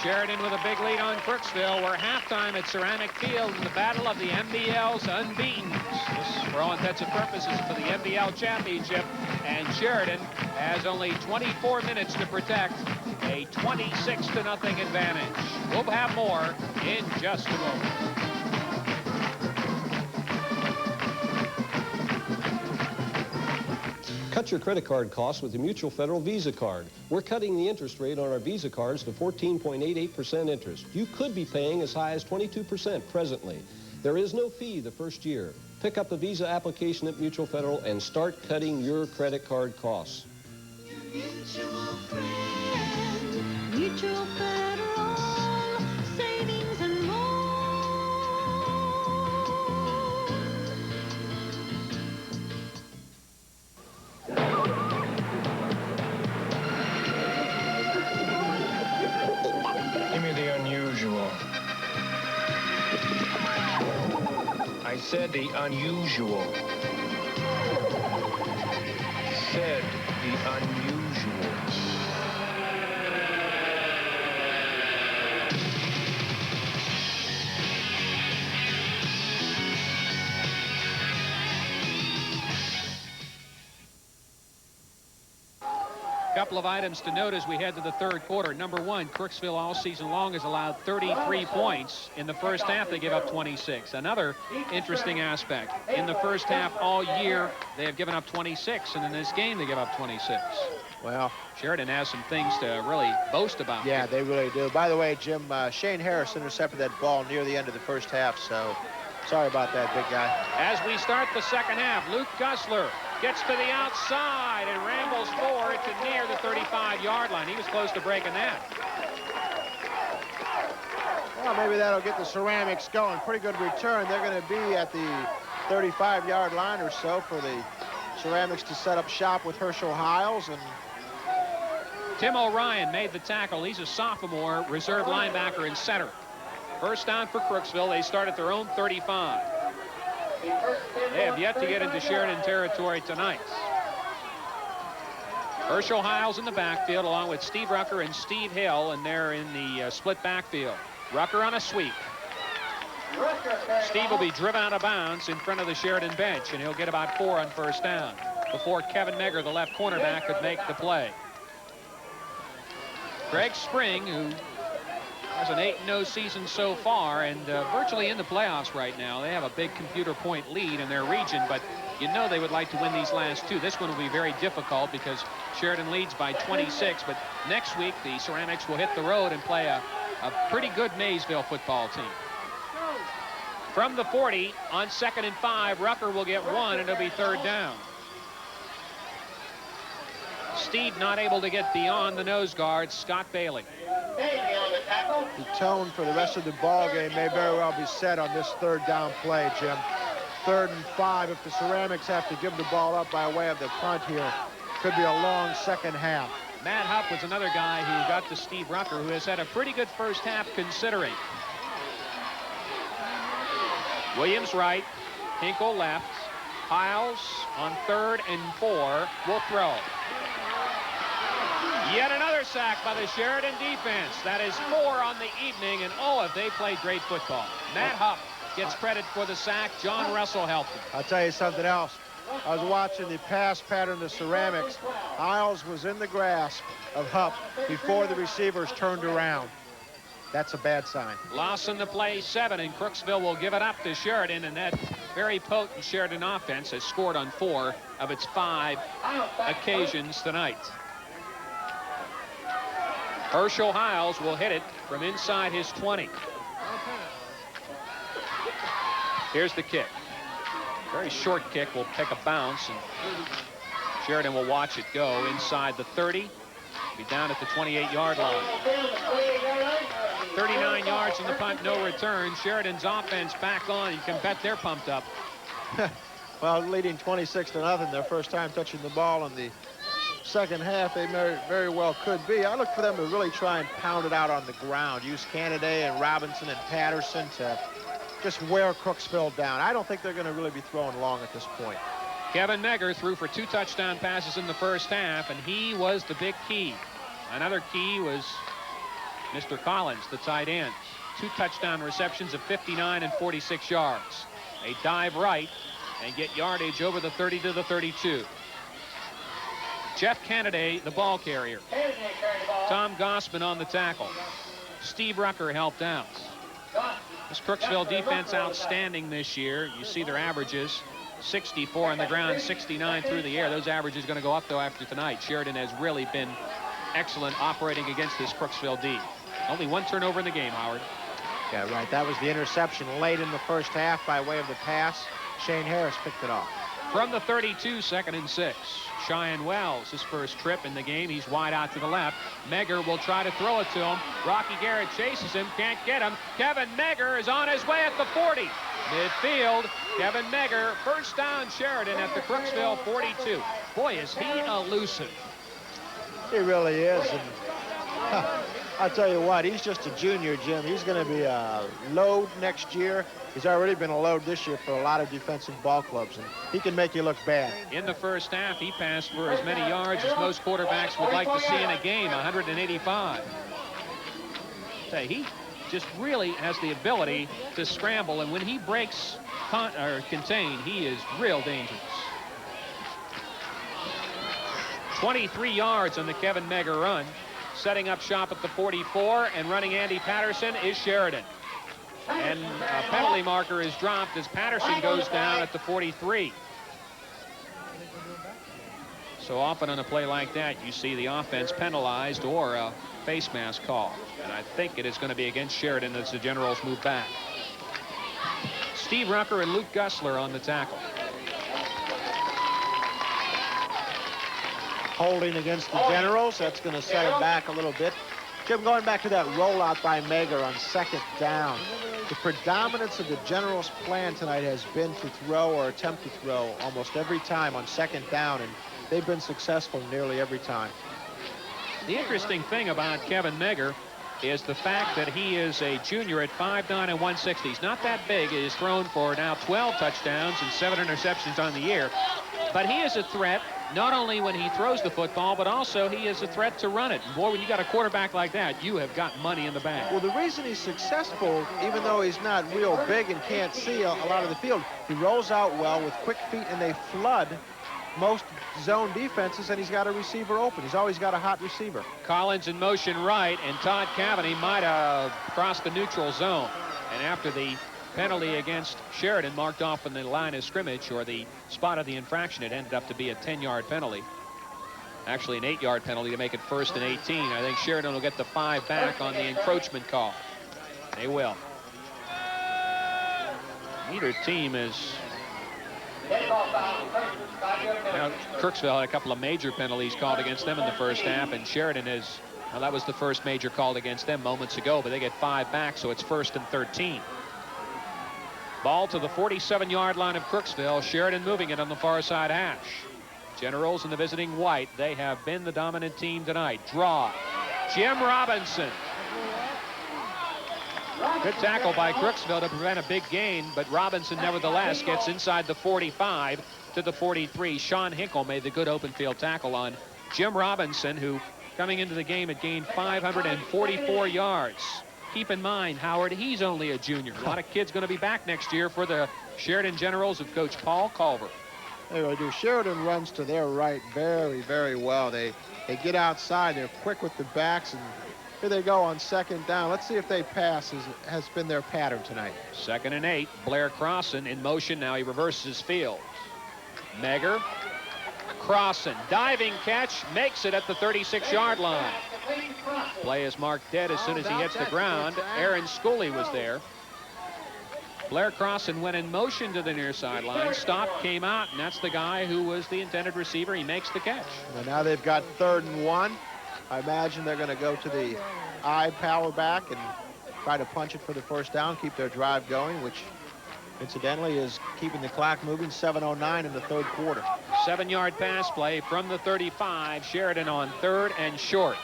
Sheridan with a big lead on Crooksville. We're halftime at Ceramic Field in the battle of the MBL's unbeaten. This, for all intents and purposes, for the MBL championship. And Sheridan has only 24 minutes to protect a 26-0 advantage. We'll have more in just a moment. Cut your credit card costs with the Mutual Federal Visa card. We're cutting the interest rate on our Visa cards to 14.88% interest. You could be paying as high as 22% presently. There is no fee the first year. Pick up a Visa application at Mutual Federal and start cutting your credit card costs. Mutual friend, Mutual Federal, savings and more. Give me the unusual. I said the unusual. Said the unusual. Couple of items to note as we head to the third quarter. Number one, Crooksville all season long has allowed 33 points. In the first half, they give up 26. Another interesting aspect. In the first half all year, they have given up 26, and in this game, they give up 26. Well, Sheridan has some things to really boast about. Yeah, they really do. By the way, Jim, Shane Harris intercepted that ball near the end of the first half, so sorry about that, big guy. As we start the second half, Luke Gussler gets to the outside and rambles forward to near the 35-yard line. He was close to breaking that. Well, maybe that'll get the Ceramics going. Pretty good return. They're going to be at the 35-yard line or so for the Ceramics to set up shop with Herschel Hiles. And Tim O'Ryan made the tackle. He's a sophomore, reserve linebacker and center. First down for Crooksville. They start at their own 35. They have yet to get into Sheridan territory tonight. Herschel Hiles in the backfield along with Steve Rucker and Steve Hill, and they're in the split backfield. Rucker on a sweep. Steve will be driven out of bounds in front of the Sheridan bench, and he'll get about 4 on first down before Kevin Meger, the left cornerback, could make the play. Greg Spring, who has an 8-0 season so far and virtually in the playoffs right now. They have a big computer point lead in their region, but you know they would like to win these last two. This one will be very difficult because Sheridan leads by 26, but next week the Ceramics will hit the road and play a pretty good Maysville football team. From the 40 on 2nd and 5, Rucker will get 1 and it'll be 3rd down. Steve not able to get beyond the nose guard, Scott Bailey. The tone for the rest of the ball game may very well be set on this third down play, Jim. 3rd and 5. If the Ceramics have to give the ball up by way of the punt here, could be a long second half. Matt Hupp was another guy who got to Steve Rucker, who has had a pretty good first half considering. Williams right, Hinkle left. Hiles on 3rd and 4 will throw. Yet another sack by the Sheridan defense. That is 4 on the evening, and oh, have they played great football. Matt Hupp gets credit for the sack. John Russell helped him. I'll tell you something else. I was watching the pass pattern of Ceramics. Hiles was in the grasp of Hupp before the receivers turned around. That's a bad sign. Loss in the play, 7, and Crooksville will give it up to Sheridan, and that very potent Sheridan offense has scored on 4 of its 5 occasions tonight. Herschel Hiles will hit it from inside his 20. Here's the kick. Very short kick, will pick a bounce, and Sheridan will watch it go inside the 30. Be down at the 28-yard line. 39 yards in the punt, no return. Sheridan's offense back on. You can bet they're pumped up. Well, leading 26-0, their first time touching the ball in the second half, they very well could be. I look for them to really try and pound it out on the ground. Use Canada and Robinson and Patterson to just wear Crooksville down. I don't think they're going to really be throwing long at this point. Kevin Meger threw for 2 touchdown passes in the first half, and he was the big key. Another key was Mr. Collins, the tight end. 2 touchdown receptions of 59 and 46 yards. They dive right and get yardage over the 30 to the 32. Jeff Kennedy, the ball carrier. Tom Gossman on the tackle. Steve Rucker helped out. This Crooksville defense outstanding this year. You see their averages. 64 on the ground, 69 through the air. Those averages going to go up, though, after tonight. Sheridan has really been excellent operating against this Crooksville D. Only 1 turnover in the game, Howard. Yeah, right. That was the interception late in the first half by way of the pass. Shane Harris picked it off. From the 32, 2nd and 6. Cheyenne Wells, his first trip in the game. He's wide out to the left. Meger will try to throw it to him. Rocky Garrett chases him, can't get him. Kevin Meger is on his way at the 40. Midfield, Kevin Meger, first down Sheridan at the Crooksville 42. Boy, is he elusive. He really is. And I'll tell you what, he's just a junior, Jim. He's going to be a load next year. He's already been a load this year for a lot of defensive ball clubs, and he can make you look bad. In the first half, he passed for as many yards as most quarterbacks would like to see in a game, 185. Say, he just really has the ability to scramble, and when he breaks or contain, he is real dangerous. 23 yards on the Kevin Meger run. Setting up shop at the 44 and running Andy Patterson is Sheridan. And a penalty marker is dropped as Patterson goes down at the 43. So often on a play like that, you see the offense penalized or a face mask call. And I think it is going to be against Sheridan as the Generals move back. Steve Rucker and Luke Gussler on the tackle. Holding against the Generals. That's going to set it back a little bit. Jim, going back to that rollout by Meger on 2nd down, the predominance of the Generals' plan tonight has been to throw or attempt to throw almost every time on 2nd down, and they've been successful nearly every time. The interesting thing about Kevin Meger is the fact that he is a junior at 5'9" and 160. He's not that big. He has thrown for now 12 touchdowns and 7 interceptions on the year. But he is a threat not only when he throws the football, but also he is a threat to run it. And boy, when you got a quarterback like that, you have got money in the bank. Well, the reason he's successful, even though he's not real big and can't see a lot of the field, he rolls out well with quick feet, and they flood most zone defenses, and he's got a receiver open. He's always got a hot receiver. Collins in motion right, and Todd Cavaney might have crossed the neutral zone. And after the penalty against Sheridan marked off in the line of scrimmage or the spot of the infraction, it ended up to be a 10-yard penalty. Actually an 8-yard penalty to make it 1st and 18. I think Sheridan will get the 5 back on the encroachment call. They will. Neither team has Now, Crooksville had a couple of major penalties called against them in the first half, and Sheridan is, well, that was the first major called against them moments ago, but they get 5 back, so it's 1st and 13. Ball to the 47-yard line of Crooksville. Sheridan moving it on the far side hash. Generals and the visiting white, they have been the dominant team tonight. Draw. Jim Robinson. Good tackle by Crooksville to prevent a big gain, but Robinson nevertheless gets inside the 45 to the 43. Sean Hinkle made the good open field tackle on Jim Robinson, who coming into the game had gained 544 yards. Keep in mind, Howard, he's only a junior. A lot of kids going to be back next year for the Sheridan Generals of Coach Paul Culver. They really do. Sheridan runs to their right very, very well. They get outside. They're quick with the backs, and here they go on 2nd down. Let's see if they pass, has been their pattern tonight. 2nd and 8. Blair Crossan in motion now. He reverses his field. Meger. Crossan, diving catch, makes it at the 36-yard line. Play is marked dead as soon as he hits the ground. Aaron Schooley was there. Blair Crossan went in motion to the near sideline, stopped, came out, and that's the guy who was the intended receiver. He makes the catch. Well, now they've got 3rd and 1. I imagine they're going to go to the I power back and try to punch it for the 1st down, keep their drive going, which incidentally is keeping the clock moving. 7:09 in the 3rd quarter. 7-yard pass play from the 35. Sheridan on 3rd and short.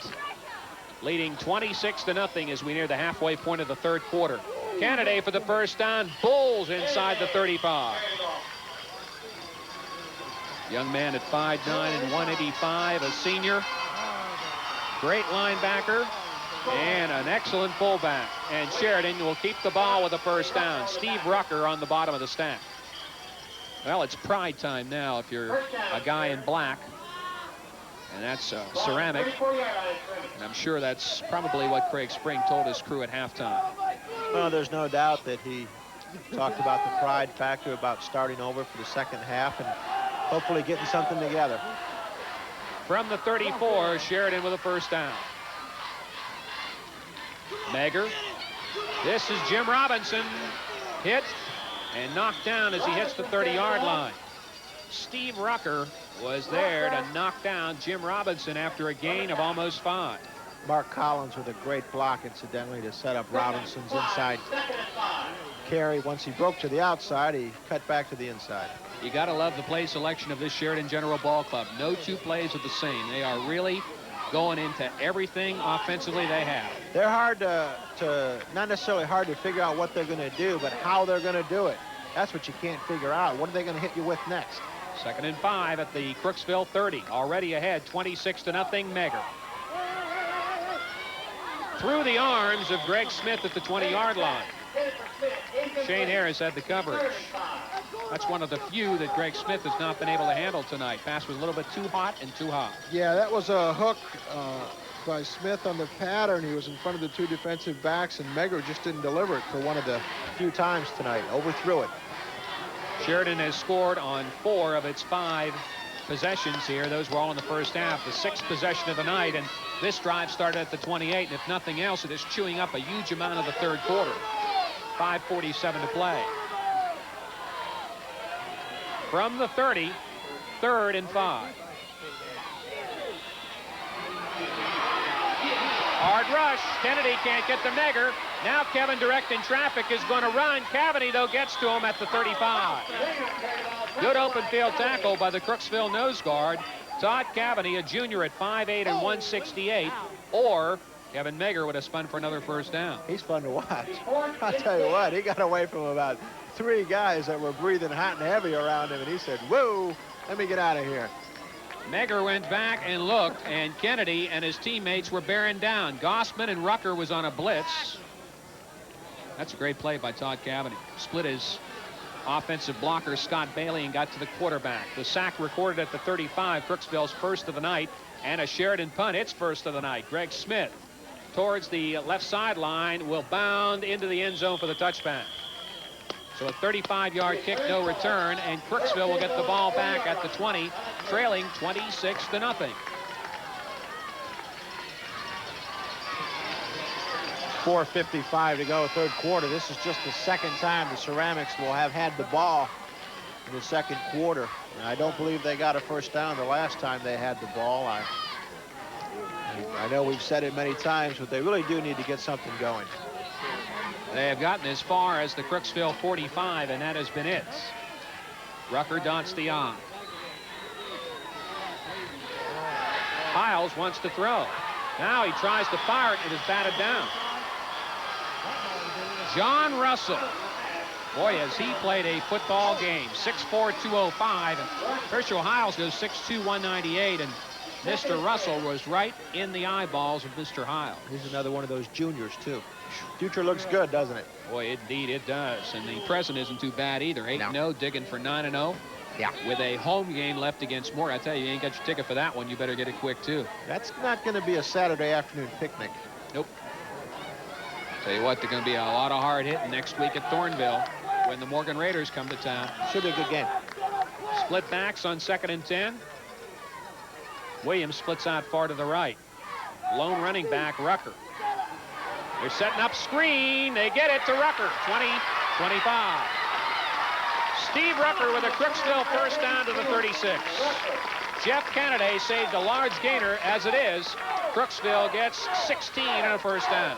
Leading 26-0 as we near the halfway point of the 3rd quarter. Kennedy for the 1st down. Bulls inside the 35. Young man at 5'9" and 185, a senior. Great linebacker and an excellent fullback. And Sheridan will keep the ball with the 1st down. Steve Rucker on the bottom of the stack. Well, it's pride time now if you're a guy in black. And that's ceramic. And I'm sure that's probably what Craig Spring told his crew at halftime. Well, there's no doubt that he talked about the pride factor, about starting over for the 2nd half and hopefully getting something together. From the 34, Sheridan with a 1st down. Meger. This is Jim Robinson. Hit and knocked down as he hits the 30-yard line. Steve Rucker was there to knock down Jim Robinson after a gain of almost 5. Mark Collins with a great block, incidentally, to set up Robinson's inside carry. Once he broke to the outside, he cut back to the inside. You got to love the play selection of this Sheridan General Ball Club. No 2 plays are the same. They are really going into everything offensively they have. They're hard to not necessarily hard to figure out what they're going to do, but how they're going to do it. That's what you can't figure out. What are they going to hit you with next? 2nd and 5 at the Crooksville 30. Already ahead, 26-0, Meger. Through the arms of Greg Smith at the 20-yard line. Shane Harris had the coverage. That's one of the few that Greg Smith has not been able to handle tonight. Pass was a little bit too hot and too high. Yeah, that was a hook by Smith on the pattern. He was in front of the 2 defensive backs, and Meger just didn't deliver it for one of the few times tonight. Overthrew it. Sheridan has scored on 4 of its 5 possessions here. Those were all in the 1st half. The 6th possession of the night, and this drive started at the 28, and if nothing else, it is chewing up a huge amount of the 3rd quarter. 5:47 to play. From the 30, 3rd and 5. Hard rush. Kennedy can't get to Meger. Now Kevin directing traffic is going to run. Cavity, though, gets to him at the 35. Good open field tackle by the Crooksville nose guard. Todd Cavity, a junior at 5'8" and 168, or Kevin Meger would have spun for another 1st down. He's fun to watch. I'll tell you what, he got away from about 3 guys that were breathing hot and heavy around him, and he said, whoa, let me get out of here. Meger went back and looked, and Kennedy and his teammates were bearing down. Gossman and Rucker was on a blitz. That's a great play by Todd Cavity. Split his offensive blocker, Scott Bailey, and got to the quarterback. The sack recorded at the 35, Crooksville's 1st of the night, and a Sheridan punt, its 1st of the night. Greg Smith towards the left sideline will bound into the end zone for the touchback. So a 35-yard kick, no return, and Crooksville will get the ball back at the 20, trailing 26-0. 4:55 to go, 3rd quarter. This is just the 2nd time the Ceramics will have had the ball in the second quarter. And I don't believe they got a first down the last time they had the ball. I know we've said it many times, but they really do need to get something going. They have gotten as far as the Crooksville 45, and that has been it. Rucker dots the I. Hiles wants to throw. Now he tries to fire it. It is batted down. John Russell. Boy, has he played a football game. 6'4", 205. And Herschel Hiles goes 6'2", 198. And Mr. Russell was right in the eyeballs of Mr. Hiles. He's another one of those juniors, too. Future looks good, doesn't it? Boy, indeed it does. And the present isn't too bad either. 8-0, digging for 9-0. Yeah. With a home game left against Moore. I tell you, you ain't got your ticket for that one. You better get it quick, too. That's not going to be a Saturday afternoon picnic. Nope. Tell you what, they're going to be a lot of hard hitting next week at Thornville when the Morgan Raiders come to town. Should be a good game. Split backs on 2nd and 10. Williams splits out far to the right. Lone running back, Rucker. They're setting up screen. They get it to Rucker. 20, 25. Steve Rucker with a Crooksville first down to the 36. Jeff Kennedy saved a large gainer. As it is, Crooksville gets 16 and a first down.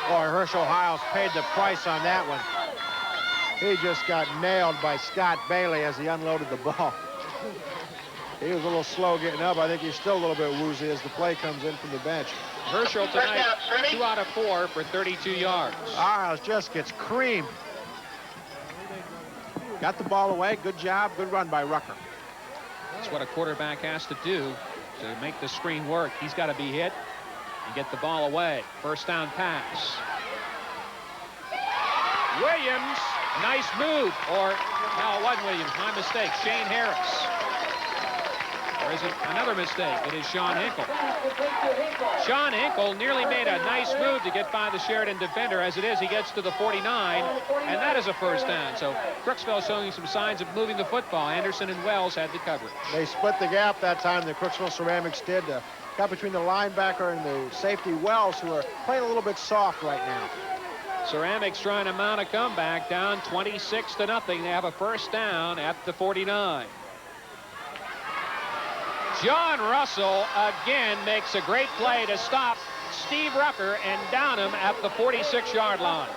Boy, Herschel Hiles paid the price on that one. He just got nailed by Scott Bailey as he unloaded the ball. He was a little slow getting up. I think he's still a little bit woozy as the play comes in from the bench. Herschel tonight, 2 out of 4 for 32 yards. Hiles just gets creamed. Got the ball away. Good job. Good run by Rucker. That's what a quarterback has to do to make the screen work. He's got to be hit and get the ball away. First down pass. Williams, nice move. Or, no, it wasn't Williams. My mistake. Shane Harris. Or is it another mistake? It is Sean Hinkle. Sean Hinkle nearly made a nice move to get by the Sheridan defender. As it is, he gets to the 49, and that is a first down. So Crooksville showing some signs of moving the football. Anderson and Wells had the coverage. They split the gap that time, the Crooksville Ceramics did. Got between the linebacker and the safety Wells, who are playing a little bit soft right now. Ceramics trying to mount a comeback, down 26-0. They have a first down at the 49. John Russell again makes a great play to stop Steve Rucker and down him at the 46-yard line.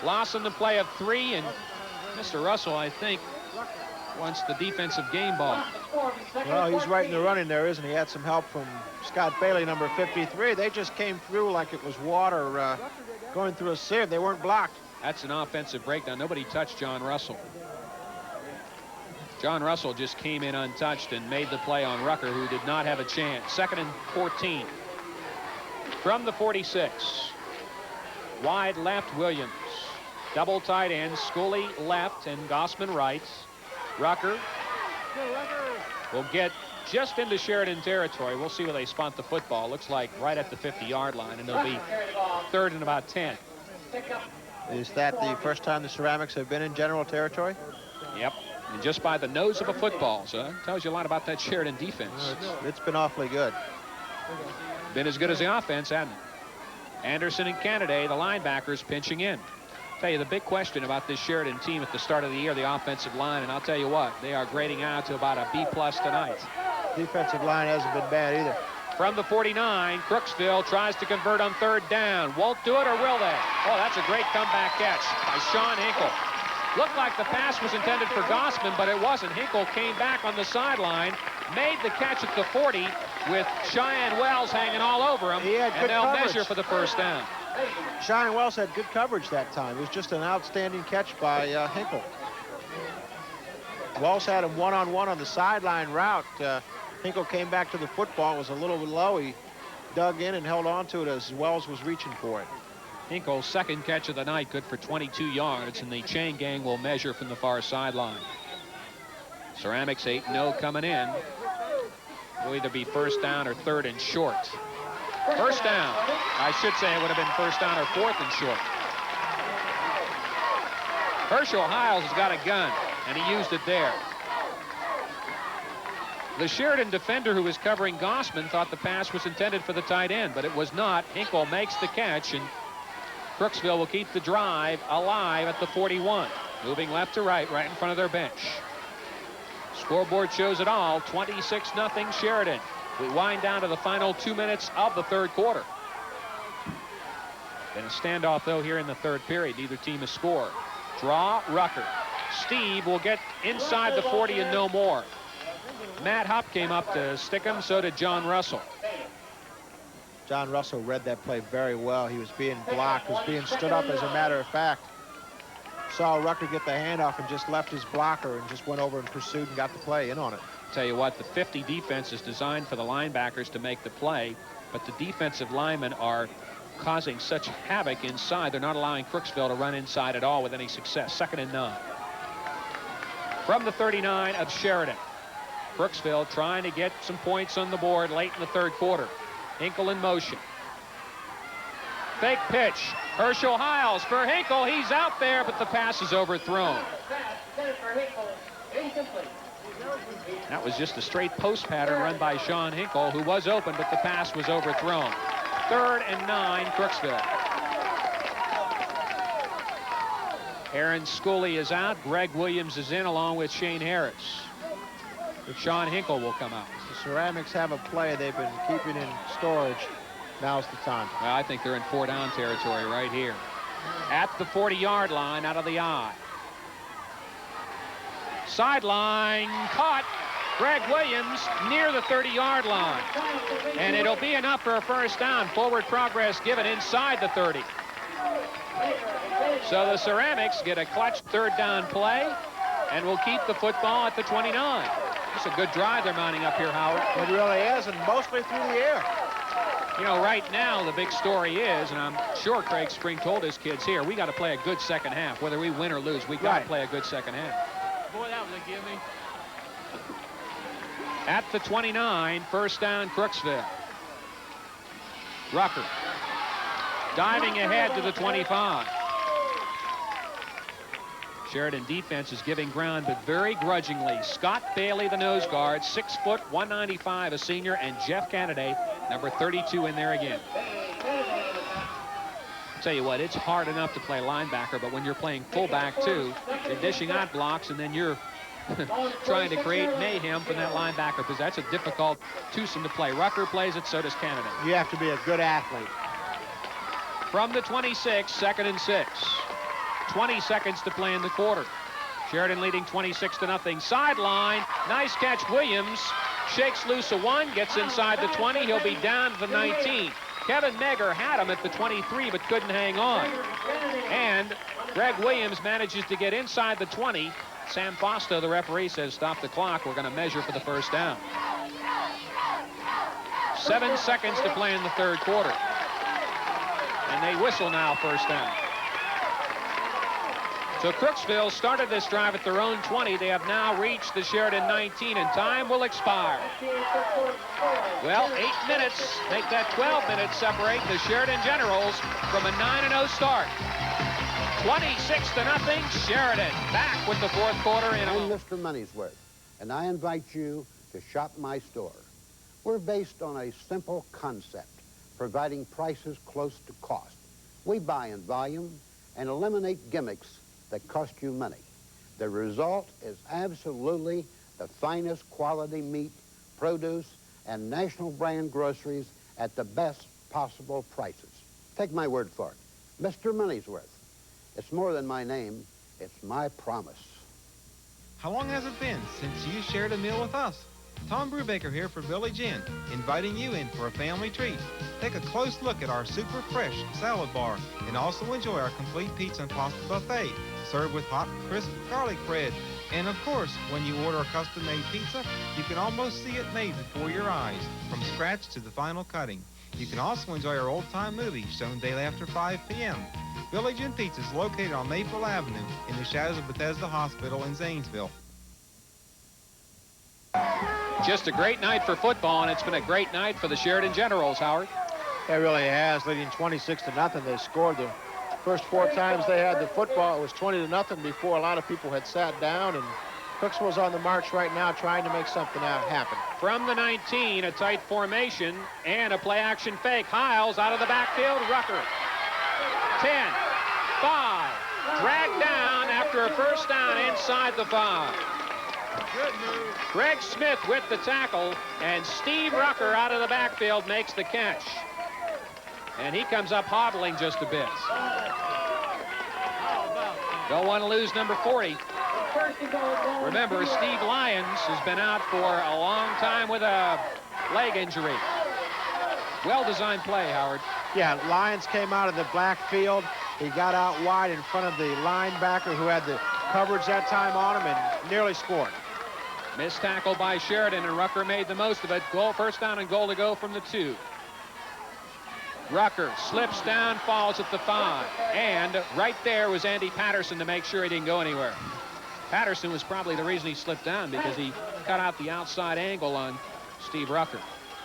Loss in the play of 3, and Mr. Russell, I think, wants the defensive game ball. Well, he's right in the running there, isn't he? He had some help from Scott Bailey, number 53. They just came through like it was water going through a sieve. They weren't blocked. That's an offensive breakdown. Nobody touched John Russell. John Russell just came in untouched and made the play on Rucker, who did not have a chance. 2nd and 14. From the 46. Wide left, Williams. Double tight end, Scully left and Gossman right. Rucker will get just into Sheridan territory. We'll see where they spot the football. Looks like right at the 50-yard line, and they'll be 3rd and about 10. Is that the first time the Ceramics have been in general territory? Yep. And just by the nose of a football. So that tells you a lot about that Sheridan defense. It's been awfully good. Been as good as the offense, hasn't it? Anderson and Kennedy, the linebackers, pinching in. Tell you the big question about this Sheridan team at the start of the year, the offensive line, and I'll tell you what, they are grading out to about a B+ tonight. Defensive line hasn't been bad either. From the 49, Crooksville tries to convert on 3rd down. Won't do it, or will they? Oh, that's a great comeback catch by Sean Hinkle. Looked like the pass was intended for Gossman, but it wasn't. Hinkle came back on the sideline, made the catch at the 40 with Cheyenne Wells hanging all over him, and they'll measure for the first down. Cheyenne Wells had good coverage that time. It was just an outstanding catch by Hinkle. Wells had him one-on-one on the sideline route. Hinkle came back to the football. It was a little bit low. He dug in and held on to it as Wells was reaching for it. Hinkle's 2nd catch of the night, good for 22 yards, and the chain gang will measure from the far sideline. Ceramics 8-0 coming in. Will either be first down or 3rd and short. First down. I should say it would have been first down or 4th and short. Herschel Hiles has got a gun, and he used it there. The Sheridan defender who was covering Gossman thought the pass was intended for the tight end, but it was not. Hinkle makes the catch, and Crooksville will keep the drive alive at the 41. Moving left to right, right in front of their bench. Scoreboard shows it all. 26-0 Sheridan. We wind down to the final 2 minutes of the third quarter. Been a standoff, though, here in the third period. Neither team has scored. Draw, Rucker. Steve will get inside the 40 and no more. Matt Hupp came up to stick him, so did John Russell. John Russell read that play very well. He was being blocked, was being stood up, as a matter of fact. Saw Rucker get the handoff and just left his blocker and just went over and pursued and got the play in on it. Tell you what, the 50 defense is designed for the linebackers to make the play, but the defensive linemen are causing such havoc inside. They're not allowing Crooksville to run inside at all with any success. 2nd and 9. From the 39 of Sheridan. Crooksville trying to get some points on the board late in the third quarter. Hinkle in motion. Fake pitch. Herschel Hiles for Hinkle. He's out there, but the pass is overthrown. That was just a straight post pattern run by Sean Hinkle, who was open, but the pass was overthrown. 3rd and 9, Crooksville. Aaron Schooley is out. Greg Williams is in along with Shane Harris. But Sean Hinkle will come out. The Ceramics have a play they've been keeping in storage. Now's the time. Well, I think they're in 4-down territory right here. At the 40-yard line, out of the eye. Sideline caught. Greg Williams near the 30-yard line. And it'll be enough for a first down. Forward progress given inside the 30. So the Ceramics get a clutch 3rd down play and will keep the football at the 29. It's a good drive they're mounting up here, Howard. It really is, and mostly through the air. You know, right now the big story is, and I'm sure Craig Spring told his kids here, we got to play a good second half. Whether we win or lose, we got to play a good second half. Boy, that was a gimme. At the 29, first down, Crooksville. Rucker diving ahead to the 25. Sheridan defense is giving ground, but very grudgingly. Scott Bailey, the nose guard, 6 foot, 195, a senior, and Jeff Candidate, number 32, in there again. I'll tell you what, it's hard enough to play linebacker, but when you're playing fullback too, you're dishing out blocks, and then you're trying to create mayhem from that linebacker, because that's a difficult twosome to play. Rucker plays it, so does Candidate. You have to be a good athlete. From the 26, 2nd and 6. 20 seconds to play in the quarter. Sheridan leading 26-0. Sideline, nice catch. Williams shakes loose a 1, gets inside the 20. He'll be down to the 19. Kevin Meger had him at the 23, but couldn't hang on. And Greg Williams manages to get inside the 20. Sam Foster, the referee, says stop the clock. We're going to measure for the first down. 7 seconds to play in the third quarter. And they whistle now, first down. So Crooksville started this drive at their own 20. They have now reached the Sheridan 19, and time will expire. Well, 8 minutes make that 12 minutes separate the Sheridan Generals from a 9-0 start. 26-0, Sheridan back with the fourth quarter in. I'm Mr. Money'sworth, and I invite you to shop my store. We're based on a simple concept, providing prices close to cost. We buy in volume and eliminate gimmicks that cost you money. The result is absolutely the finest quality meat, produce, and national brand groceries at the best possible prices. Take my word for it. Mr. Money'sworth. It's more than my name, it's my promise. How long has it been since you shared a meal with us? Tom Brubaker here for Village Inn, inviting you in for a family treat. Take a close look at our super fresh salad bar and also enjoy our complete pizza and pasta buffet, served with hot, crisp garlic bread. And of course, when you order a custom-made pizza, you can almost see it made before your eyes, from scratch to the final cutting. You can also enjoy our old-time movies shown daily after 5 p.m. Village Inn Pizza is located on Maple Avenue in the shadows of Bethesda Hospital in Zanesville. Just a great night for football, and it's been a great night for the Sheridan Generals, Howard. It really has, leading 26-0. They scored the first 4 times they had the football. It was 20-0 before a lot of people had sat down, and Crooksville's on the march right now trying to make something happen. From the 19, a tight formation and a play-action fake. Hiles out of the backfield. Rucker. 10, 5, dragged down after a first down inside the 5. Greg Smith with the tackle, and Steve Rucker out of the backfield makes the catch. And he comes up hobbling just a bit. Don't want to lose number 40. Remember, Steve Lyons has been out for a long time with a leg injury. Well-designed play, Howard. Yeah, Lyons came out of the backfield. He got out wide in front of the linebacker who had the coverage that time on him and nearly scored. Missed tackle by Sheridan, and Rucker made the most of it. First down and goal to go from the 2. Rucker slips down, falls at the 5. And right there was Andy Patterson to make sure he didn't go anywhere. Patterson was probably the reason he slipped down, because he cut out the outside angle on Steve Rucker.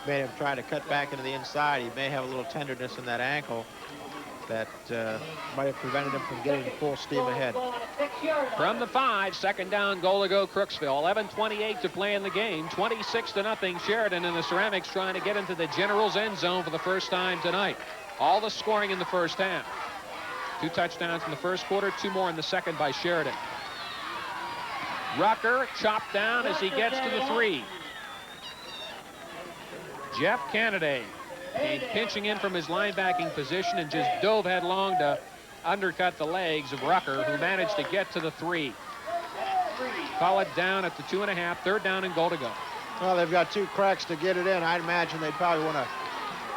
Made him try to cut back into the inside. He may have a little tenderness in that ankle that might have prevented him from getting full steam ahead. From the 5, second down, goal to go Crooksville. 11:28 to play in the game. 26-0 Sheridan, and the Ceramics trying to get into the Generals end zone for the first time tonight. All the scoring in the first half. 2 touchdowns in the first quarter, 2 more in the second by Sheridan. Rucker chopped down as he gets to the 3. Jeff Kennedy came pinching in from his linebacking position and just dove headlong to undercut the legs of Rucker, who managed to get to the 3. Call it down at the 2.5, third down and goal to go. Well, they've got 2 cracks to get it in. I'd imagine they'd probably want to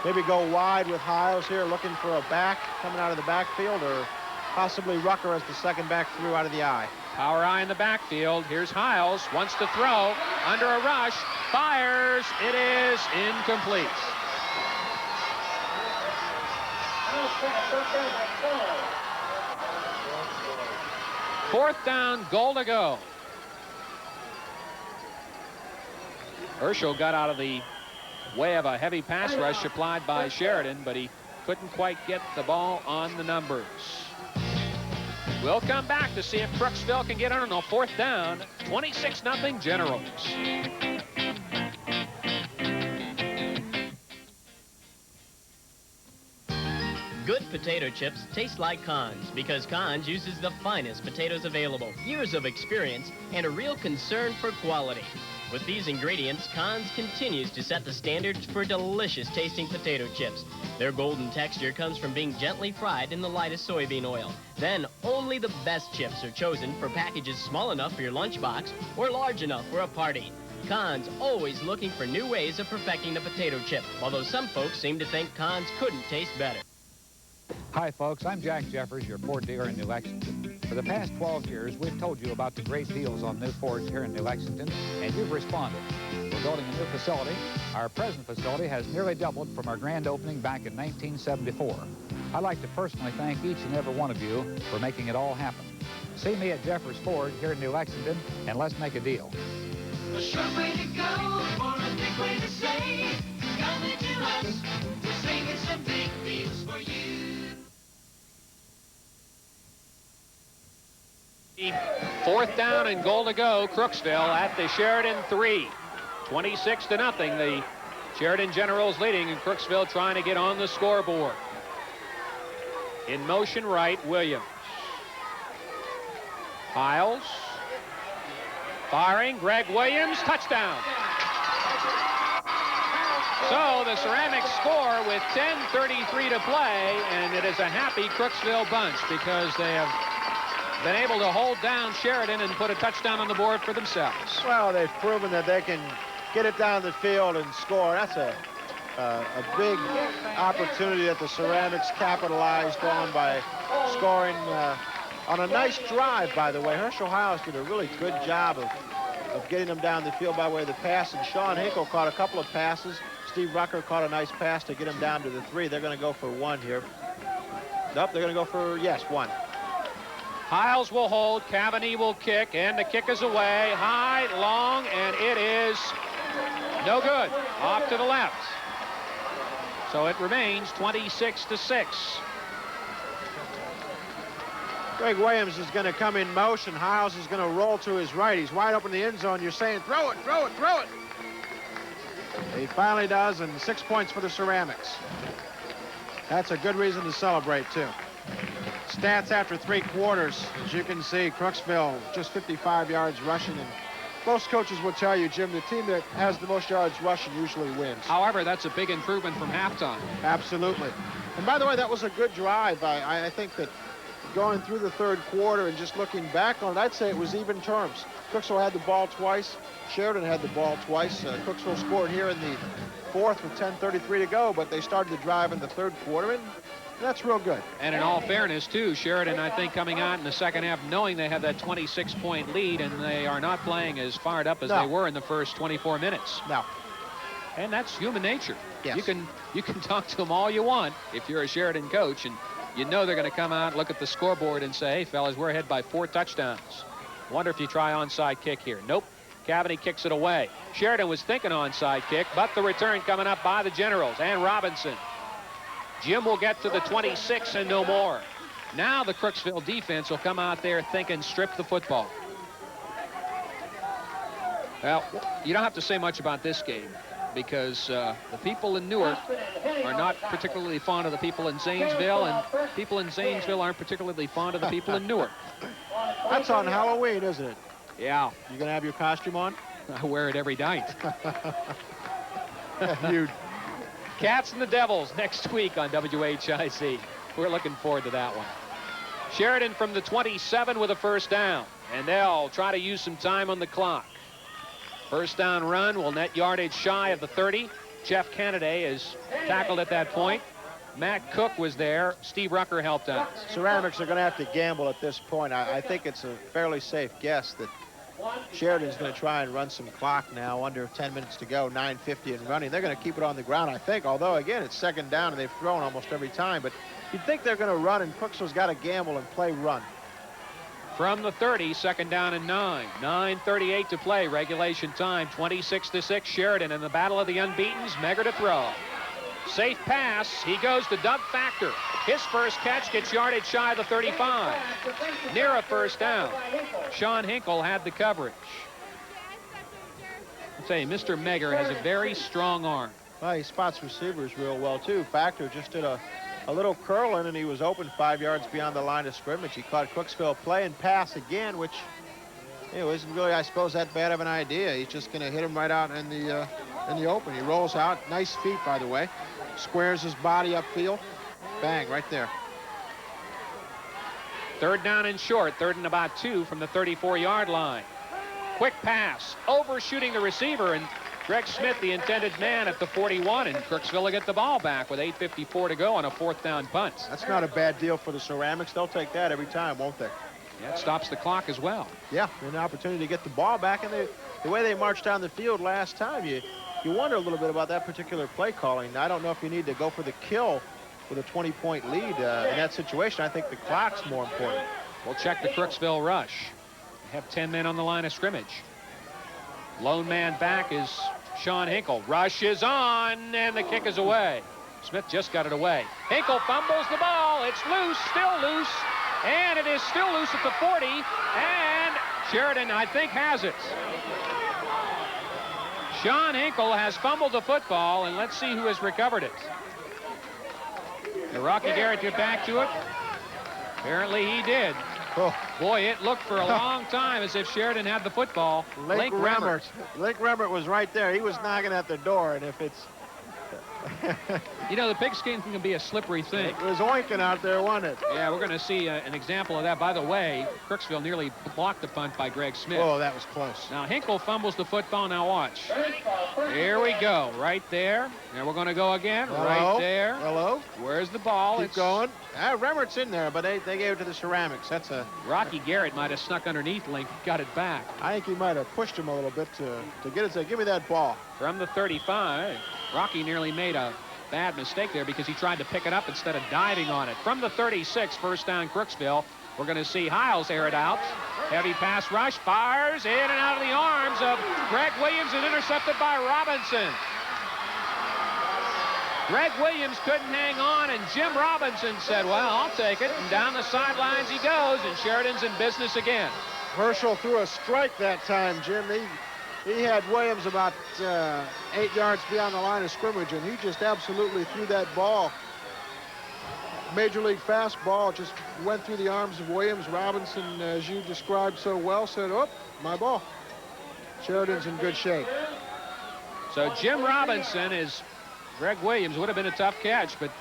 maybe go wide with Hiles here, looking for a back coming out of the backfield, or possibly Rucker as the second back through out of the eye. Power eye in the backfield. Here's Hiles, wants to throw, under a rush, fires. It is incomplete. Fourth down, goal to go. Herschel got out of the way of a heavy pass rush applied by Sheridan, but he couldn't quite get the ball on the numbers. We'll come back to see if Crooksville can get on a fourth down. 26-0 Generals. Good potato chips taste like Conn's because Conn's uses the finest potatoes available, years of experience, and a real concern for quality. With these ingredients, Conn's continues to set the standards for delicious tasting potato chips. Their golden texture comes from being gently fried in the lightest soybean oil. Then only the best chips are chosen for packages small enough for your lunchbox or large enough for a party. Conn's always looking for new ways of perfecting the potato chip, although some folks seem to think Conn's couldn't taste better. Hi, folks. I'm Jack Jeffers, your Ford dealer in New Lexington. For the past 12 years, we've told you about the great deals on new Fords here in New Lexington, and you've responded. We're building a new facility. Our present facility has nearly doubled from our grand opening back in 1974. I'd like to personally thank each and every one of you for making it all happen. See me at Jeffers Ford here in New Lexington, and let's make a deal. A short way to go for a big way to save. Coming to us, we're saving some big deals for you. Fourth down and goal to go, Crooksville at the Sheridan 3. 26-0. The Sheridan Generals leading, and Crooksville trying to get on the scoreboard. In motion right, Williams. Hiles. Firing, Greg Williams, touchdown. So the Ceramics score with 10:33 to play, and it is a happy Crooksville bunch because they have been able to hold down Sheridan and put a touchdown on the board for themselves. Well, they've proven that they can get it down the field and score. That's a big opportunity that the Ceramics capitalized on by scoring on a nice drive, by the way. Herschel Hiles did a really good job of getting them down the field by way of the pass, and Sean Hinkle caught a couple of passes. Steve Rucker caught a nice pass to get him down to the 3. They're going to go for 1 here. Nope, they're going to go for, yes, 1. Hiles will hold, Cavani will kick, and the kick is away, high, long, and it is no good, off to the left. So it remains 26-6. Greg Williams is going to come in motion. Hiles is going to roll to his right. He's wide open in the end zone. You're saying, throw it, throw it, throw it. He finally does, and 6 points for the Ceramics. That's a good reason to celebrate, too. Stats after 3 quarters. As you can see, Crooksville just 55 yards rushing and Most coaches will tell you, Jim, the team that has the most yards rushing usually wins. However, that's a big improvement from halftime. Absolutely. And by the way, that was a good drive. I think that going through the third quarter and just looking back on it, I'd say it was even terms. Crooksville had the ball twice. Sheridan had the ball twice. Crooksville scored here in the fourth with 10:33 to go, but they started the drive in the third quarter, and that's real good. And in all fairness, too, Sheridan, I think, coming out in the second half, knowing they have that 26-point lead, and they are not playing as fired up as they were in the first 24 minutes. No. And that's human nature. Yes. You can talk to them all you want if you're a Sheridan coach, and you know they're going to come out, look at the scoreboard, and say, hey, fellas, we're ahead by 4 touchdowns. Wonder if you try onside kick here. Nope. Cavity kicks it away. Sheridan was thinking onside kick, but the return coming up by the Generals and Robinson. Jim will get to the 26 and no more. Now the Crooksville defense will come out there thinking strip the football. Well, you don't have to say much about this game because the people in Newark are not particularly fond of the people in Zanesville, and people in Zanesville aren't particularly fond of the people in Newark. That's on Halloween, isn't it? Yeah. You gonna have your costume on? I wear it every night. You. Cats and the Devils next week on WHIC. We're looking forward to that one. Sheridan from the 27 with a first down, and they'll try to use some time on the clock. First down run will net yardage shy of the 30. Jeff Kennedy is tackled at that point. Matt Cook was there. Steve Rucker helped out. Ceramics are going to have to gamble at this point. I think it's a fairly safe guess that Sheridan's going to try and run some clock now. Under 10 minutes to go, 9:50 and running. They're going to keep it on the ground, I think, although, again, it's second down and they've thrown almost every time. But you'd think they're going to run, and Crooksville's got to gamble and play run. From the 30, second down and 9. 9:38 to play, regulation time, 26-6. Sheridan in the battle of the unbeatens. Meger to throw. Safe pass. He goes to Doug Factor. His first catch gets yardage shy of the 35. Near a first down. Sean Hinkle had the coverage. I'll tell you, Mr. Meger has a very strong arm. Well, he spots receivers real well, too. Factor just did a little curl in, and he was open 5 yards beyond the line of scrimmage. He caught Crooksville play and pass again, which isn't really, I suppose, that bad of an idea. He's just going to hit him right out in the open. He rolls out. Nice feet, by the way. Squares his body upfield. Bang, right there. Third down and short. Third and about 2 from the 34-yard line. Quick pass. Overshooting the receiver, and Greg Smith, the intended man, at the 41, and Crooksville will get the ball back with 8:54 to go on a fourth down punt. That's not a bad deal for the Ceramics. They'll take that every time, won't they? Yeah, it stops the clock as well. Yeah, an opportunity to get the ball back, and the way they marched down the field last time, you wonder a little bit about that particular play calling. I don't know if you need to go for the kill with a 20-point lead in that situation. I think the clock's more important. We'll check the Crooksville rush. They have 10 men on the line of scrimmage. Lone man back is Sean Hinkle. Rush is on, and the kick is away. Smith just got it away. Hinkle fumbles the ball. It's loose, still loose, and it is still loose at the 40, and Sheridan, I think, has it. Sean Hinkle has fumbled the football, and let's see who has recovered it. Did Rocky Garrett get back to it? Apparently he did. Oh. Boy, it looked for a long time as if Sheridan had the football. Link Remmert. Link Remmert was right there. He was knocking at the door, and if it's... You know, the pigskin can be a slippery thing. It was oinking out there, wasn't it? Yeah, we're going to see an example of that. By the way, Crooksville nearly blocked the punt by Greg Smith. Oh, that was close. Now, Hinkle fumbles the football. Now, watch. Here we go. Right there. Now, we're going to go again. Hello? Right there. Hello? Where's the ball? Keep going. Remmert's in there, but they gave it to the Ceramics. That's a... Rocky Garrett might have snuck underneath Link, got it back. I think he might have pushed him a little bit to get it. Say, give me that ball. From the 35, Rocky nearly made a bad mistake there because he tried to pick it up instead of diving on it. From the 36, first down Crooksville, we're going to see Hiles air it out. Heavy pass rush, fires in and out of the arms of Greg Williams and intercepted by Robinson. Greg Williams couldn't hang on, and Jim Robinson said, well, I'll take it. And down the sidelines he goes, and Sheridan's in business again. Herschel threw a strike that time, Jim. He had Williams about 8 yards beyond the line of scrimmage, and he just absolutely threw that ball. Major league fastball just went through the arms of Williams. Robinson, as you described so well, said, oh, my ball. Sheridan's in good shape. So Jim Robinson Greg Williams would have been a tough catch, but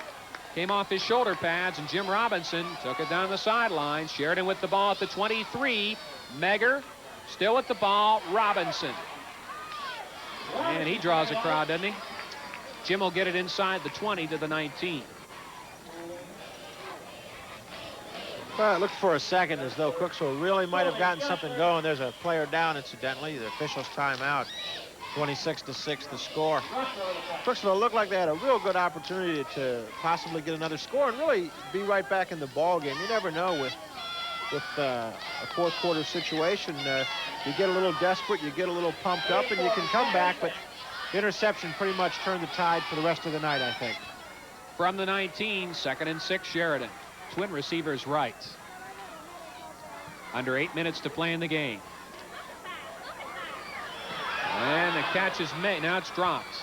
came off his shoulder pads, and Jim Robinson took it down the sideline. Sheridan with the ball at the 23. Meger still with the ball. Robinson. And he draws a crowd, doesn't he? Jim will get it inside the 20 to the 19. Well, it looked for a second as though Crooksville really might have gotten something going. There's a player down, incidentally. The officials timeout. 26-6 the score. Crooksville looked like they had a real good opportunity to possibly get another score and really be right back in the ball game. You never know with a fourth quarter situation. You get a little desperate, you get a little pumped up, and you can come back, but the interception pretty much turned the tide for the rest of the night, I think. From the 19, 2nd and 6, Sheridan. Twin receivers right. Under 8 minutes to play in the game. And the catch is made. Now it's dropped.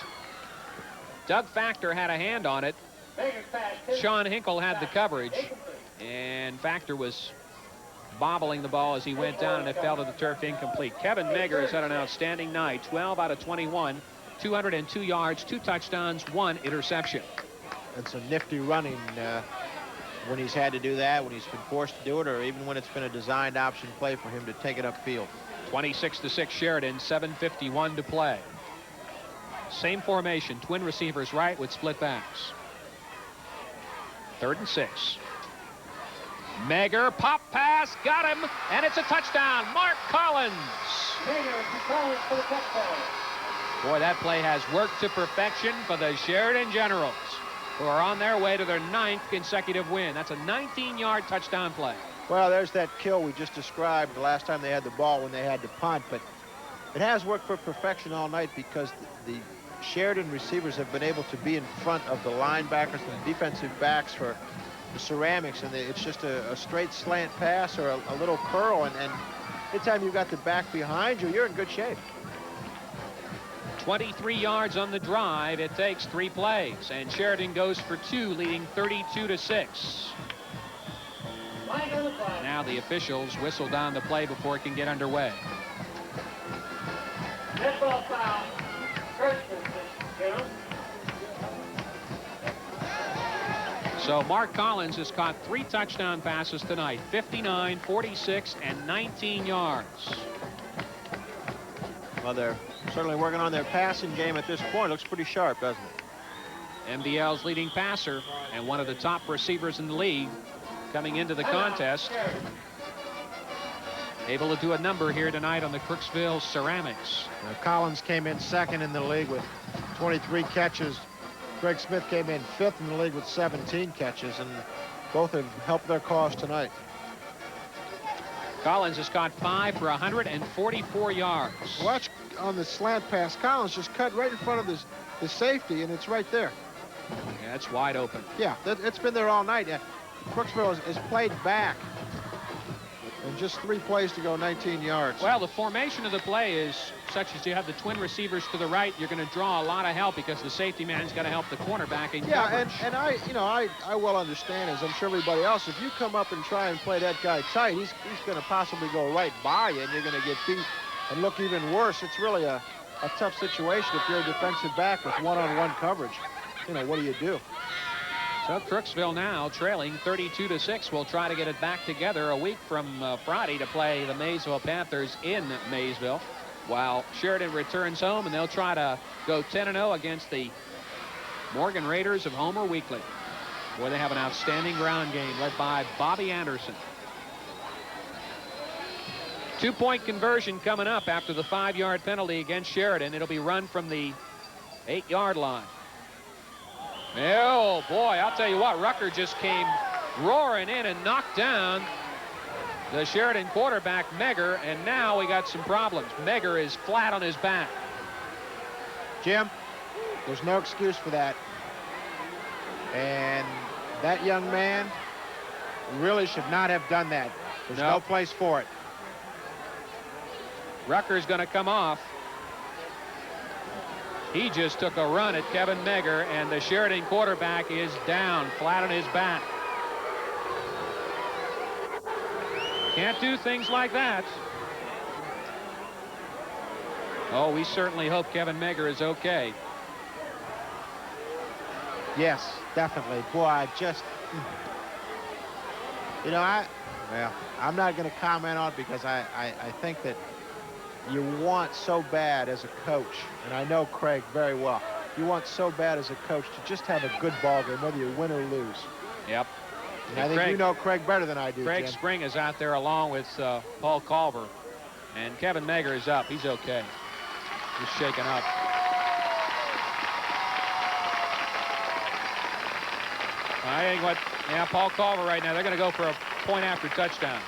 Doug Factor had a hand on it. Sean Hinkle had the coverage. And Factor was bobbling the ball as he went down, and it fell to the turf incomplete. Kevin Meger has had an outstanding night. 12 out of 21. 202 yards, 2 touchdowns, 1 interception. And some nifty running when he's had to do that, when he's been forced to do it, or even when it's been a designed option play for him to take it upfield. 26-6 Sheridan, 7:51 to play. Same formation, twin receivers right with split backs. 3rd and 6. Meger, pop pass, got him, and it's a touchdown. Mark Collins. For the touchdown. Boy, that play has worked to perfection for the Sheridan Generals, who are on their way to their 9th consecutive win. That's a 19-yard touchdown play. Well, there's that kill we just described the last time they had the ball when they had to punt, but it has worked for perfection all night because the Sheridan receivers have been able to be in front of the linebackers and the defensive backs for the Ceramics, and it's just a straight slant pass or a little curl, and anytime you've got the back behind you, you're in good shape. 23 yards on the drive. It takes 3 plays, and Sheridan goes for 2, leading 32-6. Now the officials whistle down the play before it can get underway. So Mark Collins has caught 3 touchdown passes tonight, 59, 46, and 19 yards. Well, they're certainly working on their passing game at this point. Looks pretty sharp, doesn't it? MDL's leading passer and one of the top receivers in the league coming into the contest. Able to do a number here tonight on the Crooksville Ceramics. Now, Collins came in 2nd in the league with 23 catches. Greg Smith came in 5th in the league with 17 catches, and both have helped their cause tonight. Collins has caught 5 for 144 yards. Watch on the slant pass. Collins just cut right in front of the safety, and it's right there. Yeah, it's wide open. Yeah, it's been there all night. Crooksville has played back. And just 3 plays to go, 19 yards. Well, the formation of the play is such as you have the twin receivers to the right. You're going to draw a lot of help because the safety man's got to help the cornerback in coverage. and I well understand, as I'm sure everybody else, if you come up and try and play that guy tight, he's going to possibly go right by you, and you're going to get beat and look even worse. It's really a tough situation if you're a defensive back with one-on-one coverage. What do you do? So Crooksville now trailing 32-6. We'll try to get it back together a week from Friday to play the Maysville Panthers in Maysville, while Sheridan returns home, and they'll try to go 10-0 against the Morgan Raiders of Homer Weekly. Boy, they have an outstanding ground game led by Bobby Anderson. 2-point conversion coming up after the 5-yard penalty against Sheridan. It'll be run from the 8-yard line. Oh, boy, I'll tell you what, Rucker just came roaring in and knocked down the Sheridan quarterback, Meger, and now we got some problems. Meger is flat on his back. Jim, there's no excuse for that. And that young man really should not have done that. There's no place for it. Rucker's going to come off. He just took a run at Kevin Meger, and the Sheridan quarterback is down, flat on his back. Can't do things like that. Oh, we certainly hope Kevin Meger is okay. Yes, definitely. Boy, I just, you know, I'm not going to comment on it because I think that you want so bad as a coach, and I know Craig very well, you want so bad as a coach to just have a good ball game, whether you win or lose. Yep. And I think you know Craig better than I do, Craig Jim. Spring is out there along with Paul Culver, and Kevin Meger is up. He's okay. He's shaken up. I think Paul Culver right now, they're going to go for a point after touchdown.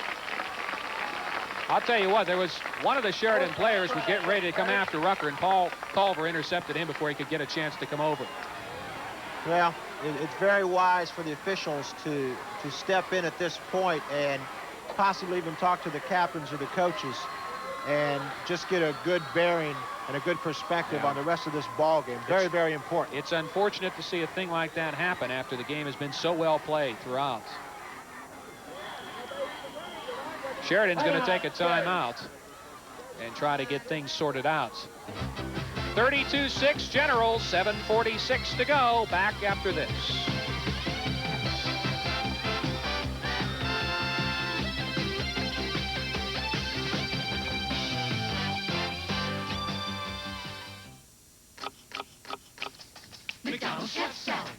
I'll tell you what, there was one of the Sheridan players was getting ready to come after Rucker, and Paul Culver intercepted him before he could get a chance to come over. Well, it's very wise for the officials to step in at this point and possibly even talk to the captains or the coaches and just get a good bearing and a good perspective on the rest of this ball game. Very, very important. It's unfortunate to see a thing like that happen after the game has been so well played throughout. Sheridan's going to take a timeout and try to get things sorted out. 32-6 Generals, 7:46 to go. Back after this. McDonald's Chef Salad.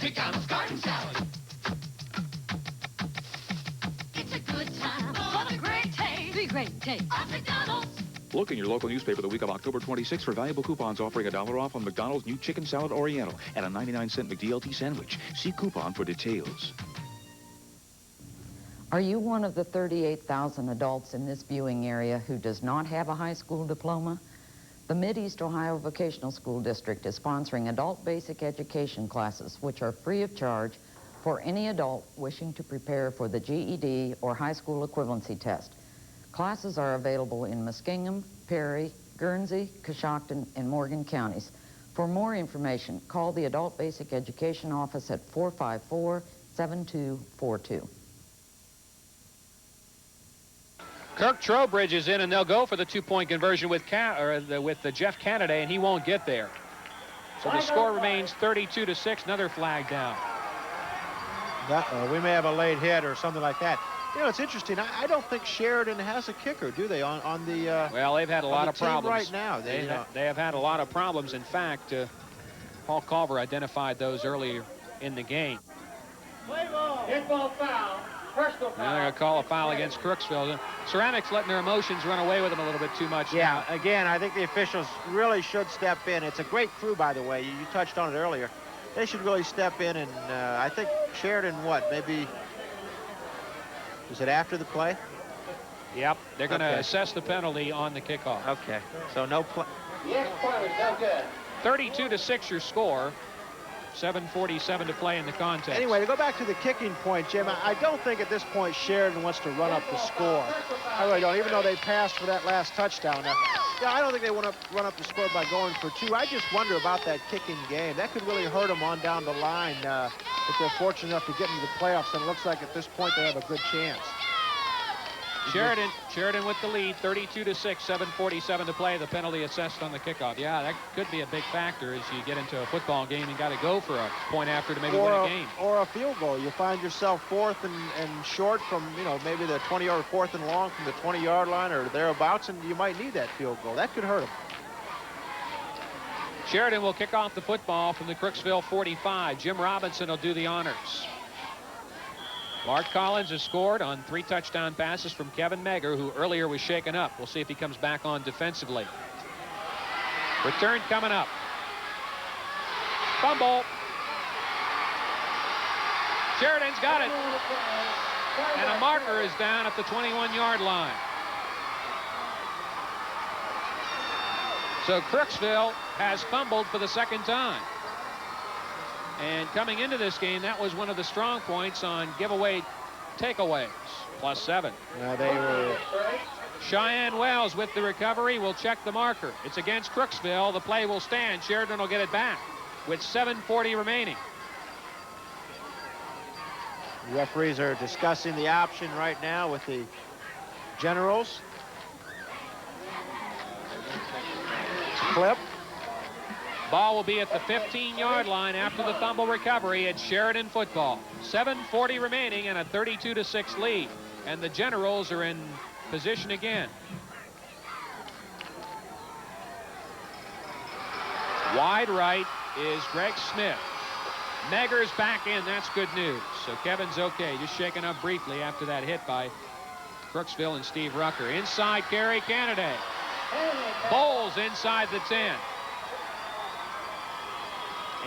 McDonald's Garden Salad. It's a good time. What a great taste. The great taste of McDonald's. Look in your local newspaper the week of October 26th for valuable coupons offering $1 off on McDonald's new Chicken Salad Oriental and a 99-cent McDLT sandwich. See coupon for details. Are you one of the 38,000 adults in this viewing area who does not have a high school diploma? The Mid-East Ohio Vocational School District is sponsoring adult basic education classes, which are free of charge for any adult wishing to prepare for the GED or high school equivalency test. Classes are available in Muskingum, Perry, Guernsey, Coshocton, and Morgan counties. For more information, call the Adult Basic Education Office at 454-7242. Kirk Trowbridge is in, and they'll go for the two-point conversion with Jeff Canada, and he won't get there. So the score remains 32-6. Another flag down. We may have a late hit or something like that. You know, it's interesting. I don't think Sheridan has a kicker, do they? On the well, they've had a lot of problems right now. They have had a lot of problems. In fact, Paul Culver identified those earlier in the game. Play ball. Hit ball foul. Personal foul. Now they're going to call a foul against Crooksville. Ceramics letting their emotions run away with them a little bit too much. Yeah, now. again, I think the officials really should step in. It's a great crew, by the way. You touched on it earlier. They should really step in, and I think Sheridan, maybe, is it after the play? Yep, they're going to assess the penalty on the kickoff. Okay, so no play. Yes, point is no good. 32-6 your score. 7:47 to play in the contest. Anyway, to go back to the kicking point, Jim, I don't think at this point Sheridan wants to run up the score. I really don't, even though they passed for that last touchdown. I don't think they want to run up the score by going for two. I just wonder about that kicking game. That could really hurt them on down the line if they're fortunate enough to get into the playoffs, and it looks like at this point they have a good chance. Sheridan with the lead, 32-6, 7:47 to play. The penalty assessed on the kickoff. Yeah, that could be a big factor as you get into a football game and got to go for a point after to maybe win a game. Or a field goal. You find yourself fourth and short from, maybe the 20 or fourth and long from the 20-yard line or thereabouts, and you might need that field goal. That could hurt them. Sheridan will kick off the football from the Crooksville 45. Jim Robinson will do the honors. Mark Collins has scored on 3 touchdown passes from Kevin Meger, who earlier was shaken up. We'll see if he comes back on defensively. Return coming up. Fumble. Sheridan's got it. And a marker is down at the 21-yard line. So Crooksville has fumbled for the second time. And coming into this game, that was one of the strong points on giveaway takeaways, +7. They were. Cheyenne Wells with the recovery will check the marker. It's against Crooksville. The play will stand. Sheridan will get it back with 7:40 remaining. The referees are discussing the option right now with the Generals. clip. Ball will be at the 15-yard line after the fumble recovery. It's Sheridan football. 7:40 remaining and a 32-6 lead. And the Generals are in position again. Wide right is Greg Smith. Meger's back in. That's good news. So Kevin's okay. Just shaken up briefly after that hit by Crooksville and Steve Rucker. Inside carry, Kennedy. Bowles inside the 10.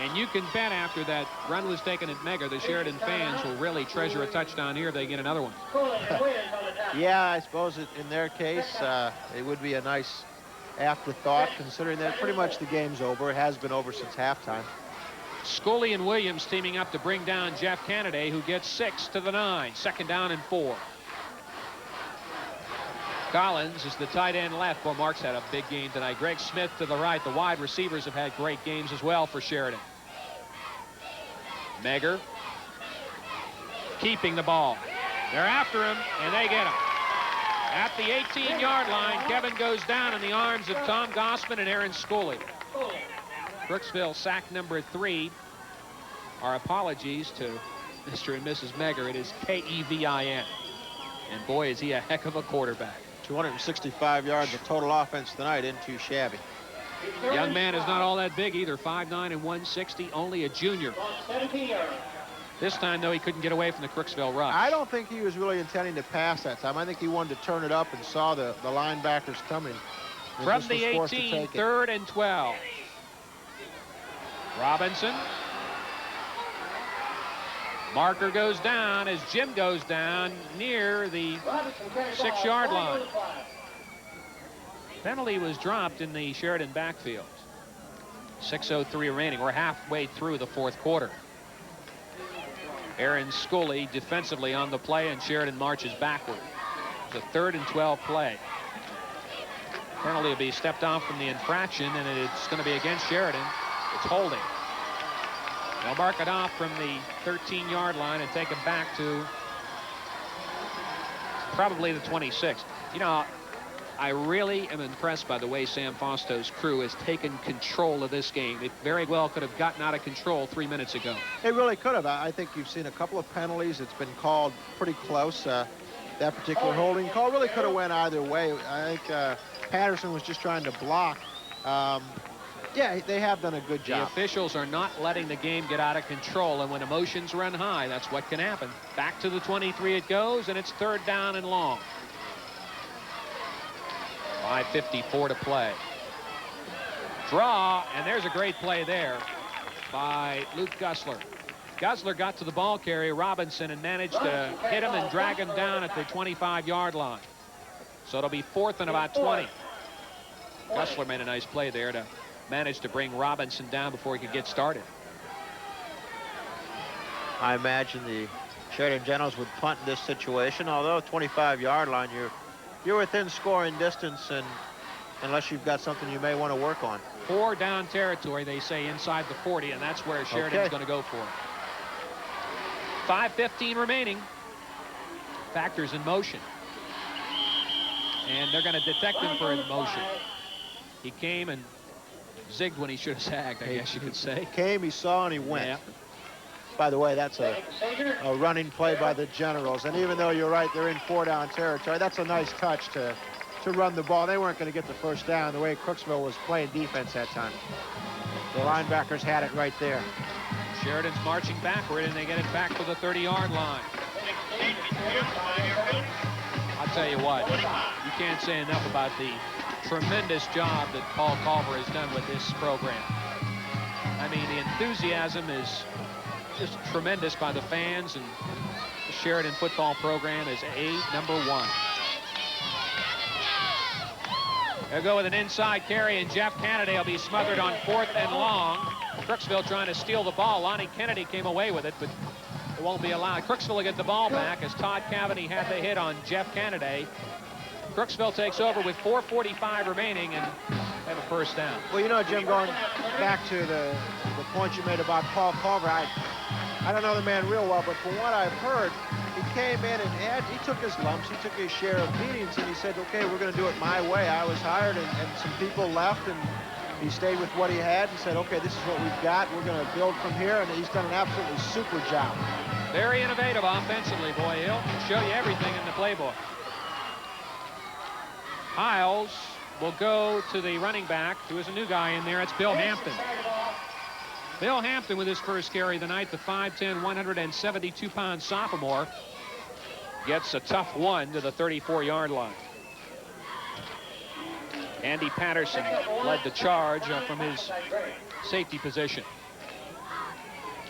And you can bet after that run was taken at Meger, the Sheridan fans will really treasure a touchdown here if they get another one. Yeah, I suppose in their case, it would be a nice afterthought, considering that pretty much the game's over. It has been over since halftime. Scully and Williams teaming up to bring down Jeff Kennedy, who gets 6 to the 9. 2nd down and 4. Collins is the tight end left. Well, Mark's had a big game tonight. Greg Smith to the right. The wide receivers have had great games as well for Sheridan. Meger keeping the ball. They're after him, and they get him. At the 18-yard line, Kevin goes down in the arms of Tom Gossman and Aaron Scully. Crooksville sack number 3. Our apologies to Mr. and Mrs. Meger. It is Kevin. And boy, is he a heck of a quarterback. 265 yards of total offense tonight, isn't too shabby. Young man is not all that big either. 5'9" and 160, only a junior. This time, though, he couldn't get away from the Crooksville rush. I don't think he was really intending to pass that time. I think he wanted to turn it up and saw the linebackers coming. From the 18, 3rd and 12. Robinson. Marker goes down as Jim goes down near the 6-yard line. Penalty was dropped in the Sheridan backfield. 6:03 remaining. We're halfway through the 4th quarter. Aaron Scully defensively on the play, and Sheridan marches backward. It's a 3rd and 12 play. Penalty will be stepped off from the infraction, and it's going to be against Sheridan. It's holding. They'll mark it off from the 13-yard line and take him back to probably the 26. You know, I really am impressed by the way Sam Fausto's crew has taken control of this game. It very well could have gotten out of control 3 minutes ago. It really could have. I think you've seen a couple of penalties. It's been called pretty close. That particular holding call really could have went either way. I think Patterson was just trying to block. Yeah, they have done a good job. The officials are not letting the game get out of control, and when emotions run high, that's what can happen. Back to the 23 it goes, and it's 3rd down and long. 5:54 to play. Draw, and there's a great play there by Luke Gussler. Gussler got to the ball carrier, Robinson, and managed to hit him and drag him down at the 25-yard line. So it'll be 4th and about 20. Gussler made a nice play there to manage to bring Robinson down before he could get started. I imagine the Sheridan Generals would punt in this situation, although 25-yard line, you're within scoring distance, and unless you've got something you may want to work on. 4 down territory, they say, inside the 40, and that's where Sheridan's going to go for it. 5:15 remaining. Factors in motion. And they're going to detect him for in motion. He came and zigged when he should have sagged, I guess you could say. He came, he saw, and he went. Yeah. By the way, that's a running play by the Generals. And even though you're right, they're in 4 down territory, that's a nice touch to run the ball. They weren't going to get the 1st down the way Crooksville was playing defense that time. The linebackers had it right there. Sheridan's marching backward, and they get it back to the 30-yard line. I'll tell you what, you can't say enough about the tremendous job that Paul Culver has done with this program. I mean, the enthusiasm is just tremendous by the fans, and the Sheridan football program is number 1. They'll go with an inside carry, and Jeff Kennedy will be smothered on 4th and long. Crooksville trying to steal the ball. Lonnie Kennedy came away with it, but it won't be allowed. Crooksville will get the ball back as Todd Cavity had the hit on Jeff Kennedy. Crooksville takes over with 4:45 remaining and have a 1st down. Well, you know, Jim, going back to the point you made about Paul Culver, I don't know the man real well, but from what I've heard, he came in and he took his lumps, he took his share of beatings, and he said, okay, we're going to do it my way. I was hired, and some people left, and He stayed with what he had and said, okay, this is what we've got. We're going to build from here, and he's done an absolutely super job. Very innovative offensively, boy. He'll show you everything in the playbook. Hiles will go to the running back, who is a new guy in there. It's Bill Hampton. Bill Hampton with his first carry of the night, the 5'10", 172-pound sophomore, gets a tough one to the 34-yard line. Andy Patterson led the charge from his safety position.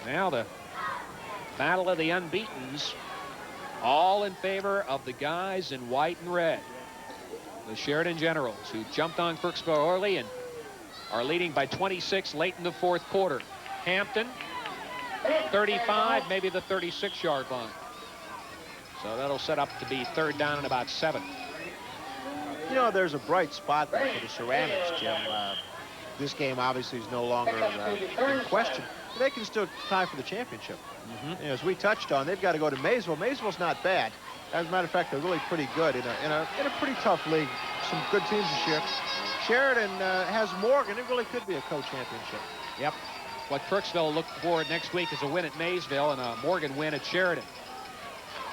Now the battle of the unbeatens, all in favor of the guys in white and red. The Sheridan Generals, who jumped on Crooksville early and are leading by 26 late in the fourth quarter. Hampton, 35, maybe the 36-yard line. So that'll set up to be third down and about 7. You know, there's a bright spot there for the Ceramics, Jim. This game obviously is no longer in question. They can still tie for the championship. You know, as we touched on, they've got to go to Maysville. Maysville's not bad. As a matter of fact, they're really pretty good in a pretty tough league. Some good teams this year. Sheridan has Morgan. It really could be a co-championship. Yep. What Crooksville will look for next week is a win at Maysville and a Morgan win at Sheridan.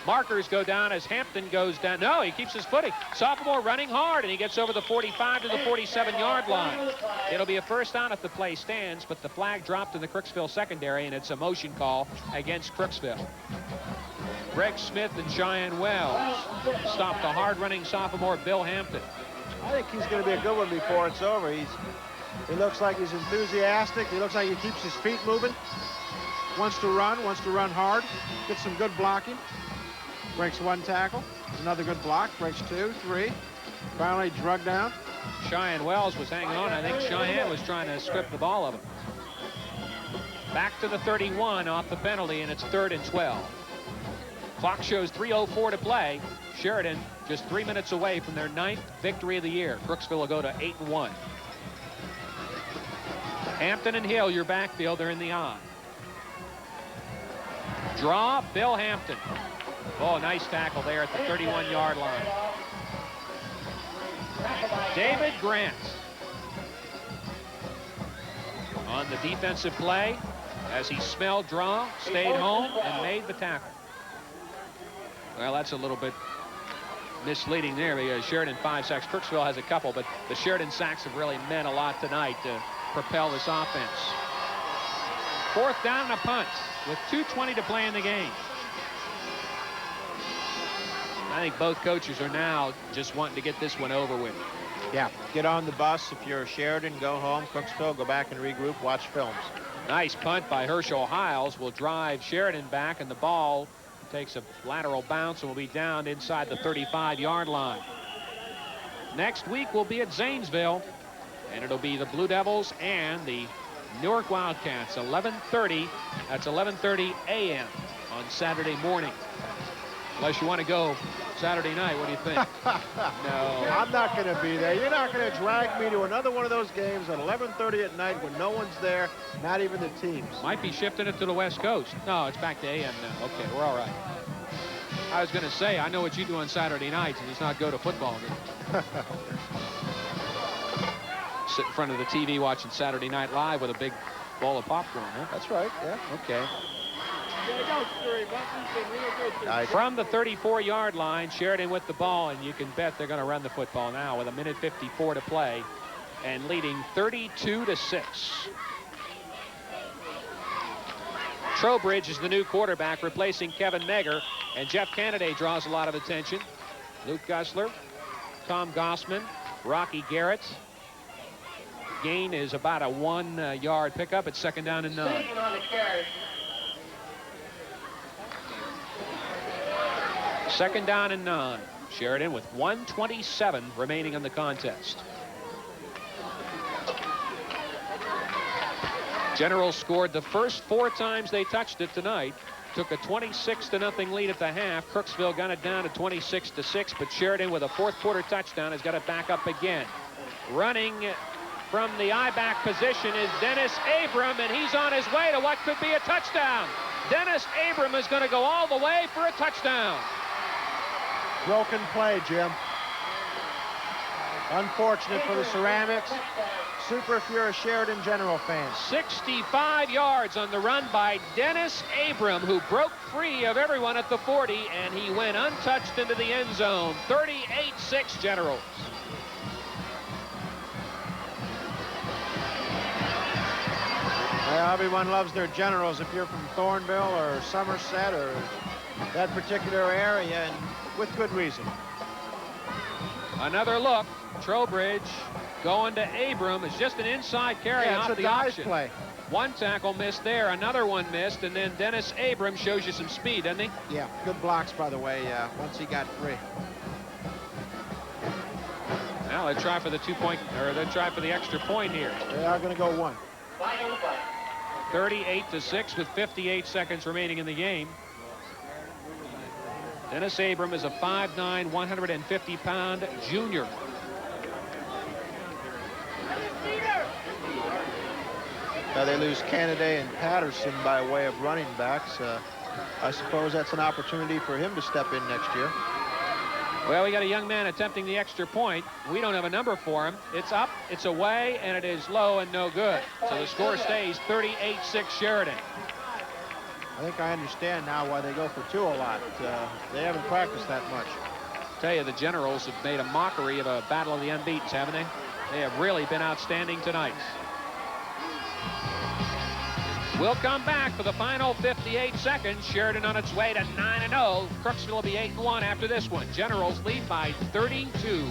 Markers go down as Hampton goes down. No, he keeps his footing. Sophomore running hard, and he gets over the 45 to the 47-yard line. It'll be a first down if the play stands, but the flag dropped in the Crooksville secondary, and it's a motion call against Crooksville. Greg Smith and Cheyenne Wells stop the hard-running sophomore Bill Hampton. I think he's going to be a good one before it's over. He looks like he's enthusiastic. He looks like he keeps his feet moving. Wants to run hard. Gets some good blocking. Breaks one tackle. Another good block. Breaks 2, 3. Finally drug down. Cheyenne Wells was hanging on. I think Cheyenne was trying to strip the ball of him. Back to the 31 off the penalty, and it's 3rd and 12. Clock shows 3:04 to play. Sheridan just 3 minutes away from their 9th victory of the year. Crooksville will go to 8-1. Hampton and Hill, your backfield, they're in the eye. Draw, Bill Hampton. Oh, nice tackle there at the 31-yard line. David Grant on the defensive play as he smelled draw, stayed home, and made the tackle. Well, that's a little bit misleading there because Sheridan 5 sacks. Crooksville has a couple, but the Sheridan sacks have really meant a lot tonight to propel this offense. 4th down and a punt with 2:20 to play in the game. I think both coaches are now just wanting to get this one over with. Yeah, get on the bus. If you're Sheridan, go home. Crooksville, go back and regroup, watch films. Nice punt by Herschel Hiles will drive Sheridan back, and the ball takes a lateral bounce and will be down inside the 35-yard line. Next week we'll be at Zanesville, and it'll be the Blue Devils and the Newark Wildcats. 11:30. That's 11:30 a.m. on Saturday morning. Unless you want to go Saturday night, what do you think? No. I'm not going to be there. You're not going to drag me to another one of those games at 11:30 at night when no one's there, not even the teams. Might be shifting it to the West Coast. No, it's back to AM now. Okay, we're all right. I was going to say, I know what you do on Saturday nights, and it's not go to football game. Sit in front of the TV watching Saturday Night Live with a big bowl of popcorn, huh? That's right, yeah. Okay. From the 34-yard line, Sheridan with the ball, and you can bet they're going to run the football now with 1:54 to play and leading 32-6. Trowbridge is the new quarterback, replacing Kevin Meger, and Jeff Cannaday draws a lot of attention. Luke Gussler, Tom Gossman, Rocky Garrett. Gain is about a 1-yard pickup. It's 2nd down and 9. Second down and 9. Sheridan with 1:27 remaining in the contest. Generals scored the first 4 times they touched it tonight. Took a 26-0 lead at the half. Crooksville got it down to 26-6, but Sheridan with a fourth quarter touchdown has got it back up again. Running from the I-back position is Dennis Abram, and he's on his way to what could be a touchdown. Dennis Abram is going to go all the way for a touchdown. Broken play, Jim. Unfortunate for the Ceramics. super if you're a Sheridan General fan. 65 yards on the run by Dennis Abram, who broke free of everyone at the 40, and he went untouched into the end zone. 38-6 Generals. Well, everyone loves their Generals if you're from Thornville or Somerset or that particular area, and with good reason. Another look. Trowbridge going to Abram. It's just an inside carry Yeah, off it's a the dive option. play. One tackle missed there, another one missed, and then Dennis Abram shows you some speed, doesn't he? Yeah, good blocks, by the way, once he got free. Now they try for the 2-point, or they try for the extra point here. They are going to go one. 38-6 with 58 seconds remaining in the game. Dennis Abram is a 5'9", 150-pound junior. They lose Canada and Patterson by way of running backs. I suppose that's an opportunity for him to step in next year. Well, we got a young man attempting the extra point. We don't have a number for him. It's up, it's away, and it is low and no good. So the score stays 38-6 Sheridan. I think I understand now why they go for two a lot. They haven't practiced that much. Tell you, the Generals have made a mockery of a battle of the unbeatens, haven't they? They have really been outstanding tonight. We'll come back for the final 58 seconds. Sheridan on its way to 9-0. Crooksville will be 8-1 after this one. Generals lead by 32.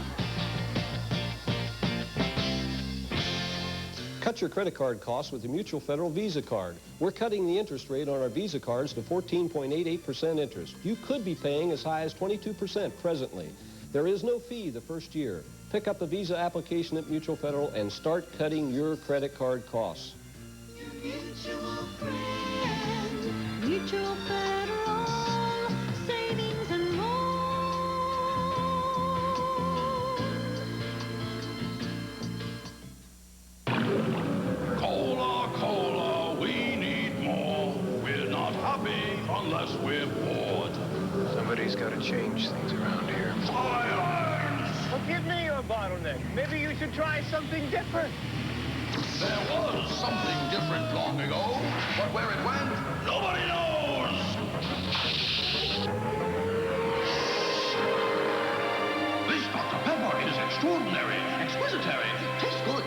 Cut your credit card costs with the Mutual Federal Visa card. We're cutting the interest rate on our Visa cards to 14.88% interest. You could be paying as high as 22% presently. There is no fee the first year. Pick up the Visa application at Mutual Federal and start cutting your credit card costs. Mutual friend, Mutual Federal, savings and more. Cola, cola, we need more. We're not happy unless we're bored. Somebody's got to change things around here. Well, give me your bottleneck. Maybe you should try something different. There was something different long ago, but where it went, nobody knows. This Dr. Pepper is extraordinary, exquisitary, tastes good.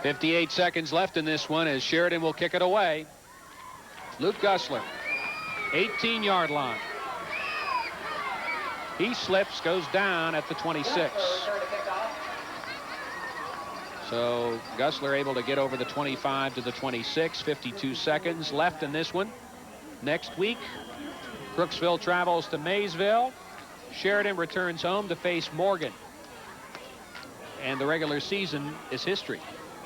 58 seconds left in this one as Sheridan will kick it away. Luke Gussler, 18-yard line. He slips, goes down at the 26. So Gussler able to get over the 25 to the 26. 52 seconds left in this one. Next week, Crooksville travels to Maysville. Sheridan returns home to face Morgan. And the regular season is history.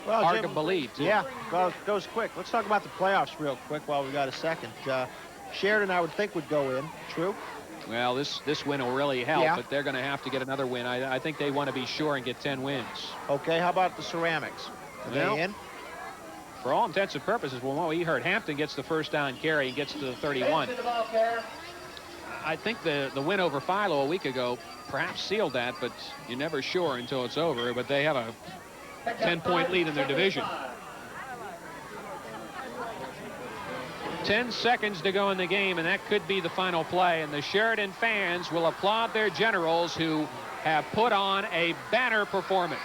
Well, hard Jim, to believe, too. Yeah, well, it goes quick. Let's talk about the playoffs real quick while we got a second. Sheridan, I would think, would go in. True? Well, this win will really help, Yeah. but they're going to have to get another win. I think they want to be sure and get 10 wins. Okay, how about the Ceramics? Are Well, they in? For all intents and purposes, well, what we heard, Hampton gets the first down carry and gets to the 31. I think the win over Philo a week ago perhaps sealed that, but you're never sure until it's over. But they have a 10-point lead in their division. 10 seconds to go in the game, and that could be the final play. And the Sheridan fans will applaud their Generals, who have put on a banner performance.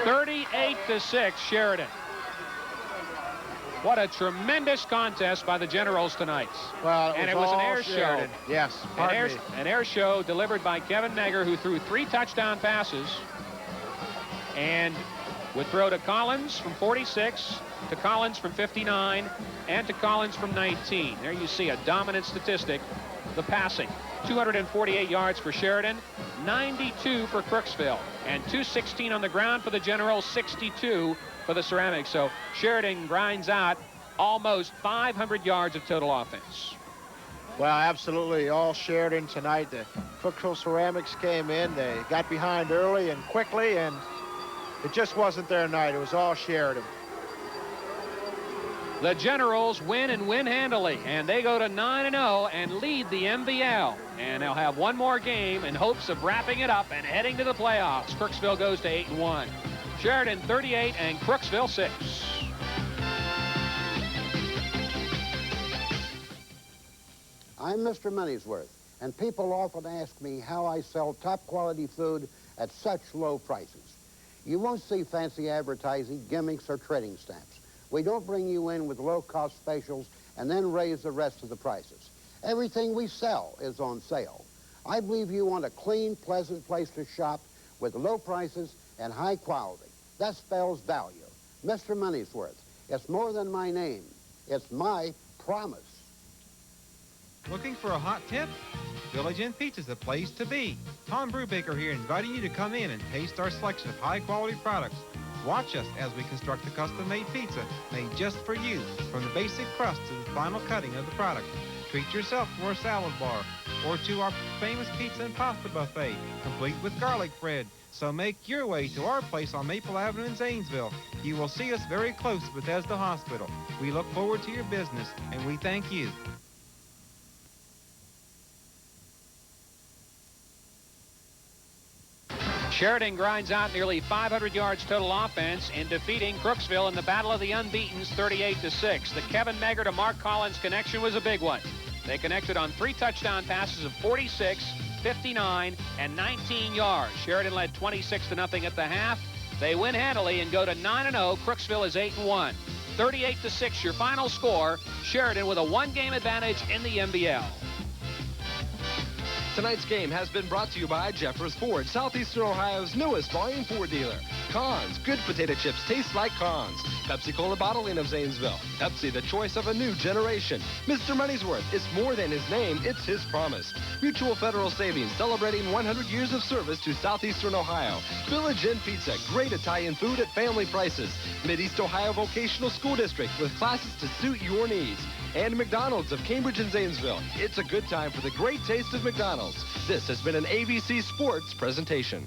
38-6, Sheridan. What a tremendous contest by the Generals tonight. Well, and it was an air Sheridan. show. Yes, An air show delivered by Kevin Meger, who threw 3 touchdown passes. And would throw to Collins from 46, to Collins from 59, and to Collins from 19. There you see a dominant statistic, the passing. 248 yards for Sheridan, 92 for Crooksville, and 216 on the ground for the Generals, 62 for the Ceramics. So Sheridan grinds out almost 500 yards of total offense. Well, absolutely, all Sheridan tonight. The Crooksville Ceramics came in. They got behind early and quickly, and it just wasn't their night. It was all Sheridan. The Generals win and win handily, and they go to 9-0 and lead the MVL. And they'll have one more game in hopes of wrapping it up and heading to the playoffs. Crooksville goes to 8-1. Sheridan 38 and Crooksville 6. I'm Mr. Money'sworth, and people often ask me how I sell top quality food at such low prices. You won't see fancy advertising, gimmicks, or trading stamps. We don't bring you in with low-cost specials and then raise the rest of the prices. Everything we sell is on sale. I believe you want a clean, pleasant place to shop with low prices and high quality. That spells value. Mr. Money'sworth, it's more than my name. It's my promise. Looking for a hot tip? Village Inn Pizza's the place to be. Tom Brubaker here inviting you to come in and taste our selection of high-quality products. Watch us as we construct a custom-made pizza made just for you, from the basic crust to the final cutting of the product. Treat yourself to our salad bar or to our famous pizza and pasta buffet, complete with garlic bread. So make your way to our place on Maple Avenue in Zanesville. You will see us very close to Bethesda Hospital. We look forward to your business, and we thank you. Sheridan grinds out nearly 500 yards total offense in defeating Crooksville in the Battle of the Unbeatens 38-6. The Kevin Meger to Mark Collins connection was a big one. They connected on 3 touchdown passes of 46, 59, and 19 yards. Sheridan led 26-0 at the half. They win handily and go to 9-0. Crooksville is 8-1. 38-6 your final score. Sheridan with a 1-game advantage in the MVL. Tonight's game has been brought to you by Jeffers Ford, Southeastern Ohio's newest volume Ford dealer. Cons, good potato chips taste like Cons. Pepsi-Cola bottling of Zanesville. Pepsi, the choice of a new generation. Mr. Money'sworth, it's more than his name, it's his promise. Mutual Federal Savings, celebrating 100 years of service to Southeastern Ohio. Village Inn Pizza, great Italian food at family prices. Mid-East Ohio Vocational School District with classes to suit your needs. And McDonald's of Cambridge and Zanesville. It's a good time for the great taste of McDonald's. This has been an ABC Sports presentation.